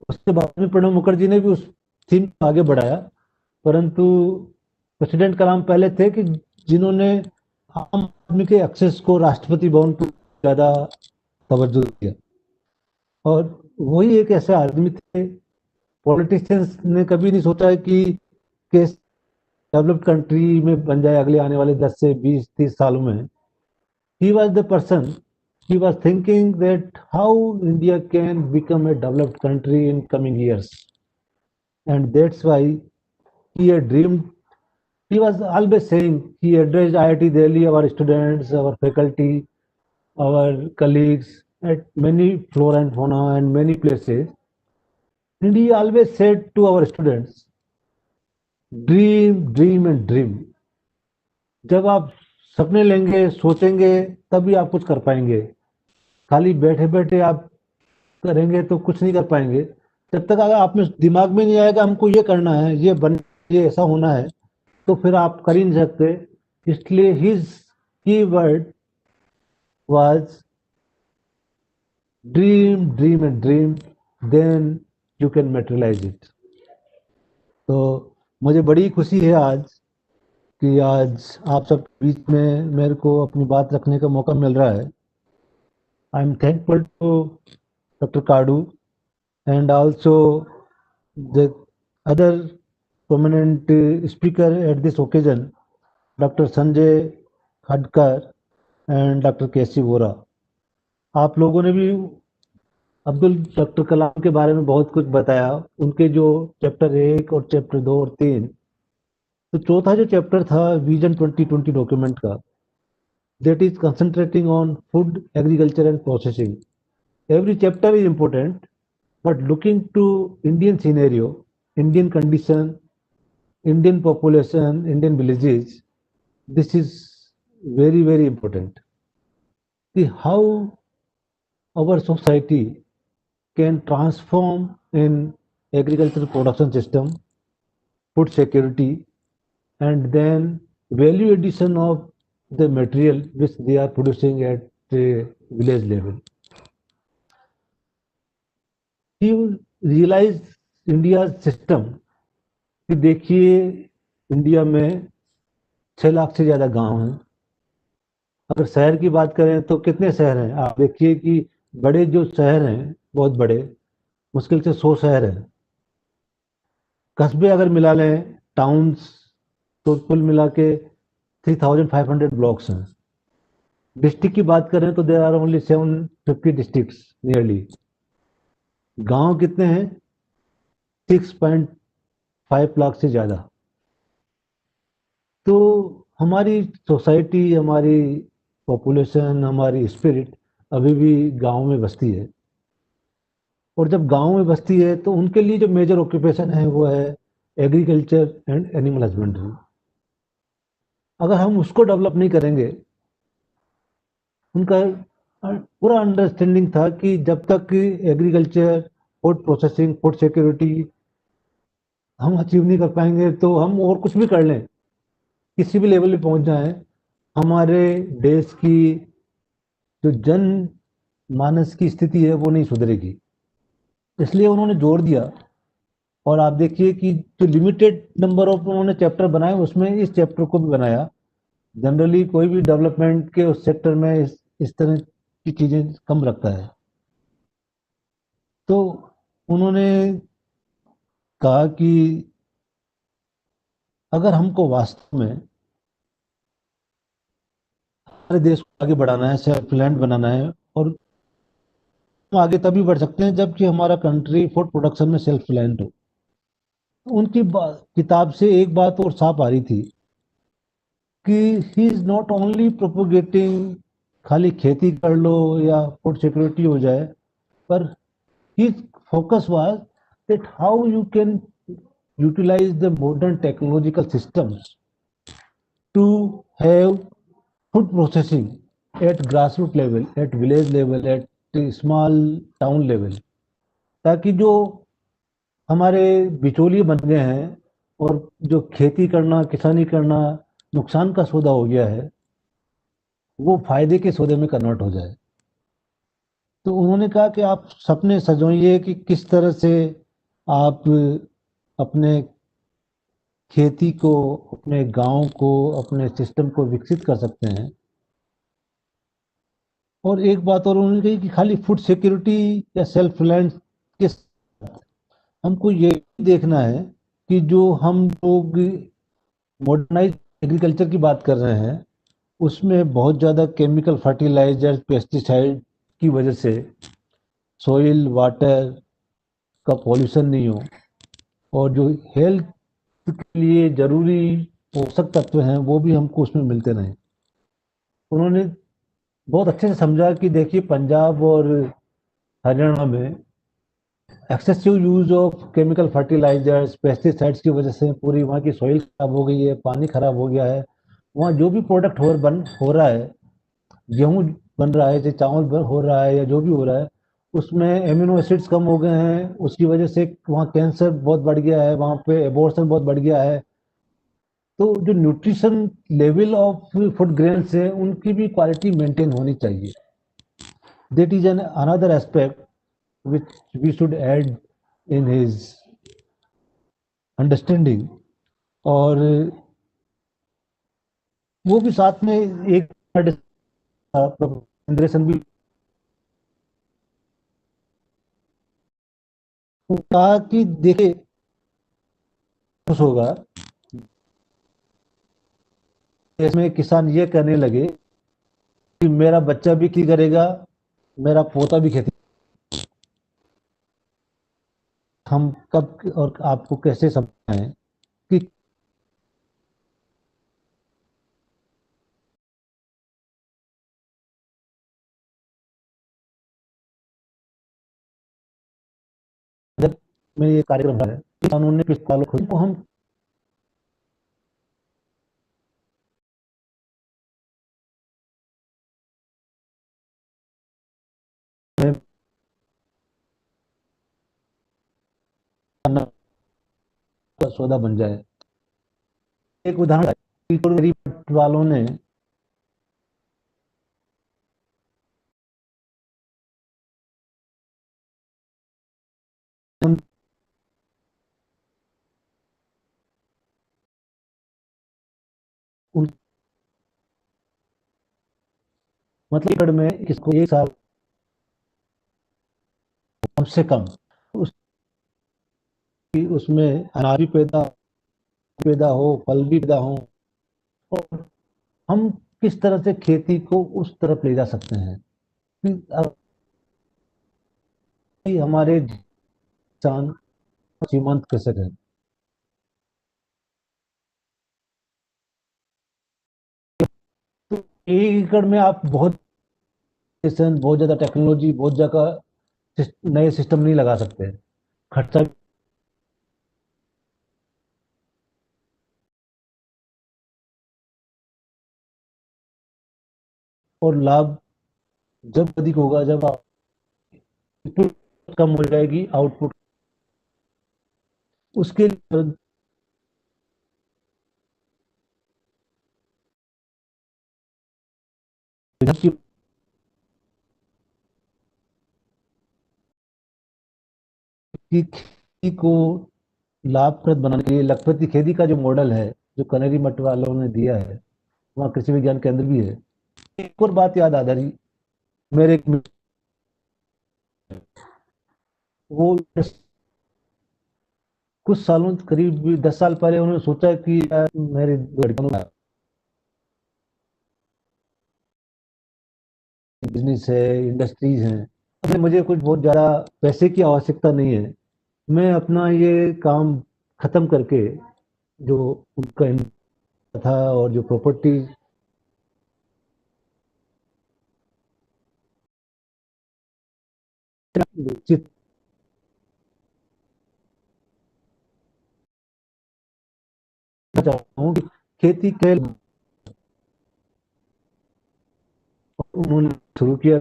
उसके बाद में प्रणब मुखर्जी ने भी उस थीम को आगे बढ़ाया परंतु प्रेसिडेंट कलाम पहले थे कि जिन्होंने आम आदमी के एक्सेस को राष्ट्रपति भवन को ज़्यादा तवज्जो दिया, और वही एक ऐसे आदमी थे। पॉलिटिशियंस ने कभी नहीं सोचा कि कैसे डेवलप्ड कंट्री में बन जाए अगले आने वाले 10 से 20-30 सालों में। He was the person, he was thinking that how India can become a developed country in coming years, and that's why he had dreamed. He was always saying, he addressed IIT Delhi, our students, our faculty, our colleagues at many flora and fauna and many places, and he always said to our students, dream, dream and dream. जब आप सपने लेंगे, सोचेंगे, तभी आप कुछ कर पाएंगे। खाली बैठे बैठे आप करेंगे तो कुछ नहीं कर पाएंगे। जब तक अगर आप में दिमाग में नहीं आएगा हमको ये करना है, ये बन, ये ऐसा होना है, तो फिर आप कर ही नहीं सकते। इसलिए his key word was dream, dream and dream, then you can materialise it. तो मुझे बड़ी खुशी है आज कि आज आप सब बीच में मेरे को अपनी बात रखने का मौका मिल रहा है। I am thankful to doctor Kadu and also the other prominent speaker at this occasion, Dr. Sanjay Khadkar and Dr. KC Vora. आप लोगों ने भी अब्दुल डॉक्टर कलाम के बारे में बहुत कुछ बताया, उनके जो चैप्टर 1 और चैप्टर 2 और 3। तो चौथा जो चैप्टर था विजन 2020 डॉक्यूमेंट का, that is concentrating on food, agriculture and processing. Every chapter is important, but looking to Indian scenario, Indian condition, Indian population, Indian villages, this is very, very important. See how our society can transform in agricultural production system, food security, and then value addition of the material which they are producing at the village level. You realize India's system कि देखिए India में 6 लाख से ज़्यादा गांव हैं। अगर शहर की बात करें तो कितने शहर हैं? आप देखिए कि बड़े जो शहर हैं बहुत बड़े, मुश्किल से 100 शहर हैं। कस्बे अगर मिला लें, टाउन्स, तो कुल मिला के 3500 ब्लॉक्स हैं। डिस्ट्रिक्ट की बात करें तो there are only 750 districts nearly. गांव कितने हैं? 6.5 लाख से ज़्यादा। तो हमारी सोसाइटी, हमारी पॉपुलेशन, हमारी स्पिरिट अभी भी गांव में बसती है, और जब गांव में बसती है तो उनके लिए जो मेजर ऑक्यूपेशन है वो है एग्रीकल्चर एंड एनिमल हस्बेंड्री। अगर हम उसको डेवलप नहीं करेंगे, उनका पूरा अंडरस्टैंडिंग था कि जब तक agriculture, food processing, food security हम अचीव नहीं कर पाएंगे तो हम और कुछ भी कर लें, किसी भी लेवल पे पहुंच जाए, हमारे देश की जो जन मानस की स्थिति है वो नहीं सुधरेगी। इसलिए उन्होंने जोर दिया, और आप देखिए कि जो लिमिटेड नंबर ऑफ उन्होंने चैप्टर बनाए उसमें इस चैप्टर को भी बनाया। जनरली कोई भी डेवलपमेंट के उस सेक्टर में इस तरह की चीज़ें कम रखता है। तो उन्होंने कहा कि अगर हमको वास्तव में हमारे देश को आगे बढ़ाना है, सेल्फ रिलायंट बनाना है, और हम आगे तभी बढ़ सकते हैं जबकि हमारा कंट्री फूड प्रोडक्शन में सेल्फ रिलायंट हो। उनकी किताब से एक बात और साफ आ रही थी कि he is not only propagating खाली खेती कर लो या फूड सिक्योरिटी हो जाए, पर his focus was that how you can utilize the modern technological systems to have food processing at grassroots level, at village level, at the small town level, ताकि जो हमारे बिचौलिए बन गए हैं और जो खेती करना, किसानी करना नुकसान का सौदा हो गया है, वो फायदे के सौदे में कन्वर्ट हो जाए। तो उन्होंने कहा कि आप सपने सजोइए कि किस तरह से आप अपने खेती को, अपने गांव को, अपने सिस्टम को विकसित कर सकते हैं। और एक बात और उन्होंने कही कि खाली फूड सिक्योरिटी या सेल्फ रिलायंस के साथ हमको ये देखना है कि जो हम लोग मॉडर्नाइज एग्रीकल्चर की बात कर रहे हैं उसमें बहुत ज़्यादा केमिकल फर्टिलाइजर, पेस्टिसाइड की वजह से सॉइल वाटर का पॉल्यूशन नहीं हो, और जो हेल्थ के लिए जरूरी पोषक तत्व हैं वो भी हमको उसमें मिलते रहें। उन्होंने बहुत अच्छे से समझा कि देखिए पंजाब और हरियाणा में excessive use of chemical fertilisers, pesticides की वजह से पूरी वहाँ की सॉइल खराब हो गई है, पानी खराब हो गया है। वहाँ जो भी प्रोडक्ट हो रहा है, गेहूं बन रहा है, चाहे चावल हो रहा है या जो भी हो रहा है, उसमें एमिनो एसिड्स कम हो गए हैं। उसकी वजह से वहाँ कैंसर बहुत बढ़ गया है, वहाँ पे एबॉर्शन बहुत बढ़ गया है। तो जो nutrition level of food grains है उनकी भी क्वालिटी मेंटेन होनी चाहिए। That is an another aspect which we should add in his understanding। और वो भी साथ में एक जनरेशन भी कहा कि देखिए खुश होगा इसमें किसान ये कहने लगे कि मेरा बच्चा भी खेती करेगा, मेरा पोता भी खेती। हम कब और आपको कैसे समझाएं कि जब में ये कार्यक्रम है किसानों ने किस सालों खुद को हम सौदा बन जाए। एक उदाहरण गरीब वालों ने उन मतलब में इसको एक साल कम से कम उसमें अनाज भी पैदा हो, फल भी पैदा हो, और हम किस तरह से खेती को उस तरफ ले जा सकते हैं कि हमारे किसान सीमांत कृषक हैं। तो एक एकड़ में आप बहुत ज्यादा टेक्नोलॉजी, बहुत जगह नए सिस्टम नहीं लगा सकते। खर्चा और लाभ जब अधिक होगा जब इनपुट कम हो जाएगी, आउटपुट उसके की खेती को लाभप्रद बनाने के लिए लखपति खेती का जो मॉडल है, जो कनेरी मठ वालों ने दिया है, वहाँ कृषि विज्ञान केंद्र भी है। एक और बात याद आ रही, मेरे एक वो कुछ सालों करीब 10 साल पहले उन्होंने सोचा कि यार मेरे लड़कों बिजनेस है, इंडस्ट्रीज हैं, अभी मुझे कुछ बहुत ज़्यादा पैसे की आवश्यकता नहीं है, मैं अपना ये काम खत्म करके जो उनका था और जो प्रॉपर्टी विकसित चाहता हूँ कि खेती के उन्होंने शुरू किया।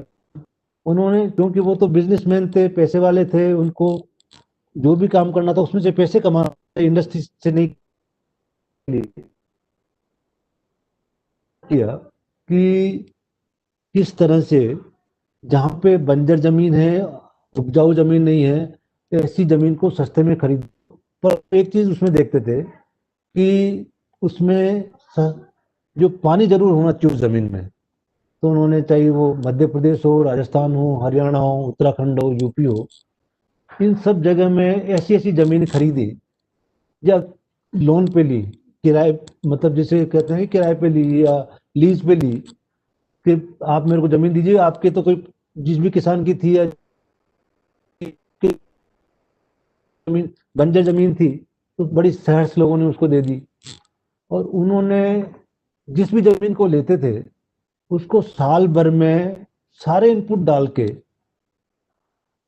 उन्होंने क्योंकि वो तो बिजनेसमैन थे, पैसे वाले थे, उनको जो भी काम करना था उसमें से पैसे कमाना, इंडस्ट्री से नहीं किया कि किस तरह से जहाँ पे बंजर जमीन है, उपजाऊ जमीन नहीं है, ऐसी जमीन को सस्ते में खरीद। पर एक चीज उसमें देखते थे कि उसमें जो पानी जरूर होना चाहिए उस जमीन में। तो उन्होंने, चाहे वो मध्य प्रदेश हो, राजस्थान हो, हरियाणा हो, उत्तराखंड हो, यूपी हो, इन सब जगह में ऐसी ऐसी जमीन खरीदी या लोन पे ली, किराए, मतलब जिसे कहते हैं कि किराए पे ली या लीज पे ली, कि आप मेरे को जमीन दीजिए, आपके तो कोई जिस भी किसान की थी या जमीन बंजर जमीन थी, तो बड़ी सहर्ष लोगों ने उसको दे दी। और उन्होंने जिस भी जमीन को लेते थे उसको साल भर में सारे इनपुट डाल के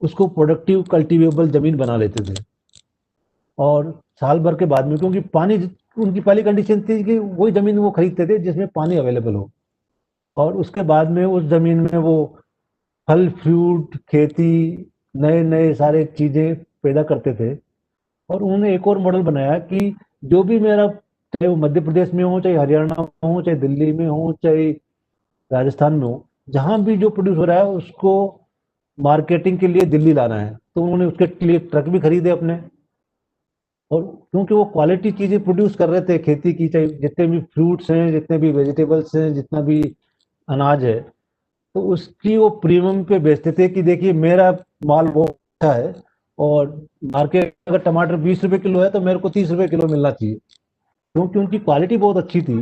उसको प्रोडक्टिव कल्टीवेबल जमीन बना लेते थे। और साल भर के बाद में, क्योंकि पानी, उनकी पहली कंडीशन थी कि वही जमीन वो खरीदते थे जिसमें पानी अवेलेबल हो, और उसके बाद में उस जमीन में वो फल फ्रूट खेती, नए नए सारे चीजें पैदा करते थे। और उन्होंने एक और मॉडल बनाया कि जो भी मेरा, चाहे वो मध्य प्रदेश में हो, चाहे हरियाणा में हो, चाहे दिल्ली में हो, चाहे राजस्थान में हो, जहां भी जो प्रोड्यूस हो रहा है उसको मार्केटिंग के लिए दिल्ली लाना है। तो उन्होंने उसके लिए ट्रक भी खरीदे अपने। और क्योंकि वो क्वालिटी चीजें प्रोड्यूस कर रहे थे खेती की, चाहे जितने भी फ्रूट्स हैं, जितने भी वेजिटेबल्स हैं, जितना भी अनाज है, तो उसकी वो प्रीमियम पे बेचते थे कि देखिए मेरा माल बहुत अच्छा है, और मार्केट अगर टमाटर 20 रुपए किलो है तो मेरे को 30 रुपए किलो मिलना चाहिए। क्योंकि उनकी क्वालिटी बहुत अच्छी थी,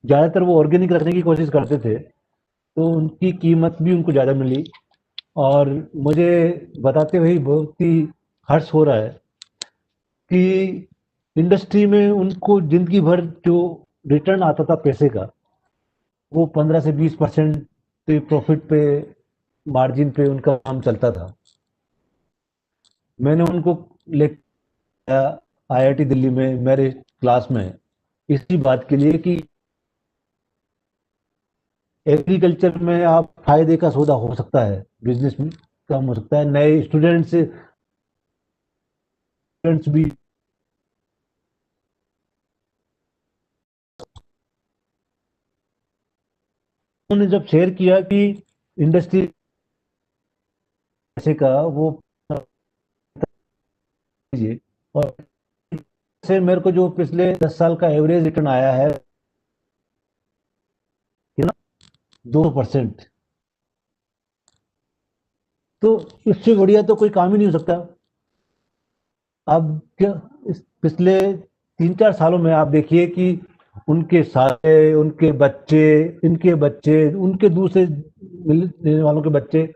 ज़्यादातर वो ऑर्गेनिक रखने की कोशिश करते थे, तो उनकी कीमत भी उनको ज़्यादा मिली। और मुझे बताते हुए बहुत ही हर्ष हो रहा है कि इंडस्ट्री में उनको जिंदगी भर जो रिटर्न आता था पैसे का, वो 15 से 20% प्रॉफिट पे, मार्जिन पे उनका काम चलता था। मैंने उनको ले आईआईटी दिल्ली में मेरे क्लास में इसी बात के लिए कि एग्रीकल्चर में आप फायदे का सौदा हो सकता है, बिजनेस में काम हो सकता है। नए स्टूडेंट्स भी उन्होंने जब शेयर किया कि इंडस्ट्री पैसे का वो कीजिए, और से मेरे को जो पिछले 10 साल का एवरेज रिटर्न आया है, 2%। तो इससे बढ़िया तो कोई काम ही नहीं हो सकता। अब क्या, इस पिछले 3-4 सालों में आप देखिए कि उनके सारे, उनके बच्चे, इनके बच्चे, उनके दूसरे मिलने वालों के बच्चे,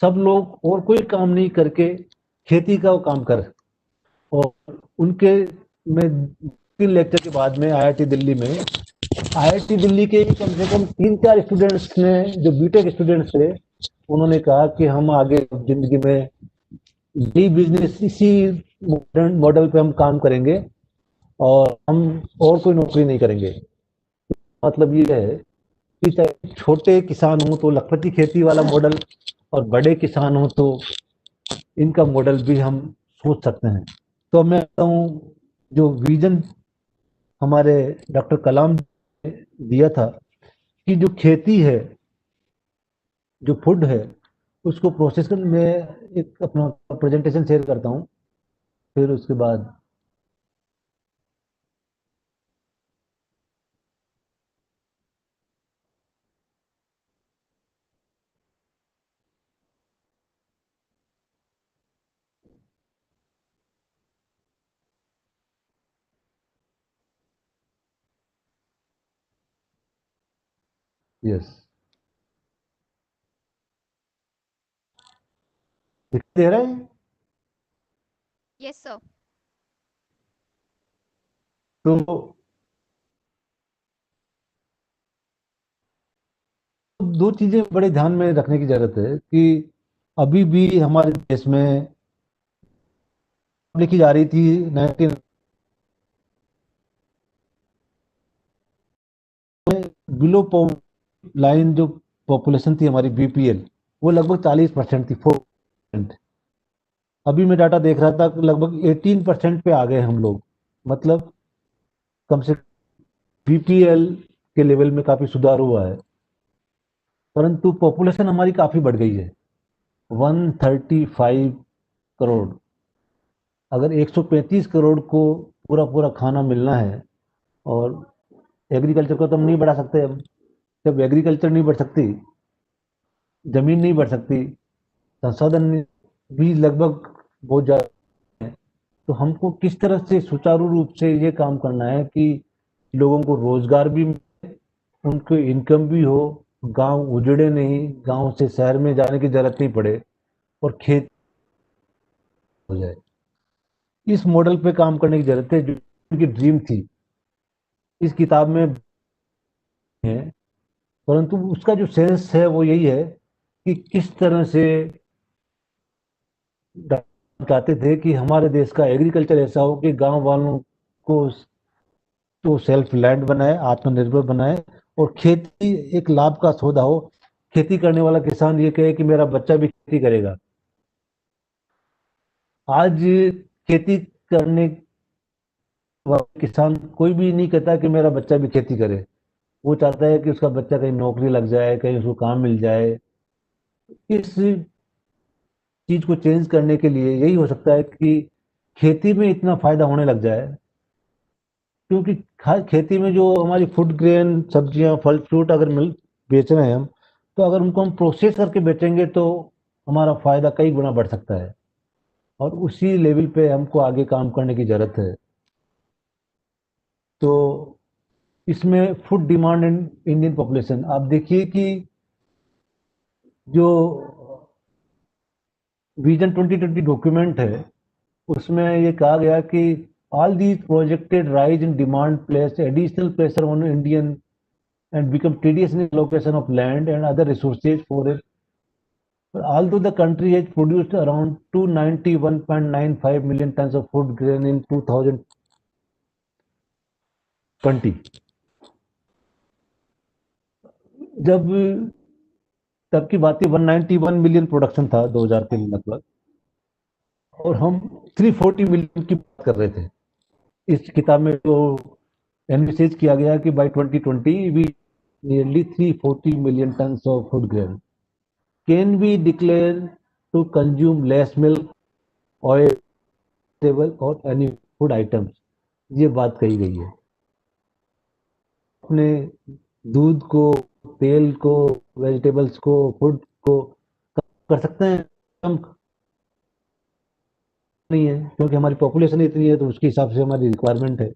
सब लोग और कोई काम नहीं करके खेती का वो काम कर। और उनके, मैं 3 लेक्चर के बाद में आईआईटी दिल्ली के कम से कम 3-4 स्टूडेंट्स ने, जो बीटेक स्टूडेंट्स थे, उन्होंने कहा कि हम आगे जिंदगी में यही बिजनेस, इसी मॉडर्न मॉडल पे हम काम करेंगे, और हम और कोई नौकरी नहीं करेंगे। मतलब ये है कि चाहे छोटे किसान हो तो लखपति खेती वाला मॉडल, और बड़े किसान हो तो इनका मॉडल भी हम सोच सकते हैं। तो मैं कहता हूँ, जो विजन हमारे डॉक्टर कलाम ने दिया था कि जो खेती है, जो फूड है, उसको प्रोसेस कर, मैं एक अपना प्रेजेंटेशन शेयर करता हूँ, फिर उसके बाद। यस, दिखाई दे रहा है? Yes, sir. तो दो चीजें बड़े ध्यान में रखने की जरूरत है कि अभी भी हमारे देश में लिखी जा रही थी 19 बिलो लाइन, जो पॉपुलेशन थी हमारी बीपीएल, वो लगभग 40% थी, 4%। अभी मैं डाटा देख रहा था कि लगभग 18% पे आ गए हम लोग। मतलब कम से बीपीएल के लेवल में काफी सुधार हुआ है, परंतु पॉपुलेशन हमारी काफी बढ़ गई है, 135 करोड़। अगर 135 करोड़ को पूरा पूरा खाना मिलना है, और एग्रीकल्चर को तो हम नहीं बढ़ा सकते। हम जब एग्रीकल्चर नहीं बढ़ सकती, जमीन नहीं बढ़ सकती, संसाधन भी लगभग बहुत ज़्यादा है, तो हमको किस तरह से सुचारू रूप से ये काम करना है कि लोगों को रोजगार भी मिले, उनको इनकम भी हो, गांव उजड़े नहीं, गांव से शहर में जाने की जरूरत नहीं पड़े, और खेत हो जाए। इस मॉडल पे काम करने की जरूरत है, जो उनकी ड्रीम थी, इस किताब में है। परंतु उसका जो सेंस है वो यही है कि किस तरह से चाहते थे कि हमारे देश का एग्रीकल्चर ऐसा हो कि गांव वालों को तो सेल्फ लैंड बनाए, आत्मनिर्भर बनाए, और खेती एक लाभ का सौदा हो। खेती करने वाला किसान ये कहे कि मेरा बच्चा भी खेती करेगा। आज खेती करने वाला किसान कोई भी नहीं कहता कि मेरा बच्चा भी खेती करे। वो चाहता है कि उसका बच्चा कहीं नौकरी लग जाए, कहीं उसको काम मिल जाए। इस चीज को चेंज करने के लिए यही हो सकता है कि खेती में इतना फायदा होने लग जाए, क्योंकि खेती में जो हमारी फूड ग्रेन, सब्जियां, फल फ्रूट अगर मिल बेच रहे हैं हम, तो अगर उनको हम प्रोसेस करके बेचेंगे तो हमारा फायदा कई गुना बढ़ सकता है, और उसी लेवल पे हमको आगे काम करने की जरूरत है। तो इसमें food demand in Indian population, आप देखिए कि जो विजन 2020 डॉक्यूमेंट है, उसमें ये कहा गया कि all these projected rise in demand place additional pressure on Indian and become tedious in allocation of land and other resources for it. But although the country has produced around 291.95 million tons of food grain in 2020, जब तब की बात थी 191 million production था 2000 के लगभग, और हम 340 मिलियन की बात कर रहे थे। इस किताब में जो एनविसेज किया गया कि by 2020 we nearly 340 million tons of food grain. Can we declare to consume less milk, oil, vegetable और any food items? ये बात कही गई है। अपने दूध को, तेल को, वेजिटेबल्स को, फूड को कर सकते हैं, कम नहीं है, क्योंकि हमारी पॉपुलेशन इतनी है तो उसके हिसाब से हमारी रिक्वायरमेंट है।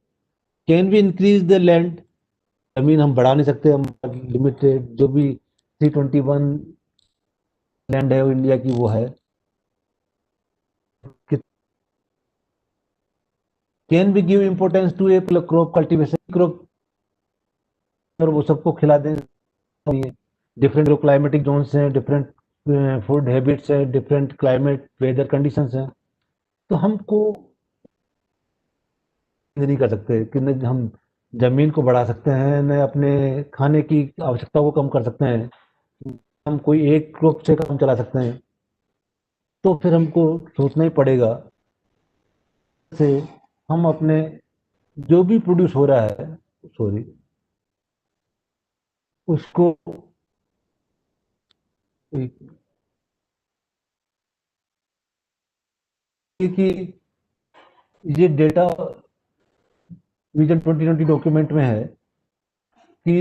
Can we increase the land? जमीन हम बढ़ा नहीं सकते, हम लिमिटेड, जो भी 321 लैंड है वो इंडिया की वो है। Can we give importance to a crop cultivation? Crop और वो सबको खिला दें। डिफरेंट जो क्लाइमेटिक जोन्स हैं, डिफरेंट फूड हैबिट्स हैं, डिफरेंट क्लाइमेट वेदर कंडीशंस हैं, तो हमको नहीं कर सकते कि न हम जमीन को बढ़ा सकते हैं, न अपने खाने की आवश्यकता को कम कर सकते हैं, हम कोई एक क्रॉप से काम चला सकते हैं। तो फिर हमको सोचना ही पड़ेगा से हम अपने जो भी प्रोड्यूस हो रहा है, सॉरी, उसको कि ये डेटा विजन 2020 डॉक्यूमेंट में है कि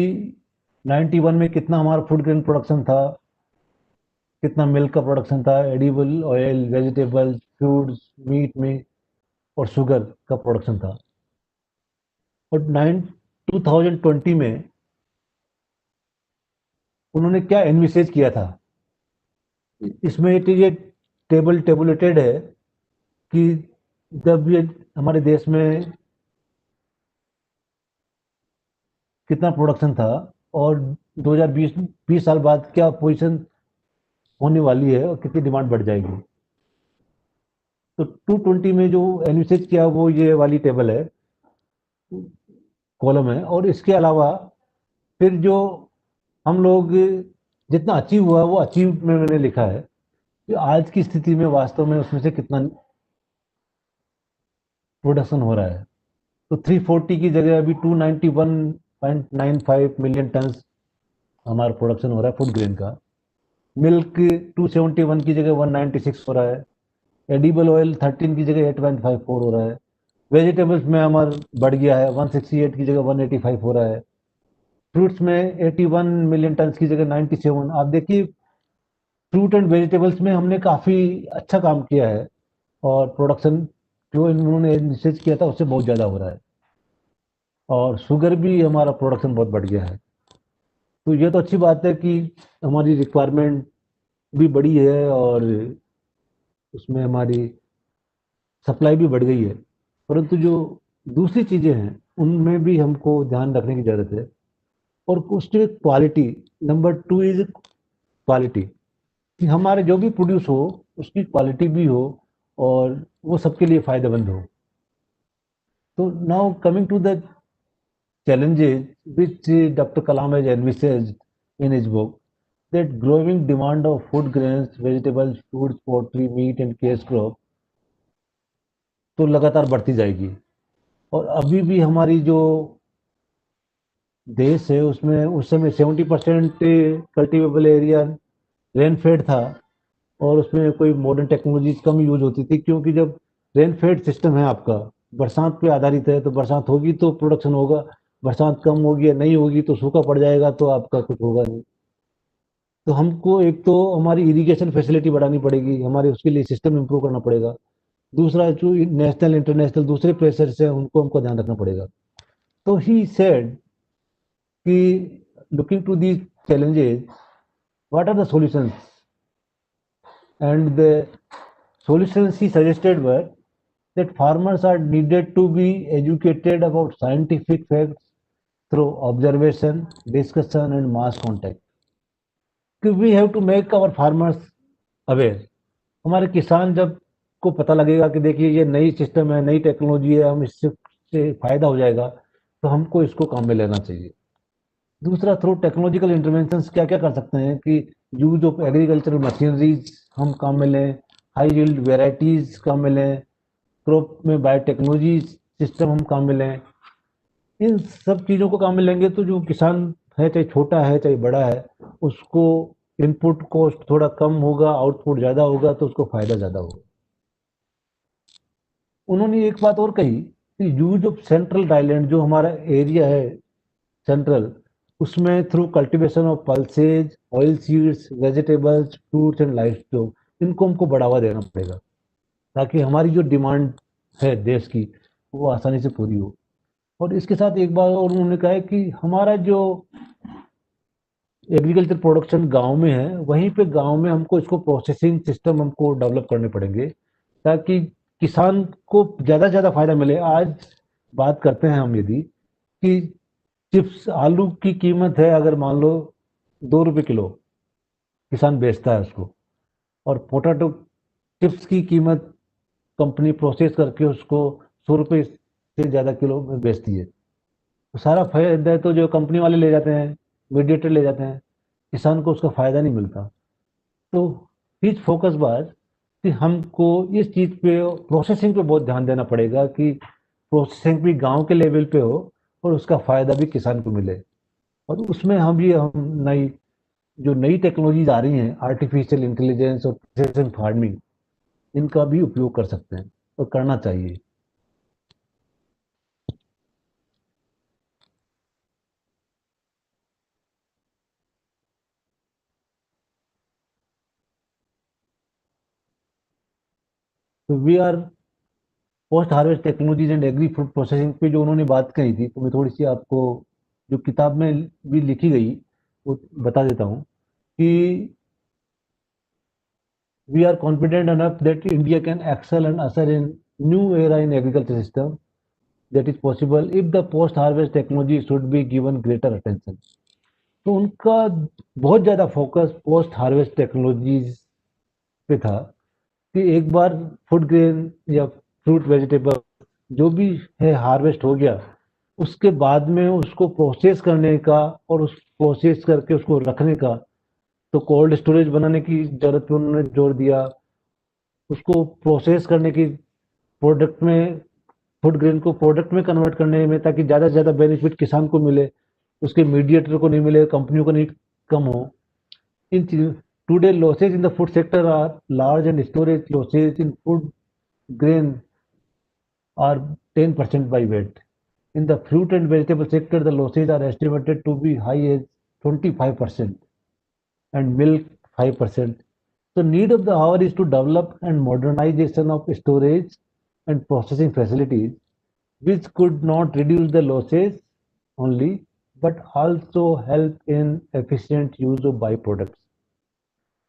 91 में कितना हमारा फूड ग्रेन प्रोडक्शन था, कितना मिल्क का प्रोडक्शन था, edible oil, vegetables, fruits, meat में, और शुगर का प्रोडक्शन था। और 2020 में उन्होंने क्या एनविसेज किया था, इसमें ये टेबुलेटेड है कि जब ये हमारे देश में कितना प्रोडक्शन था, और 2020 साल बाद क्या पोजीशन होने वाली है, और कितनी डिमांड बढ़ जाएगी। तो 220 में जो एनविसेज किया वो ये वाली टेबल है, कॉलम है। और इसके अलावा फिर जो हम लोग जितना अचीव हुआ वो अचीव में मैंने लिखा है कि आज की स्थिति में वास्तव में उसमें से कितना प्रोडक्शन हो रहा है। तो 340 की जगह अभी 291.95 मिलियन टन हमारा प्रोडक्शन हो रहा है फूड ग्रेन का। मिल्क 271 की जगह 196 हो रहा है। एडिबल ऑयल 13 की जगह 8.54 हो रहा है। वेजिटेबल्स में हमारा बढ़ गया है, 168 की जगह 185 हो रहा है। फ्रूट्स में 81 मिलियन टन की जगह 97। आप देखिए फ्रूट एंड वेजिटेबल्स में हमने काफ़ी अच्छा काम किया है और प्रोडक्शन जो इन्होंने निश्चित किया था उससे बहुत ज़्यादा हो रहा है, और शुगर भी हमारा प्रोडक्शन बहुत बढ़ गया है। तो ये तो अच्छी बात है कि हमारी रिक्वायरमेंट भी बढ़ी है और उसमें हमारी सप्लाई भी बढ़ गई है, परंतु जो दूसरी चीज़ें हैं उनमें भी हमको ध्यान रखने की ज़रूरत है। और उसकी quality, number two is quality, कि हमारे जो भी प्रोड्यूस हो उसकी क्वालिटी भी हो और वो सबके लिए फ़ायदेमंद हो। तो now coming to the challenges which Dr. Kalam has envisaged in his book, that growing demand of food grains, vegetables, fruits, poultry, meat and cash crop तो लगातार बढ़ती जाएगी। और अभी भी हमारी जो देश है उसमें उस समय 70% कल्टिवेबल एरिया रेन फेड था, और उसमें कोई मॉडर्न टेक्नोलॉजीज कम यूज होती थी, क्योंकि जब रेन फेड सिस्टम है आपका, बरसात पे आधारित है, तो बरसात होगी तो प्रोडक्शन होगा, बरसात कम होगी या नहीं होगी तो सूखा पड़ जाएगा तो आपका कुछ होगा नहीं। तो हमको एक तो हमारी इरिगेशन फैसिलिटी बढ़ानी पड़ेगी, हमारे उसके लिए सिस्टम इम्प्रूव करना पड़ेगा। दूसरा जो नेशनल इंटरनेशनल दूसरे प्रेशर्स हैं उनको हमको ध्यान रखना पड़ेगा। तो ही सेड कि looking to these challenges, what are the solutions? And the solutions he suggested were that farmers are needed to be educated about scientific facts through observation, discussion, and mass contact. We have to make our farmers aware. हमारे किसान जब को पता लगेगा कि देखिए ये नई सिस्टम है, नई टेक्नोलॉजी है, हम इससे फायदा हो जाएगा, तो हमको इसको काम में लेना चाहिए। दूसरा, थ्रू टेक्नोलॉजिकल इंटरवेंशंस क्या क्या कर सकते हैं कि यूज ऑफ एग्रीकल्चरल मशीनरीज हम काम में लें, हाई यील्ड वेराइटीज काम में लें, क्रॉप में बायोटेक्नोलॉजी सिस्टम हम काम में लें। इन सब चीज़ों को काम में लेंगे तो जो किसान है, चाहे छोटा है चाहे बड़ा है, उसको इनपुट कॉस्ट थोड़ा कम होगा, आउटपुट ज़्यादा होगा, तो उसको फायदा ज़्यादा होगा। उन्होंने एक बात और कही कि यूज ऑफ सेंट्रल टाइलैंड, जो हमारा एरिया है सेंट्रल, उसमें through cultivation of pulses, oil seeds, vegetables, fruits and life stock, इनको हमको बढ़ावा देना पड़ेगा ताकि हमारी जो डिमांड है देश की वो आसानी से पूरी हो। और इसके साथ एक बात और उन्होंने कहा है कि हमारा जो एग्रीकल्चर प्रोडक्शन गांव में है, वहीं पे गांव में हमको इसको प्रोसेसिंग सिस्टम हमको डेवलप करने पड़ेंगे ताकि किसान को ज़्यादा से ज़्यादा फायदा मिले। आज बात करते हैं हम यदि कि चिप्स आलू की कीमत है, अगर मान लो 2 रुपये किलो किसान बेचता है उसको, और पोटैटो चिप्स की कीमत कंपनी प्रोसेस करके उसको 100 रुपये से ज़्यादा किलो में बेचती है, तो सारा फायदा तो जो कंपनी वाले ले जाते हैं, मीडिएटर ले जाते हैं, किसान को उसका फायदा नहीं मिलता। तो हिज फोकस बात कि हमको इस चीज़ पे प्रोसेसिंग पे बहुत ध्यान देना पड़ेगा कि प्रोसेसिंग भी गांव के लेवल पे हो और उसका फायदा भी किसान को मिले। और उसमें हम नई जो नई टेक्नोलॉजीज आ रही हैं, आर्टिफिशियल इंटेलिजेंस और प्रिसिजन फार्मिंग, इनका भी उपयोग कर सकते हैं और करना चाहिए। तो we are post harvest technologies and agri food processing पे जो उन्होंने बात कही थी, तो मैं थोड़ी सी आपको जो किताब में भी लिखी गई वो बता देता हूँ कि we are confident enough that India can excel and usher in new era in agriculture system that is possible if the post harvest technology should be given greater attention। तो उनका बहुत ज़्यादा फोकस पोस्ट हार्वेस्ट टेक्नोलॉजीज पे था कि एक बार food grain या fruit vegetable जो भी है हार्वेस्ट हो गया, उसके बाद में उसको प्रोसेस करने का और उस प्रोसेस करके उसको रखने का, तो कोल्ड स्टोरेज बनाने की जरूरत पे उन्होंने जोर दिया, उसको प्रोसेस करने की, प्रोडक्ट में फूड ग्रेन को प्रोडक्ट में कन्वर्ट करने में, ताकि ज़्यादा से ज़्यादा बेनिफिट किसान को मिले, उसके मीडिएटर को नहीं मिले, कंपनियों को नहीं कम हो। इन चीज़ों today losses in the food sector are large and storage losses in food grain are 10% by weight. In the fruit and vegetable sector, the losses are estimated to be high as 25% and milk 5%. So need of the hour is to develop and modernization of storage and processing facilities, which could not reduce the losses only, but also help in efficient use of byproducts.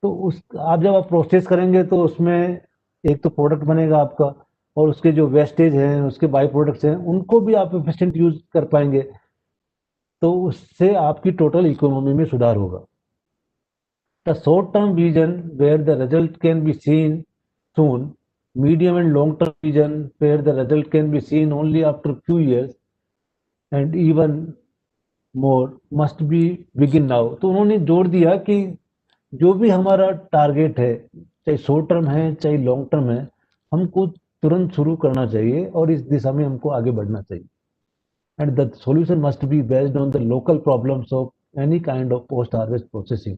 तो उस आप जब आप process करेंगे तो उसमें एक तो प्रोडक्ट बनेगा आपका और उसके जो वेस्टेज हैं उसके बाई प्रोडक्ट्स हैं उनको भी आप एफिशिएंट यूज कर पाएंगे तो उससे आपकी टोटल इकोनॉमी में सुधार होगा the short term vision where the result can be seen soon medium and long term vision where the result can be seen only after few years and even more must be begin now तो उन्होंने जोड़ दिया कि जो भी हमारा target है चाहे शॉर्ट टर्म है चाहे लॉन्ग टर्म है हमको तुरंत शुरू करना चाहिए और इस दिशा में हमको आगे बढ़ना चाहिए and the solution must be based on the local problems of any kind of post harvest processing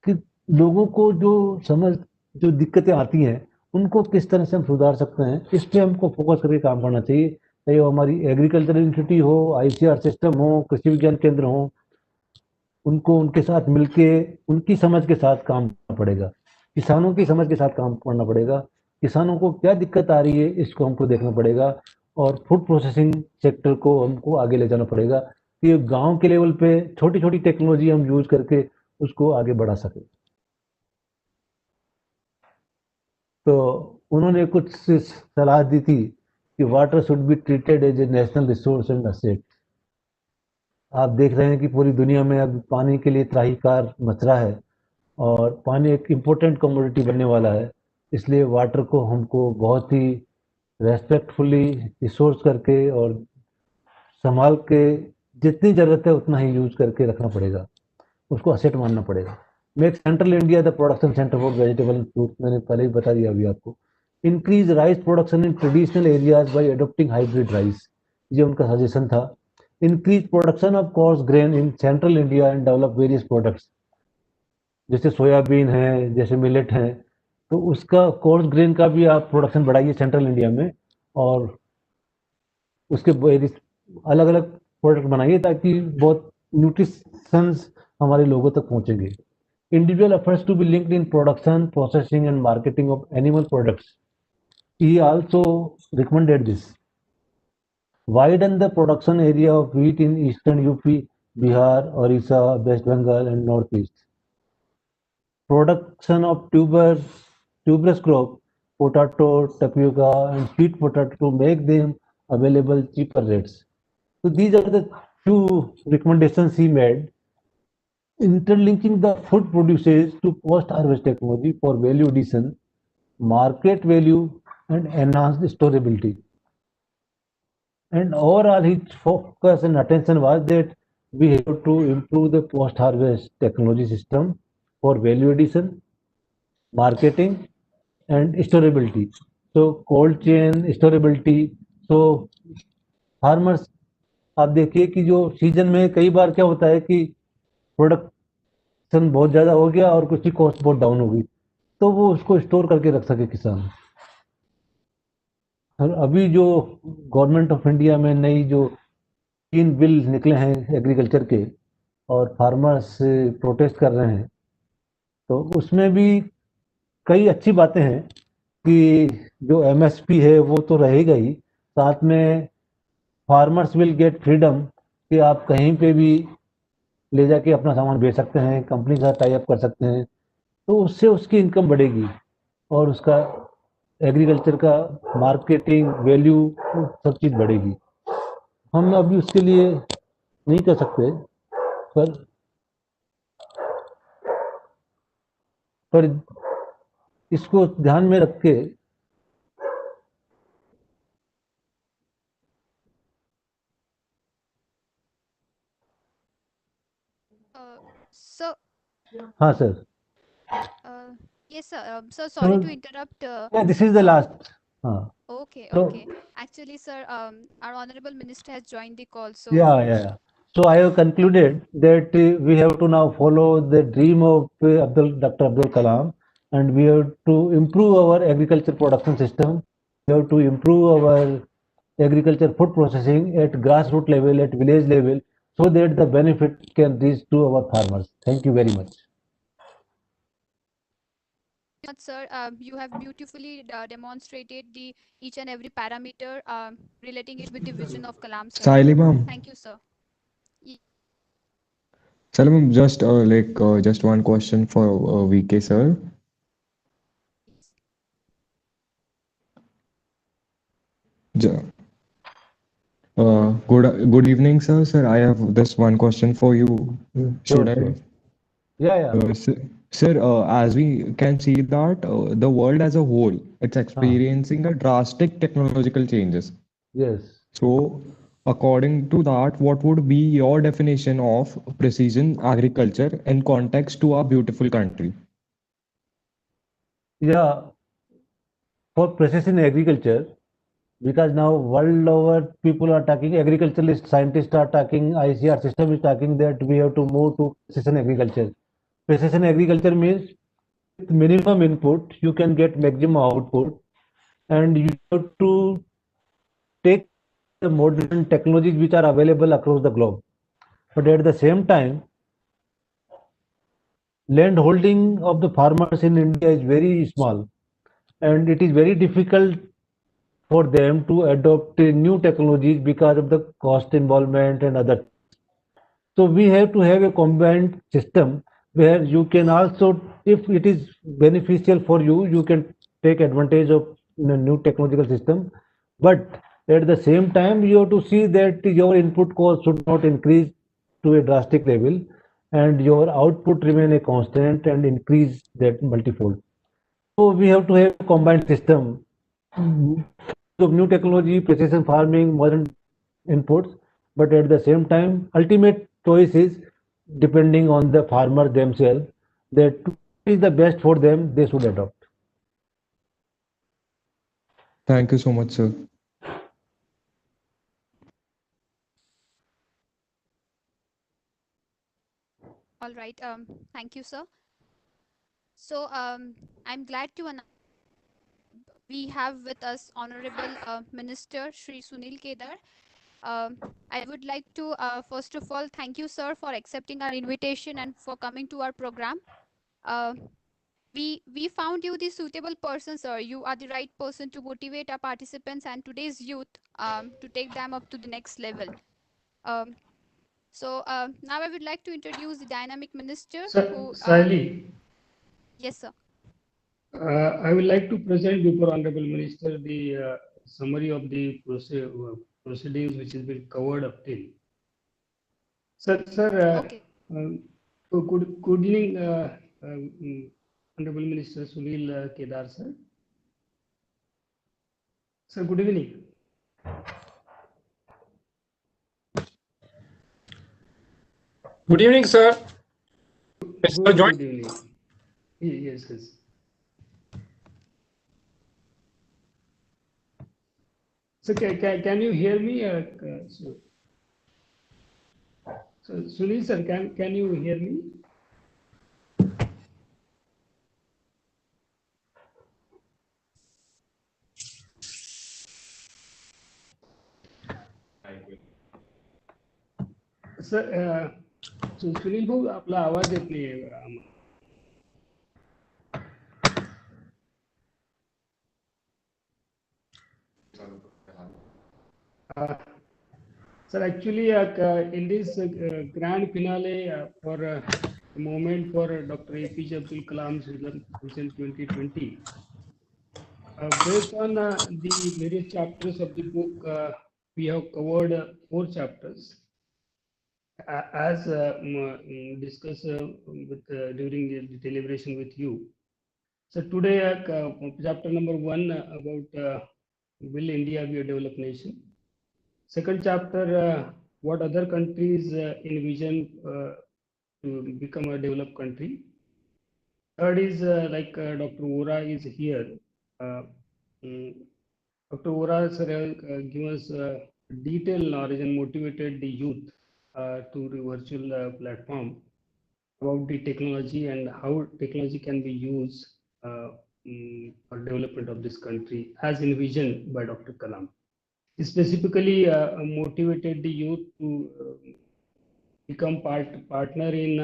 कि लोगों को जो दिक्कतें आती हैं उनको किस तरह से हम सुधार सकते हैं इस पे हमको फोकस करके काम करना चाहिए चाहे वो हमारी एग्रीकल्चर यूनिवर्सिटी हो आईसीआर सिस्टम हो कृषि विज्ञान केंद्र हो उनको उनके साथ मिलके उनकी समझ के साथ काम करना पड़ेगा किसानों की समझ के साथ काम करना पड़ेगा किसानों को क्या दिक्कत आ रही है इसको हमको देखना पड़ेगा और फूड प्रोसेसिंग सेक्टर को हमको आगे ले जाना पड़ेगा कि गांव के लेवल पे छोटी छोटी टेक्नोलॉजी हम यूज करके उसको आगे बढ़ा सके तो उन्होंने कुछ सलाह दी थी कि water should be treated as a national resource and asset आप देख रहे हैं कि पूरी दुनिया में अब पानी के लिए त्राहिकार मच रहा है और पानी एक इम्पोर्टेंट कमोडिटी बनने वाला है इसलिए वाटर को हमको बहुत ही रेस्पेक्टफुली रिसोर्स करके और संभाल के जितनी ज़रूरत है उतना ही यूज करके रखना पड़ेगा उसको असेट मानना पड़ेगा make central India the production centre for vegetable and fruit मैंने पहले ही बता दिया अभी आपको increase rice production in traditional areas by adopting hybrid rice ये उनका सजेशन था increase production of coarse grain in central India and develop various products जैसे सोयाबीन है जैसे मिलेट है तो उसका कोर्स ग्रेन का भी आप प्रोडक्शन बढ़ाइए सेंट्रल इंडिया में और उसके अलग अलग प्रोडक्ट बनाइए ताकि बहुत न्यूट्रिशंस हमारे लोगों तक पहुंचेंगे individual efforts to be linked in production processing and marketing of animal products he also recommended this widen the production area of wheat in eastern UP, Bihar, Orissa, West Bengal, and Northeast. Production of tuberous crop, potato, tapioca, and sweet potato to make them available cheaper rates. So these are the few recommendations he made. Interlinking the food produces to post-harvest technology for value addition, market value, and enhanced storability. And overall, his focus and attention was that we have to improve the post-harvest technology system for value addition, marketing, and storability. So cold chain storability. So farmers आप देखिए कि जो season में कई बार क्या होता है कि प्रोडक्शन बहुत ज़्यादा हो गया और कुछ की कॉस्ट बहुत डाउन हो गई तो वो उसको स्टोर करके रख सके किसान और अभी जो गवर्नमेंट ऑफ इंडिया में नई जो 3 बिल निकले हैं एग्रीकल्चर के और फार्मर्स प्रोटेस्ट कर रहे हैं तो उसमें भी कई अच्छी बातें हैं कि जो एमएसपी है वो तो रहेगा ही साथ में फार्मर्स विल गेट फ्रीडम कि आप कहीं पे भी ले जाके अपना सामान बेच सकते हैं कंपनी के साथ टाई अप कर सकते हैं तो उससे उसकी इनकम बढ़ेगी और उसका एग्रीकल्चर का मार्केटिंग वैल्यू सब चीज़ बढ़ेगी हम अभी उसके लिए नहीं कर सकते पर इसको ध्यान में रख के So, हाँ sir yes, sir. So sorry to interrupt. This is the last हाँ Okay, So- okay. Actually, sir, our honorable minister has joined the call. So yeah. So I have concluded that we have to now follow the dream of Dr. Abdul Kalam, and we have to improve our agriculture production system. We have to improve our agriculture, food processing at grassroots level, at village level, so that the benefit can reach to our farmers. Thank you very much. Much, sir. You have beautifully demonstrated the each and every parameter, relating it with the vision of Kalam, sir. Saili ma'am. Thank you, sir. Ye- Saili ma'am, just one question for VK sir. J- good evening, sir. Sir, I have this one question for you. Should Sure, I? sure. Yeah, yeah. Sir, as we can see that the world as a whole, it's Ah, experiencing a drastic technological changes. yes. So, according to that, what would be your definition of precision agriculture in context to our beautiful country? Yeah, for precision agriculture, because now world over people are talking, agriculturalists, scientists are talking, ICR system is talking that we have to move to precision agriculture. Precision agriculture means with minimum input, you can get maximum output, and you have to take the modern technologies which are available across the globe. But at the same time, land holding of the farmers in India is very small, and it is very difficult for them to adopt new technologies because of the cost involvement and other. So we have to have a combined system where you can also, if it is beneficial for you, you can take advantage of the new technological system. But at the same time, you have to see that your input cost should not increase to a drastic level, and your output remain a constant and increase that multifold. So we have to have a combined system of new technology, precision farming, modern inputs, but at the same time, ultimate choice is depending on the farmer themselves that what is the best for them, they should adopt. Thank you so much, sir. All right. Thank you, sir. So, I'm glad to announce we have with us Honorable Minister Shri Sunil Kedar. Um, I would like to, first of all, thank you, sir, for accepting our invitation and for coming to our program. Uh, we found you the suitable person, sir. You are the right person to motivate our participants and today's youth, to take them up to the next level. Um, so now I would like to introduce the dynamic minister who, Sally, yes, sir. I would like to present before Honorable Minister the summary of the proceedings which has been covered up till. Sir, Okay. good evening, Honorable Minister Sunil Kedar, sir. Sir, good evening. Good evening, sir. Yes, sir, join. Good evening. Yes, yes. So can you hear me? So Sunil sir, can you hear me? Sir Sunil भाऊ आपला आवाज येत नाहीये आम्हाला. Sir, actually, in this grand finale for a moment for Dr. APJ Abdul Kalam's Vision 2020, based on the various chapters of the book, we have covered 4 chapters. As discussed during the deliberation with you. So today, chapter number 1 about will India be a developed nation? Second chapter, what other countries envision to become a developed country? Third is like Dr. Ora is here. Uh, mm, Dr. Ora sir, give us detailed knowledge and motivated the youth to the virtual platform about the technology and how technology can be used for development of this country as envisioned by Dr. Kalam. specifically motivated the youth to become partner in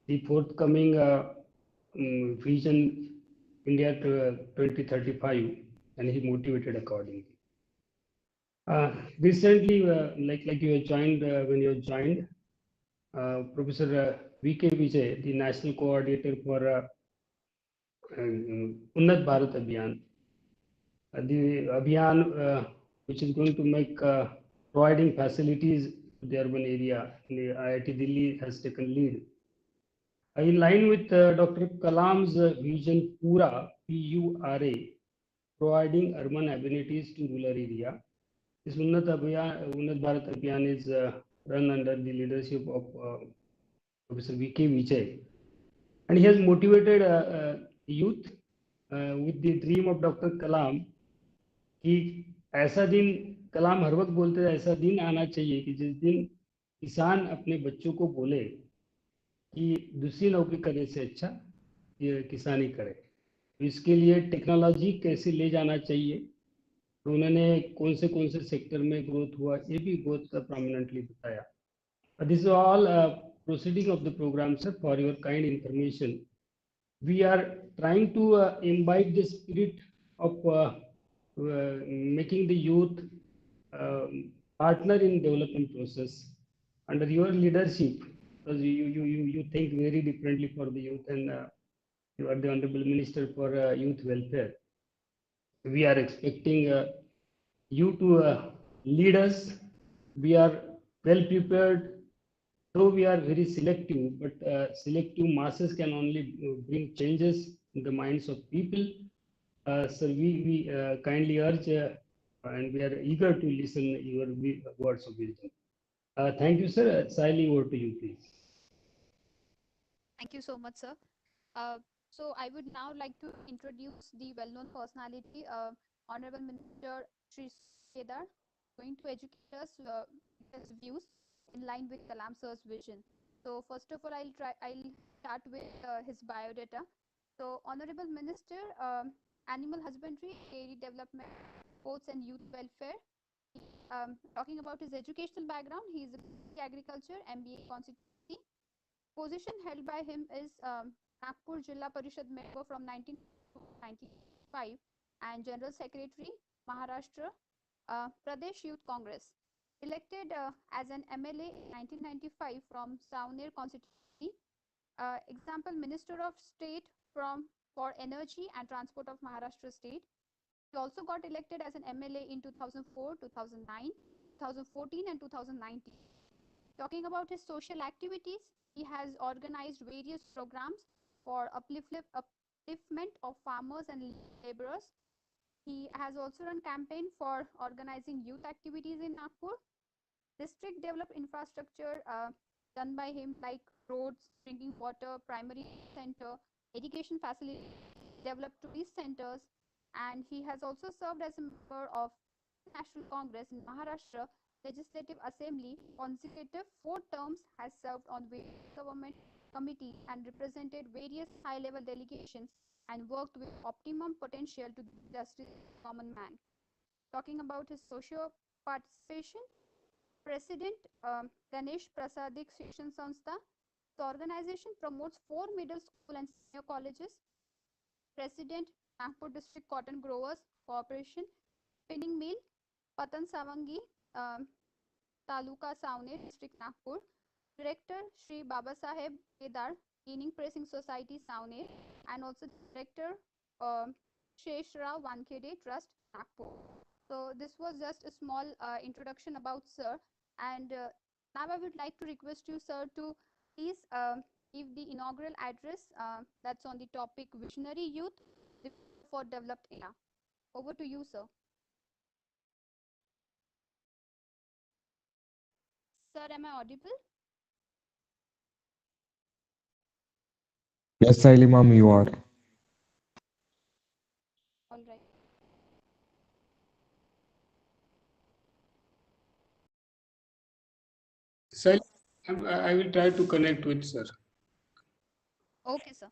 the forthcoming vision India to 2035, and he motivated accordingly. Recently, like you have joined when you have joined, Professor V.K. Vijay, the national coordinator for Unnat Bharat Abhiyan, the Abhiyan which is going to make providing facilities to the urban area. The IIT Delhi has taken lead. In line with Dr. Kalam's vision Pura, PURA, providing urban amenities to rural area. This Unnat Bharat Abhiyan is run under the leadership of Professor V.K. Vijay. And he has motivated youth with the dream of Dr. Kalam कि ऐसा दिन कलाम हर वक्त बोलते थे ऐसा दिन आना चाहिए कि जिस दिन किसान अपने बच्चों को बोले कि दूसरी नौकरी करने से अच्छा ये किसानी करे। इसके लिए टेक्नोलॉजी कैसे ले जाना चाहिए, तो उन्होंने कौन से सेक्टर में ग्रोथ हुआ ये भी बहुत प्रोमिनेंटली बताया। This is all proceeding of the program, sir. For your kind information, we are trying to imbibe the spirit of making the youth partner in development process under your leadership, because you think very differently for the youth, and you are the honorable minister for youth welfare. We are expecting you to lead us. We are well prepared, though we are very selective, but selective masses can only bring changes in the minds of people. So we kindly urge and we are eager to listen your words of wisdom. Thank you, sir. Saili, over to you, please. Thank you so much, sir. So I would now like to introduce the well-known personality, Honorable Minister Shri Kedar, going to educate us with his views in line with Kalam sir's vision. So first of all, I'll start with his biodata. So Honorable Minister, Animal Husbandry, Dairy Development, Sports and Youth Welfare. Talking about his educational background, he is a agriculture, MBA constituency. Position held by him is Nagpur Jilla Parishad member from 1995 and General Secretary, Maharashtra Pradesh Youth Congress. Elected as an MLA in 1995 from Savner constituency. Example, Minister of State for Energy and Transport of Maharashtra State. He also got elected as an MLA in 2004, 2009, 2014 and 2019. Talking about his social activities, he has organized various programs for upliftment of farmers and laborers. He has also run campaign for organizing youth activities in Nagpur. District developed infrastructure done by him like roads, drinking water, primary center, education facilities, developed tourist centers, and he has also served as a member of National Congress in Maharashtra Legislative Assembly. Consecutive 4 terms has served on various government committees and represented various high-level delegations and worked with optimum potential to give justice to the common man. Talking about his social participation, President Ganesh Prasadik Shikshan Sanstha. The organization promotes 4 middle school and senior colleges. President Nagpur District Cotton Growers Corporation, Spinning Mill, Patan Savangi, Taluka Savne, District Nagpur. Director Shri Baba Saheb Kedar, Cleaning Pressing Society Savne, and also Director Shesh Rao Wankhede Trust Nagpur. So this was just a small introduction about sir, and now I would like to request you, sir, to please give the inaugural address that's on the topic Visionary Youth, the Future for Developed India. Over to you, sir. Sir, am I audible? Yes, Saili ma'am, you are. All right. Saili, I will try to connect with sir. Okay, sir.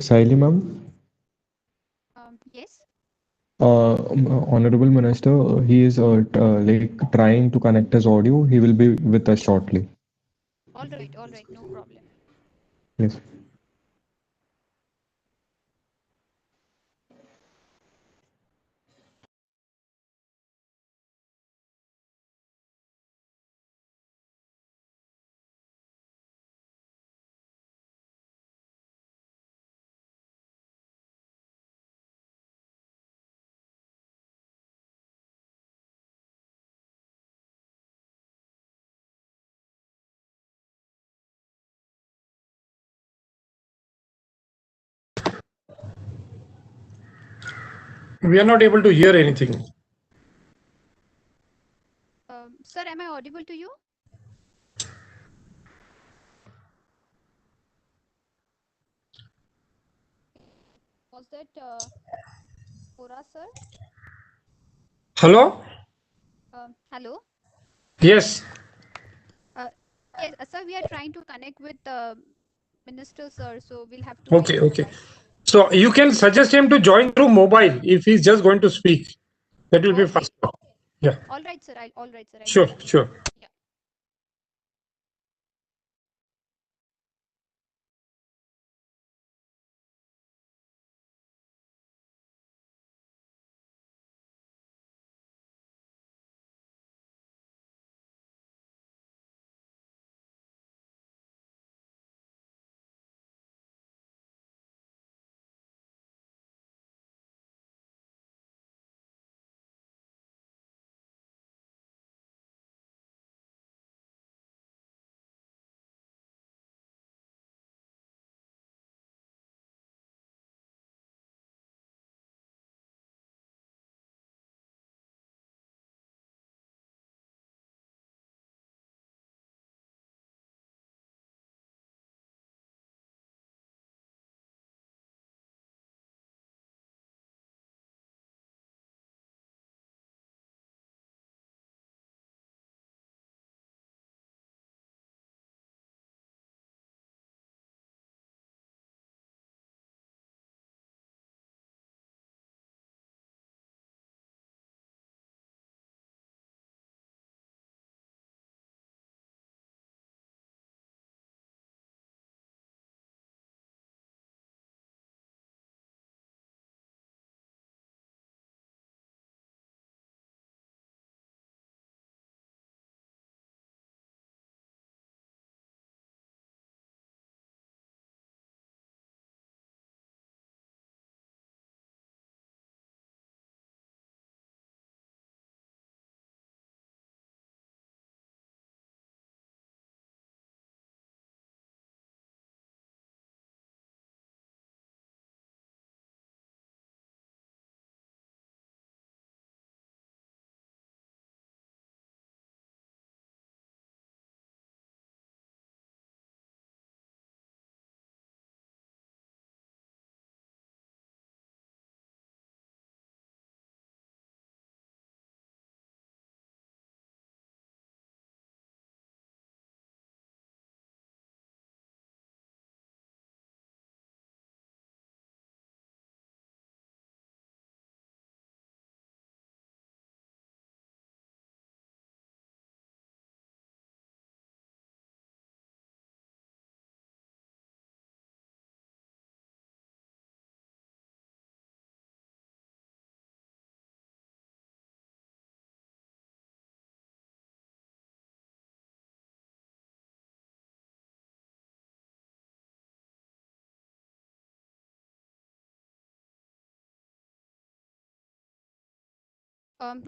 Saili ma'am, Yes. Honorable Minister, he is like trying to connect his audio. He will be with us shortly. All right, no problem. Yes. We are not able to hear anything. Sir, am I audible to you? Was that Pura, sir? Hello? Hello? Yes. Uh, yes, sir, we are trying to connect with the minister, sir, so we'll have to wait Okay, for a okay. while. So you can suggest him to join through mobile if he's just going to speak. That will be Okay. faster. Yeah, All right, sir. All right, sir. I'll sure, do that. sure. Yeah.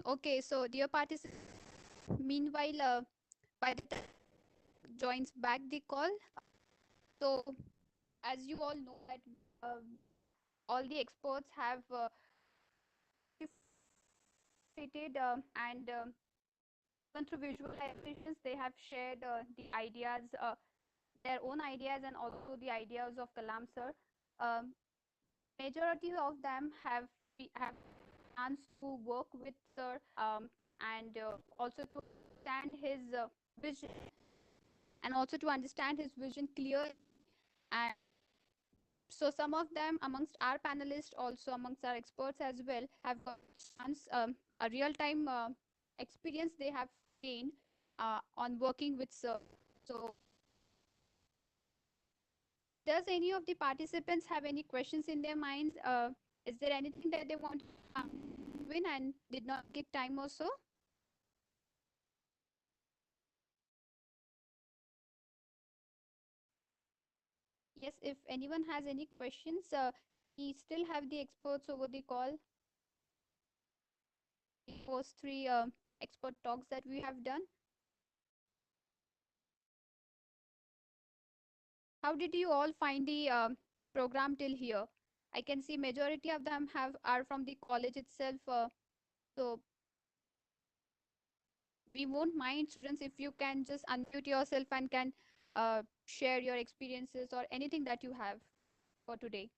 Okay, so dear participants, meanwhile, by the time joins back the call, so as you all know that all the experts have stated and even through visualizations, they have shared the ideas, their own ideas, and also the ideas of Kalam sir. Um, Majority of them have chance to work with sir and also to understand his vision and also to understand his vision clearly and So some of them amongst our panelists, also amongst our experts as well, have got chance, a real-time experience they have gained on working with Sir. So does any of the participants have any questions in their minds? Is there anything that they want to win and did not get time also? Yes, if anyone has any questions, we still have the experts over the call. The first three expert talks that we have done. How did you all find the program till here? I can see majority of them are from the college itself. So we won't mind students if you can just unmute yourself and can share your experiences or anything that you have for today.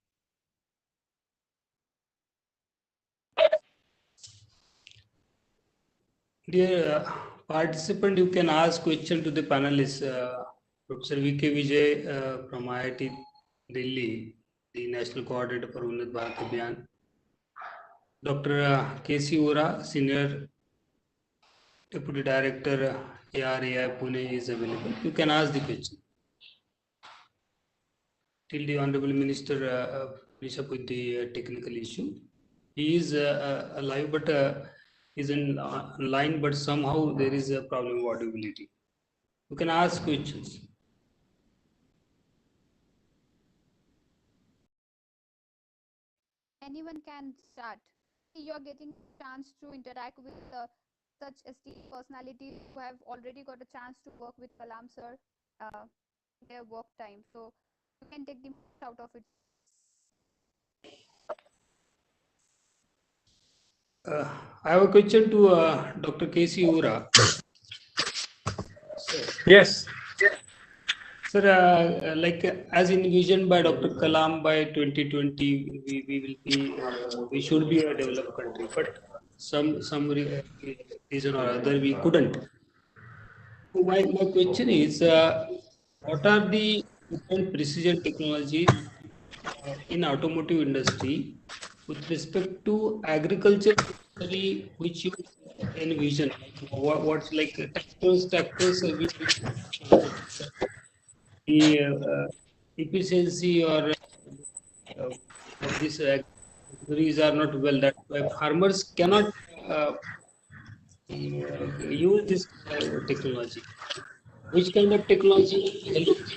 Dear participant, you can ask question to the panelists. Professor V.K. Vijay from IIT Delhi, the National Coordinator for Unnat Bharat Abhiyan. Dr. K.C. Ora, Senior Deputy Director, ARAI Pune is available. You can ask the question. Till the Honorable Minister finish up with the technical issue. He is alive, but is in line, but somehow there is a problem of audibility. You can ask questions. Anyone can start. You're getting a chance to interact with such esteemed personalities who have already got a chance to work with Kalam sir their work time. So you can take the most out of it. I have a question to Dr. K.C. Ora. Yes. Sir, like as envisioned by Dr. Kalam by 2020, we should be a developed country, but some reason or other we couldn't. So my question is, what are the different precision technologies in automotive industry with respect to agriculture industry, which you envision? What's like tractors, the efficiency or of these agricultures are not well. That's why farmers cannot use this technology. Which kind of technology helps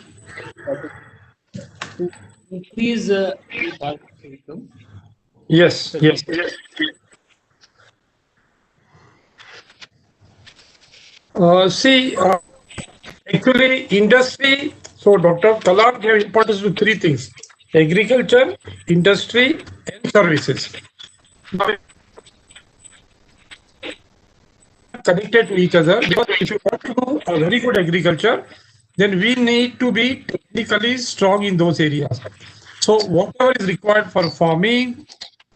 to increase the farmer income? Yes. Yes. See, actually, industry. So, Dr. Kalam gave importance to three things: agriculture, industry, and services. Now, connected to each other, because if you want to do a very good agriculture, then we need to be technically strong in those areas. So whatever is required for farming,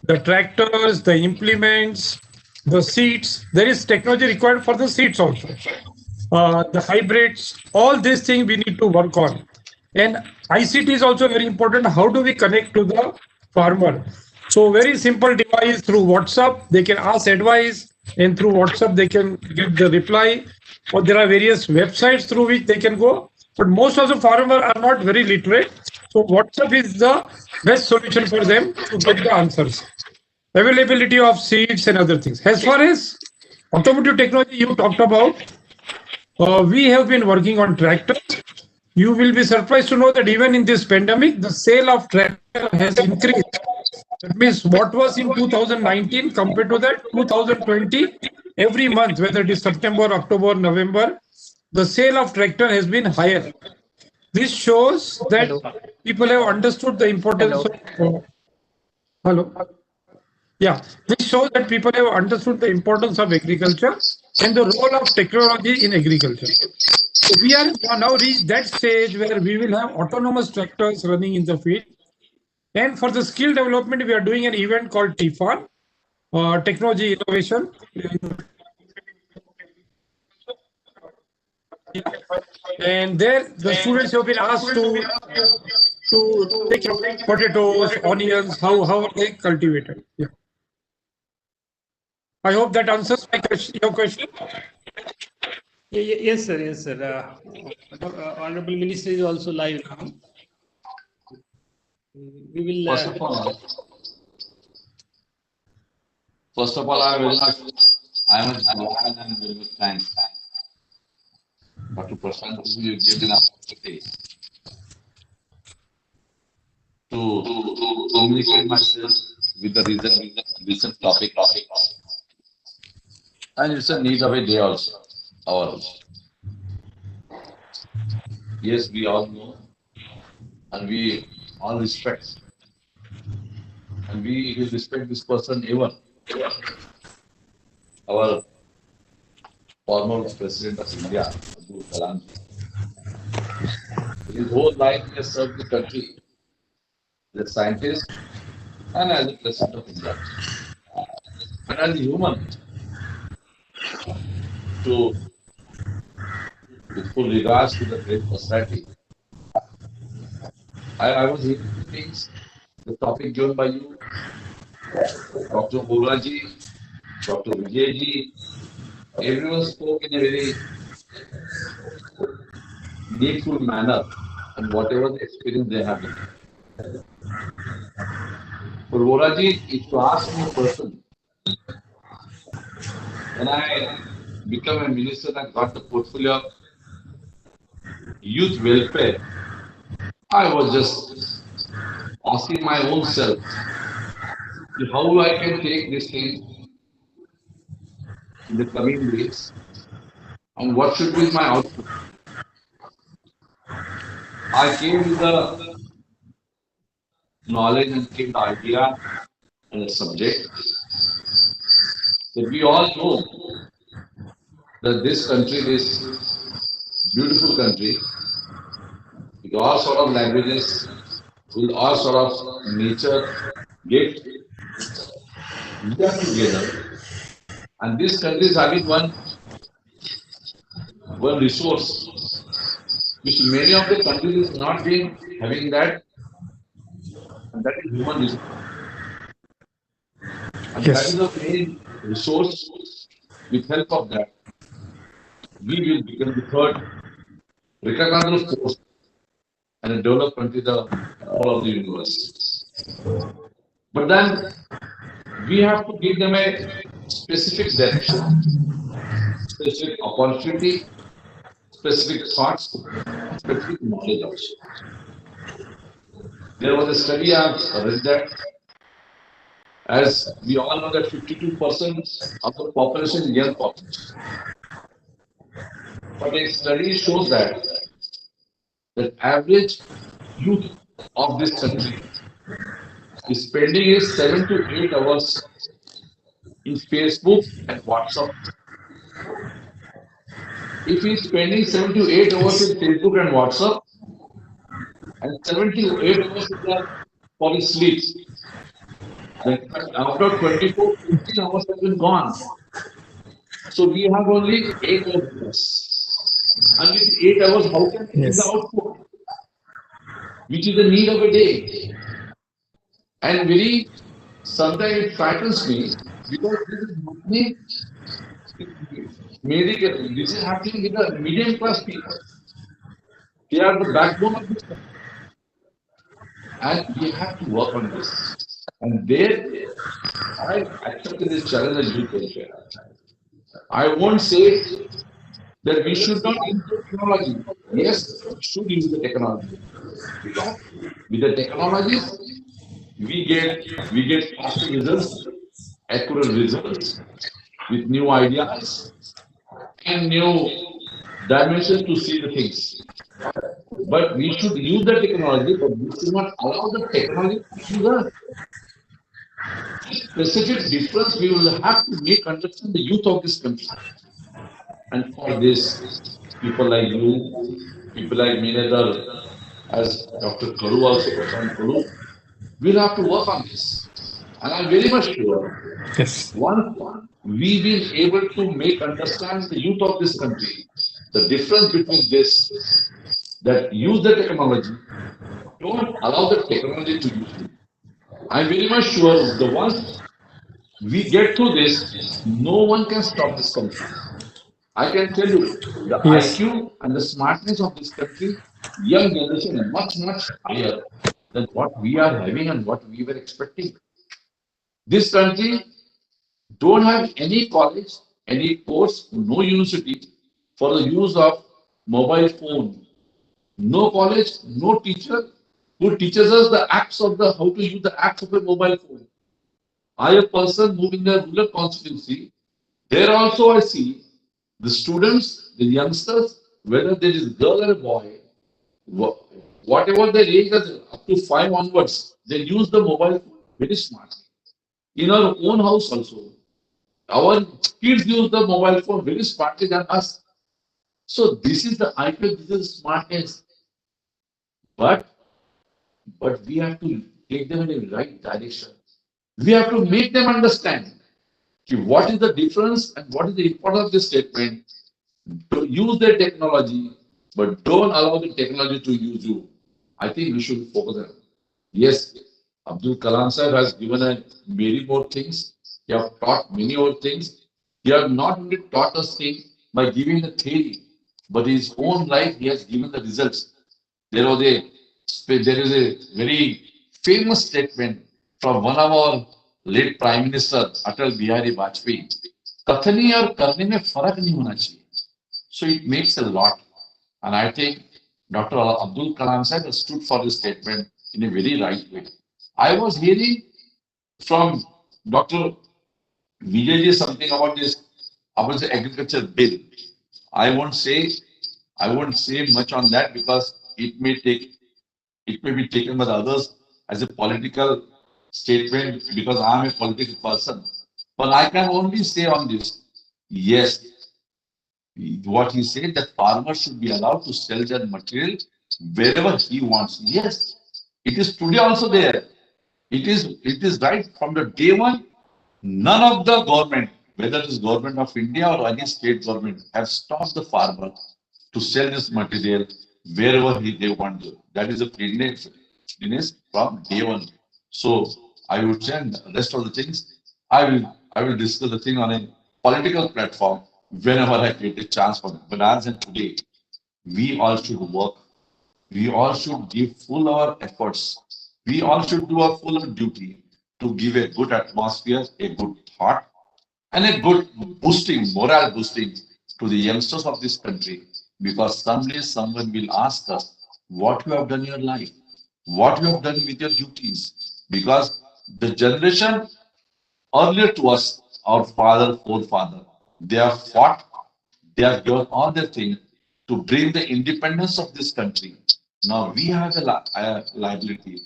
the tractors, the implements, the seeds, there is technology required for the seeds also. The hybrids, all these things we need to work on. And ICT is also very important. How do we connect to the farmer? So very simple device through WhatsApp, they can ask advice, and through WhatsApp they can get the reply. Or there are various websites through which they can go. But most of the farmers are not very literate. So WhatsApp is the best solution for them to get the answers. Availability of seeds and other things. As far as automotive technology you talked about, we have been working on tractors. You will be surprised to know that even in this pandemic, the sale of tractor has increased. That means what was in 2019 compared to that 2020, every month, whether it is September, October, November, the sale of tractor has been higher. This shows that people have understood the importance of. Hello. Yeah, this shows that people have understood the importance of agriculture and the role of technology in agriculture. So we are now reached that stage where we will have autonomous tractors running in the field. And for the skill development, we are doing an event called TIFAN, Technology Innovation. And there, the students have been asked to to take care of potatoes, onions, how are they cultivated? Yeah. I hope that answers your question. Yes, sir. Yes, sir. Honorable Minister is also live now. We will. First of all, I'm much glad and very much thanks. Dr. Prashant, you gave an opportunity to communicate myself with the recent topic. And it's a need of a day also. Ours. Yes, we all know and we all respect. And we will respect this person even. Our former President of India, Abdul Kalam. His whole life he has served the country as a scientist and as a President of India. And as a human, to with full regards to the great personality. I was hearing the topic given by you, Dr. Bolaji, Dr. Vijayji. Everyone spoke in a very needful manner and whatever the experience they have. But Bolaji, if you ask me a person, when I become a minister and got the portfolio of youth welfare, I was just asking my own self how I can take this thing in the coming days and what should be my output. I came with the knowledge and came the idea and the subject that we all know that this country, this beautiful country, with all sort of languages, with all sort of nature, gift, we are together. And this country is having one resource, which many of the countries is not being having that, and that is human resource. And that is the main resource. With help of that, we will become the third recognizable force and a developed country, the whole of the universe. But then we have to give them a specific direction, specific opportunity, specific thoughts, specific knowledge also. There was a study I have read that, as we all know, that 52% of the population is young population. But a study shows that the average youth of this country is spending 7 to 8 hours in Facebook and WhatsApp. If he is spending 7 to 8 hours in Facebook and WhatsApp, and 7 to 8 hours for his sleep, then after 24, 15 hours have been gone. So we have only 8 hours. And with 8 hours, how can we get the output? Which is the need of a day. And sometimes it frightens me because this is happening medically. This is happening with the medium class people. They are the backbone of this country. And we have to work on this. And there, I accepted this challenge as youth welfare. I won't say that we should not use the technology. Yes, we should use the technology. Because with the technology, we get faster results, accurate results, with new ideas and new dimensions to see the things. But we should use the technology, but we should not allow the technology to use us. Specific difference we will have to make understand the youth of this country. And for this, people like you, people like Minedar, as Dr. Kalu also, Prashant Kalu, we'll have to work on this. And I'm very much sure, once we will able to make understand the youth of this country, the difference between this, that use the technology Don't allow the technology to use you. I'm very much sure the once we get through this, no one can stop this country. I can tell you, the Yes. IQ and the smartness of this country, young generation, is much, much higher than what we are having and what we were expecting. This country don't have any college, any course, no university for the use of mobile phone. No college, no teacher who teaches us the apps of the how to use the apps of a mobile phone. I, a person moving the rural constituency, there also I see the students, the youngsters, whether there is girl or a boy, whatever their age is, up to 5 onwards, they use the mobile phone very smartly. In our own house also, our kids use the mobile phone very smartly than us. So this is the IQ, this is smartness. But we have to take them in the right direction. We have to make them understand what is the difference and what is the importance of this statement. To use the technology, but don't allow the technology to use you. I think we should focus on it. Yes, Abdul Kalam sir has given a many more things. He has taught many more things. He has not only taught us things by giving the theory, but his own life he has given the results. There was a there is a very famous statement from one of our late Prime Minister Atal Bihari Vajpayee. कथनी और करने में फर्क नहीं होना चाहिए. So it makes a lot. And I think Dr. Abdul Kalam said stood for this statement in a very right way. I was hearing from Dr. Vijay something about the agriculture bill. I won't say I won't say much on that because it may be taken by the others as a political statement because I'm a political person. But I can only say on this, yes, what he said that farmers should be allowed to sell their material wherever he wants. Yes, it is today also there. It is right from the day one. None of the government, whether it is government of India or any state government, have stopped the farmer to sell this material wherever they want to. That is a freeness from day one. So I would say and the rest of the things I will discuss the thing on a political platform whenever I get a chance for it. But as in today, we all should work. We all should give full our efforts. We all should do our full duty to give a good atmosphere, a good thought, and a good boosting, morale boosting to the youngsters of this country. Because someday someone will ask us what you have done in your life, what you have done with your duties. Because the generation earlier to us, our father, forefather, they have fought, they have given all their thing to bring the independence of this country. Now we have a liability.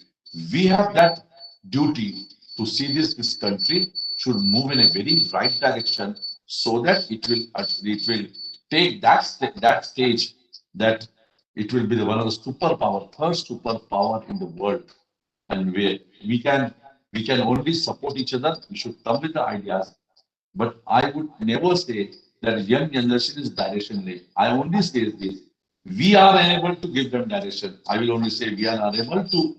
We have that duty to see this country should move in a very right direction so that it will take that stage that it will be one of the superpower, third superpower in the world, and we can only support each other. We should come with the ideas, but I would never say that young generation is directionless. I only say this. We are unable to give them direction. I will only say we are unable to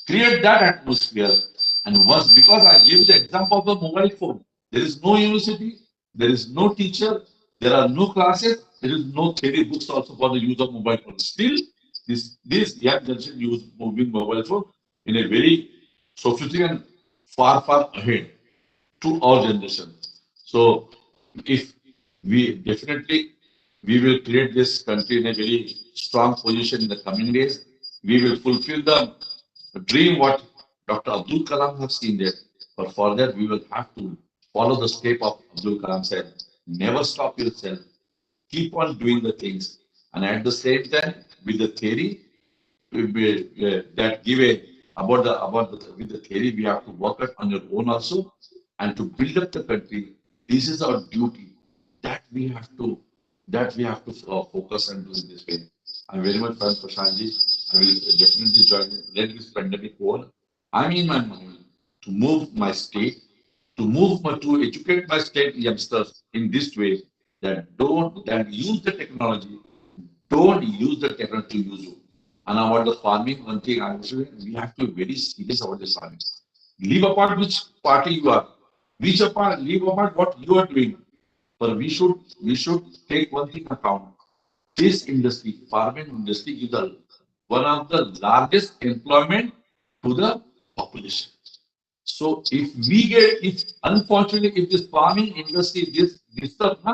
create that atmosphere. And once, because I gave the example of the mobile phone, there is no university, there is no teacher, there are no classes, there is no theory books also for the use of mobile phone. Still, this young generation use moving mobile phone in a very sophisticated and far, far ahead to our generation. So if we definitely we will create this country in a very strong position in the coming days. We will fulfill the dream what Dr. Abdul Kalam has seen there. But for that we will have to follow the step of Abdul Kalam said, never stop yourself, keep on doing the things. And at the same time, with the theory, that give a about the with the theory we have to work it on your own also and to build up the country. This is our duty that we have to focus and do it this way. I'm very much fine, Prashantji. I will definitely join. Let this pandemic over. I'm in my mind to move my state, to educate my state youngsters in this way that don't use the technology, don't use the technology to use you. And about the farming, one thing I would say, we have to be very serious about this farming. Leave apart which party you are. Leave apart what you are doing. But we should take one thing account. This industry, farming industry, is the one of the largest employment to the population. So if unfortunately if this farming industry is disturbed,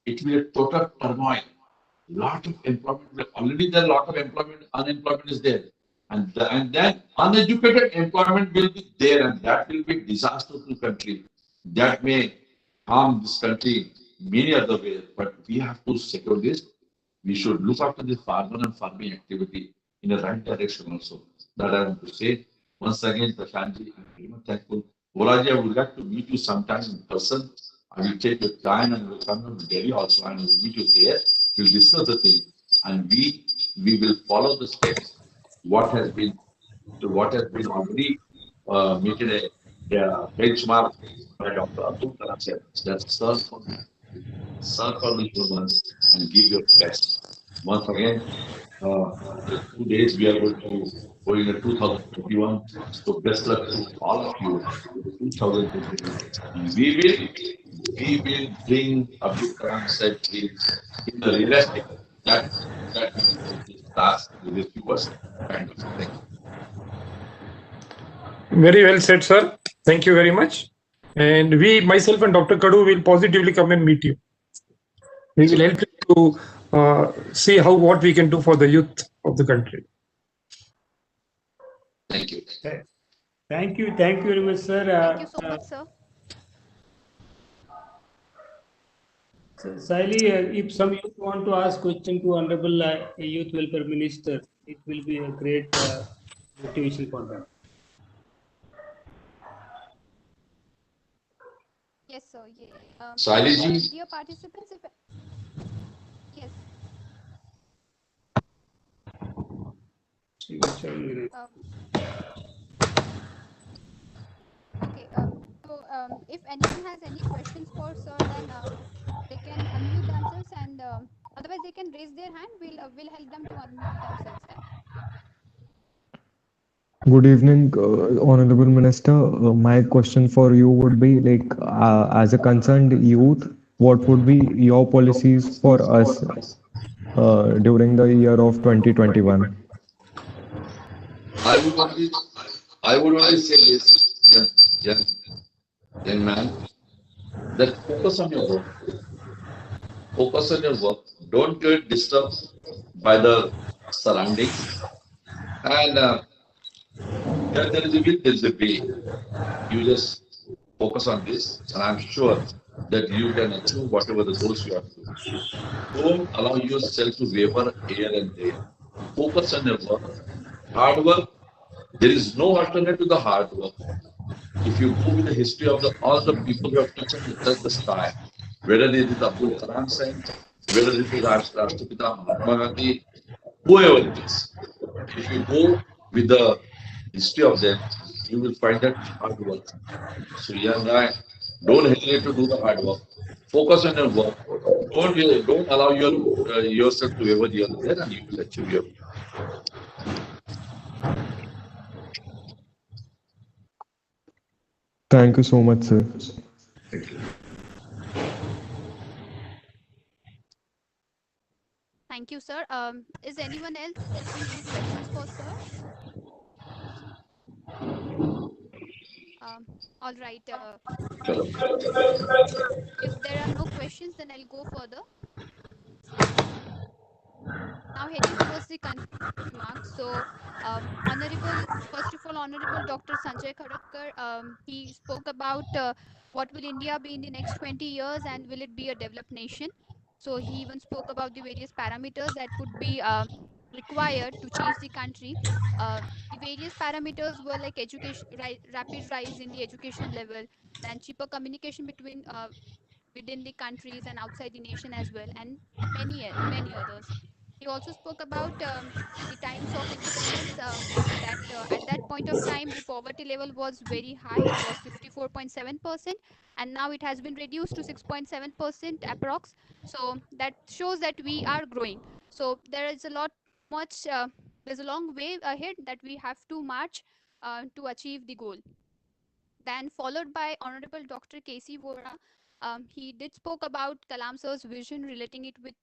it will be a total turmoil. Lot of employment already there. Lot of employment unemployment is there, and then uneducated employment will be there, and that will be disaster to the country. That may harm this country many other ways. But we have to secure this. We should look after this farmer and farming activity in the right direction also. That I want to say. Once again, Prashantji, I'm very much thankful. Bolaji, I would like to meet you sometime in person. I will take your time and will come to Delhi also and will meet you there. We'll discuss the thing and we will follow the steps what has been already making a benchmark by Dr. Abdul Kalam said. That's serve for the humans and give your best. Once again, the 2 days we are going to go in the 2021. So best luck to all of you in the 2021. And we will bring Abdul Kalam said in the realistic that we will take this task with the viewers kind of thing. Very well said, sir. Thank you very much. And we, myself and Dr. Kadu, will positively come and meet you. We will help you to see how what we can do for the youth of the country. Thank you. Thank you very much, sir. Thank you so much, sir. Saili, if some youth want to ask question to Honorable Youth Welfare Minister, it will be a great motivation for them. Yes, sir. Yeah. Saili ji. Dear participants, if yes. Okay. So if anyone has any questions for sir, then they can unmute themselves, and otherwise they can raise their hand. We'll help them to unmute themselves then. Good evening, Honorable Minister. My question for you would be like, as a concerned youth, what would be your policies for us during the year of 2021? I would only say this, young man, that focus on your work. Focus on your work. Don't get disturbed by the surroundings. And where there is a will, there is a way. You just focus on this, and I'm sure that you can achieve whatever the goals you have to. Don't allow yourself to waver here and there. Focus on your work. Hard work. There is no alternative to the hard work. If you go with the history of all the people who have touched the sky, whether it is Abdul Kalam Sain, whether it is Rashtrapita Mahatma Gandhi, whoever it is, if you go with the history of them, you will find that hard work. So young guy, don't hesitate to do the hard work. Focus on your work. Don't allow yourself to waver here and there, and you will achieve your. Thank you so much, sir. Thank you. Thank you, sir. Is anyone else having any questions for sir? All right. If there are no questions, then I'll go further. Now heading towards the conclusion remarks. So, first of all, Honorable Dr. Sanjay Khadatkar, he spoke about what will India be in the next 20 years and will it be a developed nation. So he even spoke about the various parameters that would be required to change the country. The various parameters were like education, rapid rise in the education level, then cheaper communication between within the countries and outside the nation as well, and many others. He also spoke about the times of independence, that at that point of time the poverty level was very high. It was 54.7%, and now it has been reduced to 6.7% approx. So that shows that we are growing. So there is a lot much there's a long way ahead that we have to march to achieve the goal. Then followed by Honorable Dr. K.C. Vora. He did spoke about Kalam sir's vision, relating it with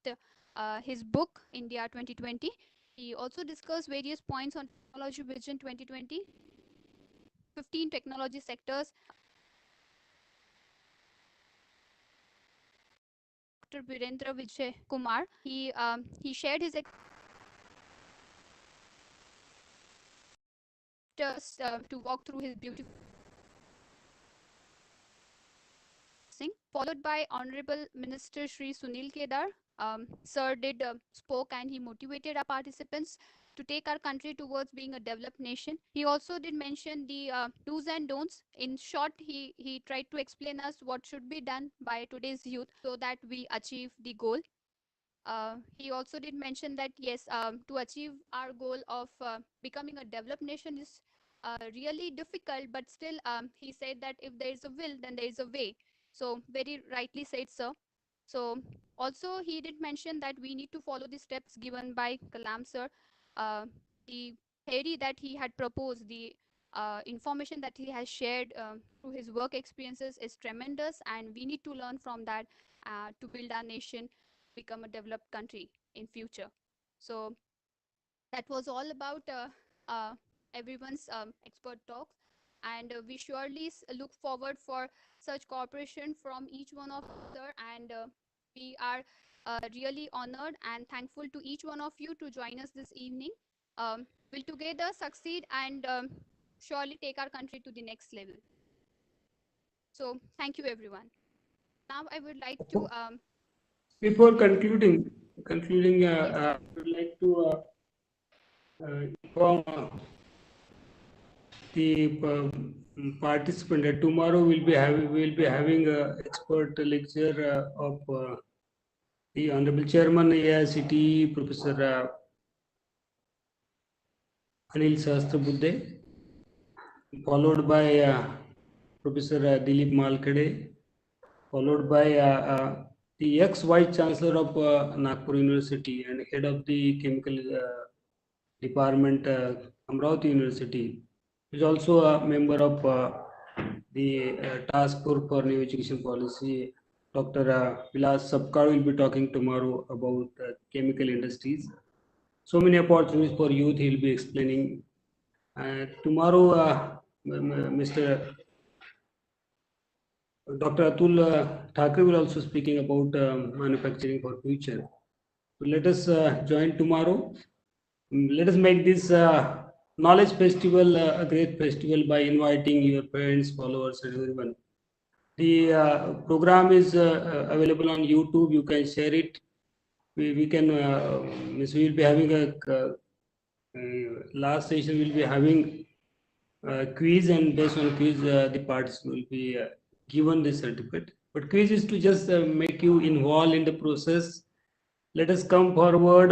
his book India 2020. He also discussed various points on Technology Vision 2020, 15 technology sectors. Dr. Virendra Vijay Kumar, he shared his to walk through his beautiful Singh, followed by Honorable Minister Shri Sunil Kedar. Sir did spoke and he motivated our participants to take our country towards being a developed nation. He also did mention the do's and don'ts. In short, he tried to explain us what should be done by today's youth so that we achieve the goal. He also did mention that yes, to achieve our goal of becoming a developed nation is really difficult, but still, he said that if there is a will, then there is a way. So very rightly said, sir. So also he did mention that we need to follow the steps given by Kalam sir. The theory that he had proposed, the information that he has shared through his work experiences is tremendous, and we need to learn from that to build our nation, become a developed country in future. So that was all about everyone's expert talks, and we surely look forward for such cooperation from each one of us, and we are really honored and thankful to each one of you to join us this evening. We'll together succeed and surely take our country to the next level. So thank you, everyone. Now I would like to Before concluding, I would like to inform the participant that tomorrow we'll be having a expert lecture of the Honorable Chairman AICTE, Professor Anil Sahasrabudhe, followed by Professor Dilip Malkade, followed by the ex-Vice Chancellor of Nagpur University and head of the Chemical Department, Amravati University, is also a member of the Task Force for New Education Policy. Dr. Vilas Sabkar will be talking tomorrow about chemical industries. So many opportunities for youth he will be explaining. Tomorrow, Mr. Dr. Atul Thakre will also speaking about manufacturing for future. So let us join tomorrow. Let us make this knowledge festival a great festival by inviting your parents, followers, and everyone. The program is available on YouTube. You can share it. We can we will be having a last session. We'll be having quiz, and based on quiz, the participants will be given the certificate. But quiz is to just make you involved in the process. Let us come forward,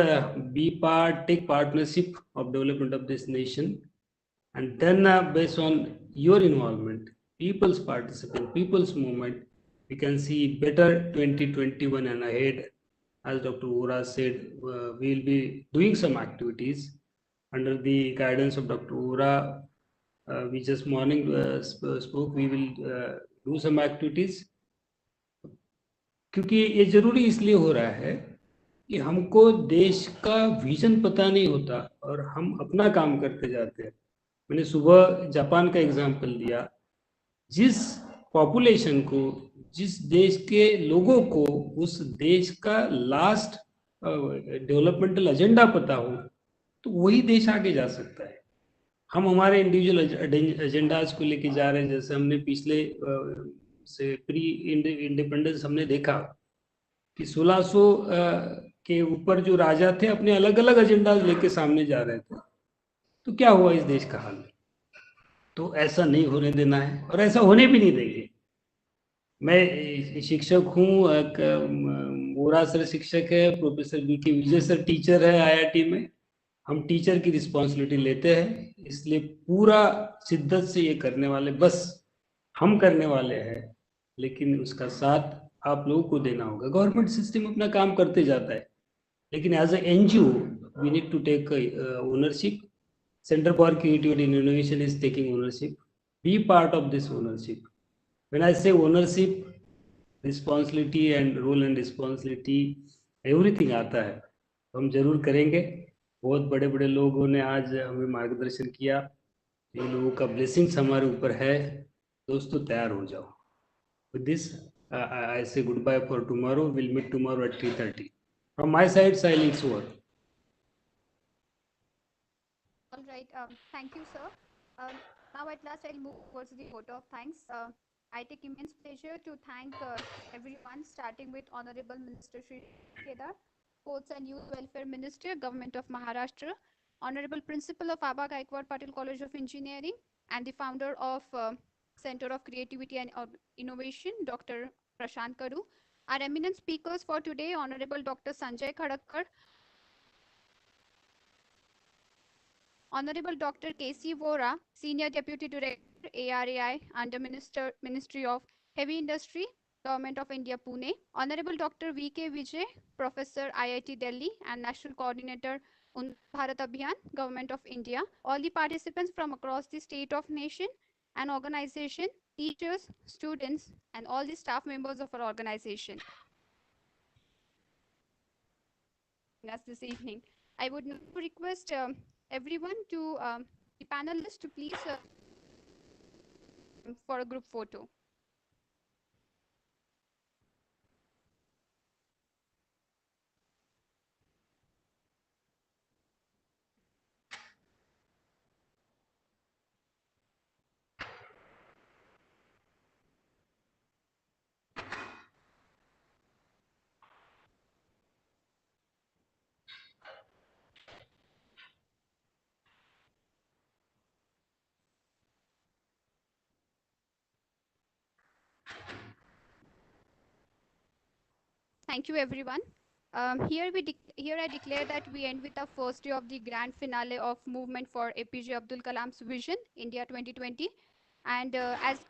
be part, take partnership of development of this nation, and then based on your involvement, people's participation, people's movement, we can see better 2021 and ahead. As Dr. Ura said, we'll be doing some activities under the guidance of Dr. Ura. We just morning spoke, we will do some activities, क्योंकि ये जरूरी इसलिए हो रहा है कि हमको देश का विजन पता नहीं होता और हम अपना काम करते जाते हैं. मैंने सुबह जापान का एग्जांपल दिया. जिस पॉपुलेशन को, जिस देश के लोगों को उस देश का लास्ट डेवलपमेंटल एजेंडा पता हो, तो वही देश आगे जा सकता है. हम हमारे इंडिविजुअल एजेंडाज को लेके जा रहे हैं. जैसे हमने पिछले से प्री इंडिपेंडेंस हमने देखा कि 1600 के ऊपर जो राजा थे अपने अलग अलग एजेंडाज लेके सामने जा रहे थे. तो क्या हुआ इस देश का हाल? तो ऐसा नहीं होने देना है और ऐसा होने भी नहीं देंगे. मैं शिक्षक हूँ, वोरा सर शिक्षक है, प्रोफेसर बी के विजय सर टीचर है आईआईटी में. हम टीचर की रिस्पॉन्सिबिलिटी लेते हैं, इसलिए पूरा शिद्दत से ये करने वाले, बस हम करने वाले हैं, लेकिन उसका साथ आप लोगों को देना होगा. गवर्नमेंट सिस्टम अपना काम करते जाता है, लेकिन as a NGO we need to take ownership. Center for Creativity and Innovation is taking ownership. Be part of this ownership. When I say ownership, responsibility and role and responsibility, everything आता है, तो हम जरूर करेंगे. बहुत बड़े बड़े लोगों ने आज हमें मार्गदर्शन किया, इन लोगों का ब्लेसिंग्स हमारे ऊपर है. दोस्तों तैयार हो जाओ. With this, I say goodbye for tomorrow. We'll meet tomorrow at 3:30. From my side, silence over. All right. Thank you, sir. Now, at last, I'll move towards the vote of thanks. I take immense pleasure to thank everyone, starting with Honorable Minister Shri Kedar, Sports and Youth Welfare Minister, Government of Maharashtra, Honorable Principal of Abba Gaikwad Patil College of Engineering, and the founder of Center of Creativity and Innovation, Dr. Prashant Kadu. Our eminent speakers for today, Honorable Dr. Sanjay Khadakkar, Honorable Dr. K.C. Vora, Senior Deputy Director, ARAI, under Ministry of Heavy Industry, Government of India, Pune. Honorable Dr. V.K. Vijay, Professor, IIT Delhi, and National Coordinator, Unnat Bharat Abhiyan, Government of India. All the participants from across the state of nation and organization, teachers, students, and all the staff members of our organization us this evening. I would now request everyone to the panelists to please for a group photo. Thank you, everyone. Here I declare that we end with the first day of the grand finale of Movement for APJ Abdul Kalam's Vision, India 2020. And as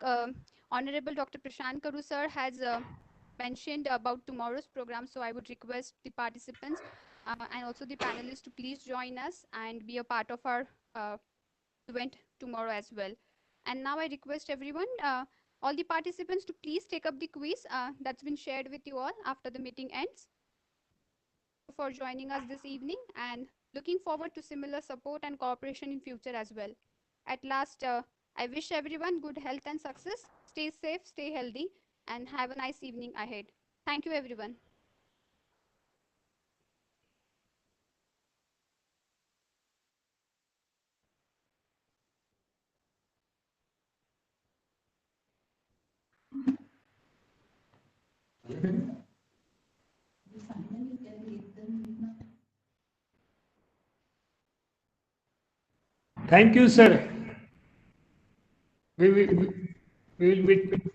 Honorable Dr. Prashant Karu sir has mentioned about tomorrow's program, so I would request the participants and also the panelists to please join us and be a part of our event tomorrow as well. And now I request everyone, all the participants, to please take up the quiz that's been shared with you all after the meeting ends. For joining us this evening and looking forward to similar support and cooperation in future as well. At last, I wish everyone good health and success. Stay safe, stay healthy, and have a nice evening ahead. Thank you, everyone. Thank you, sir. We will meet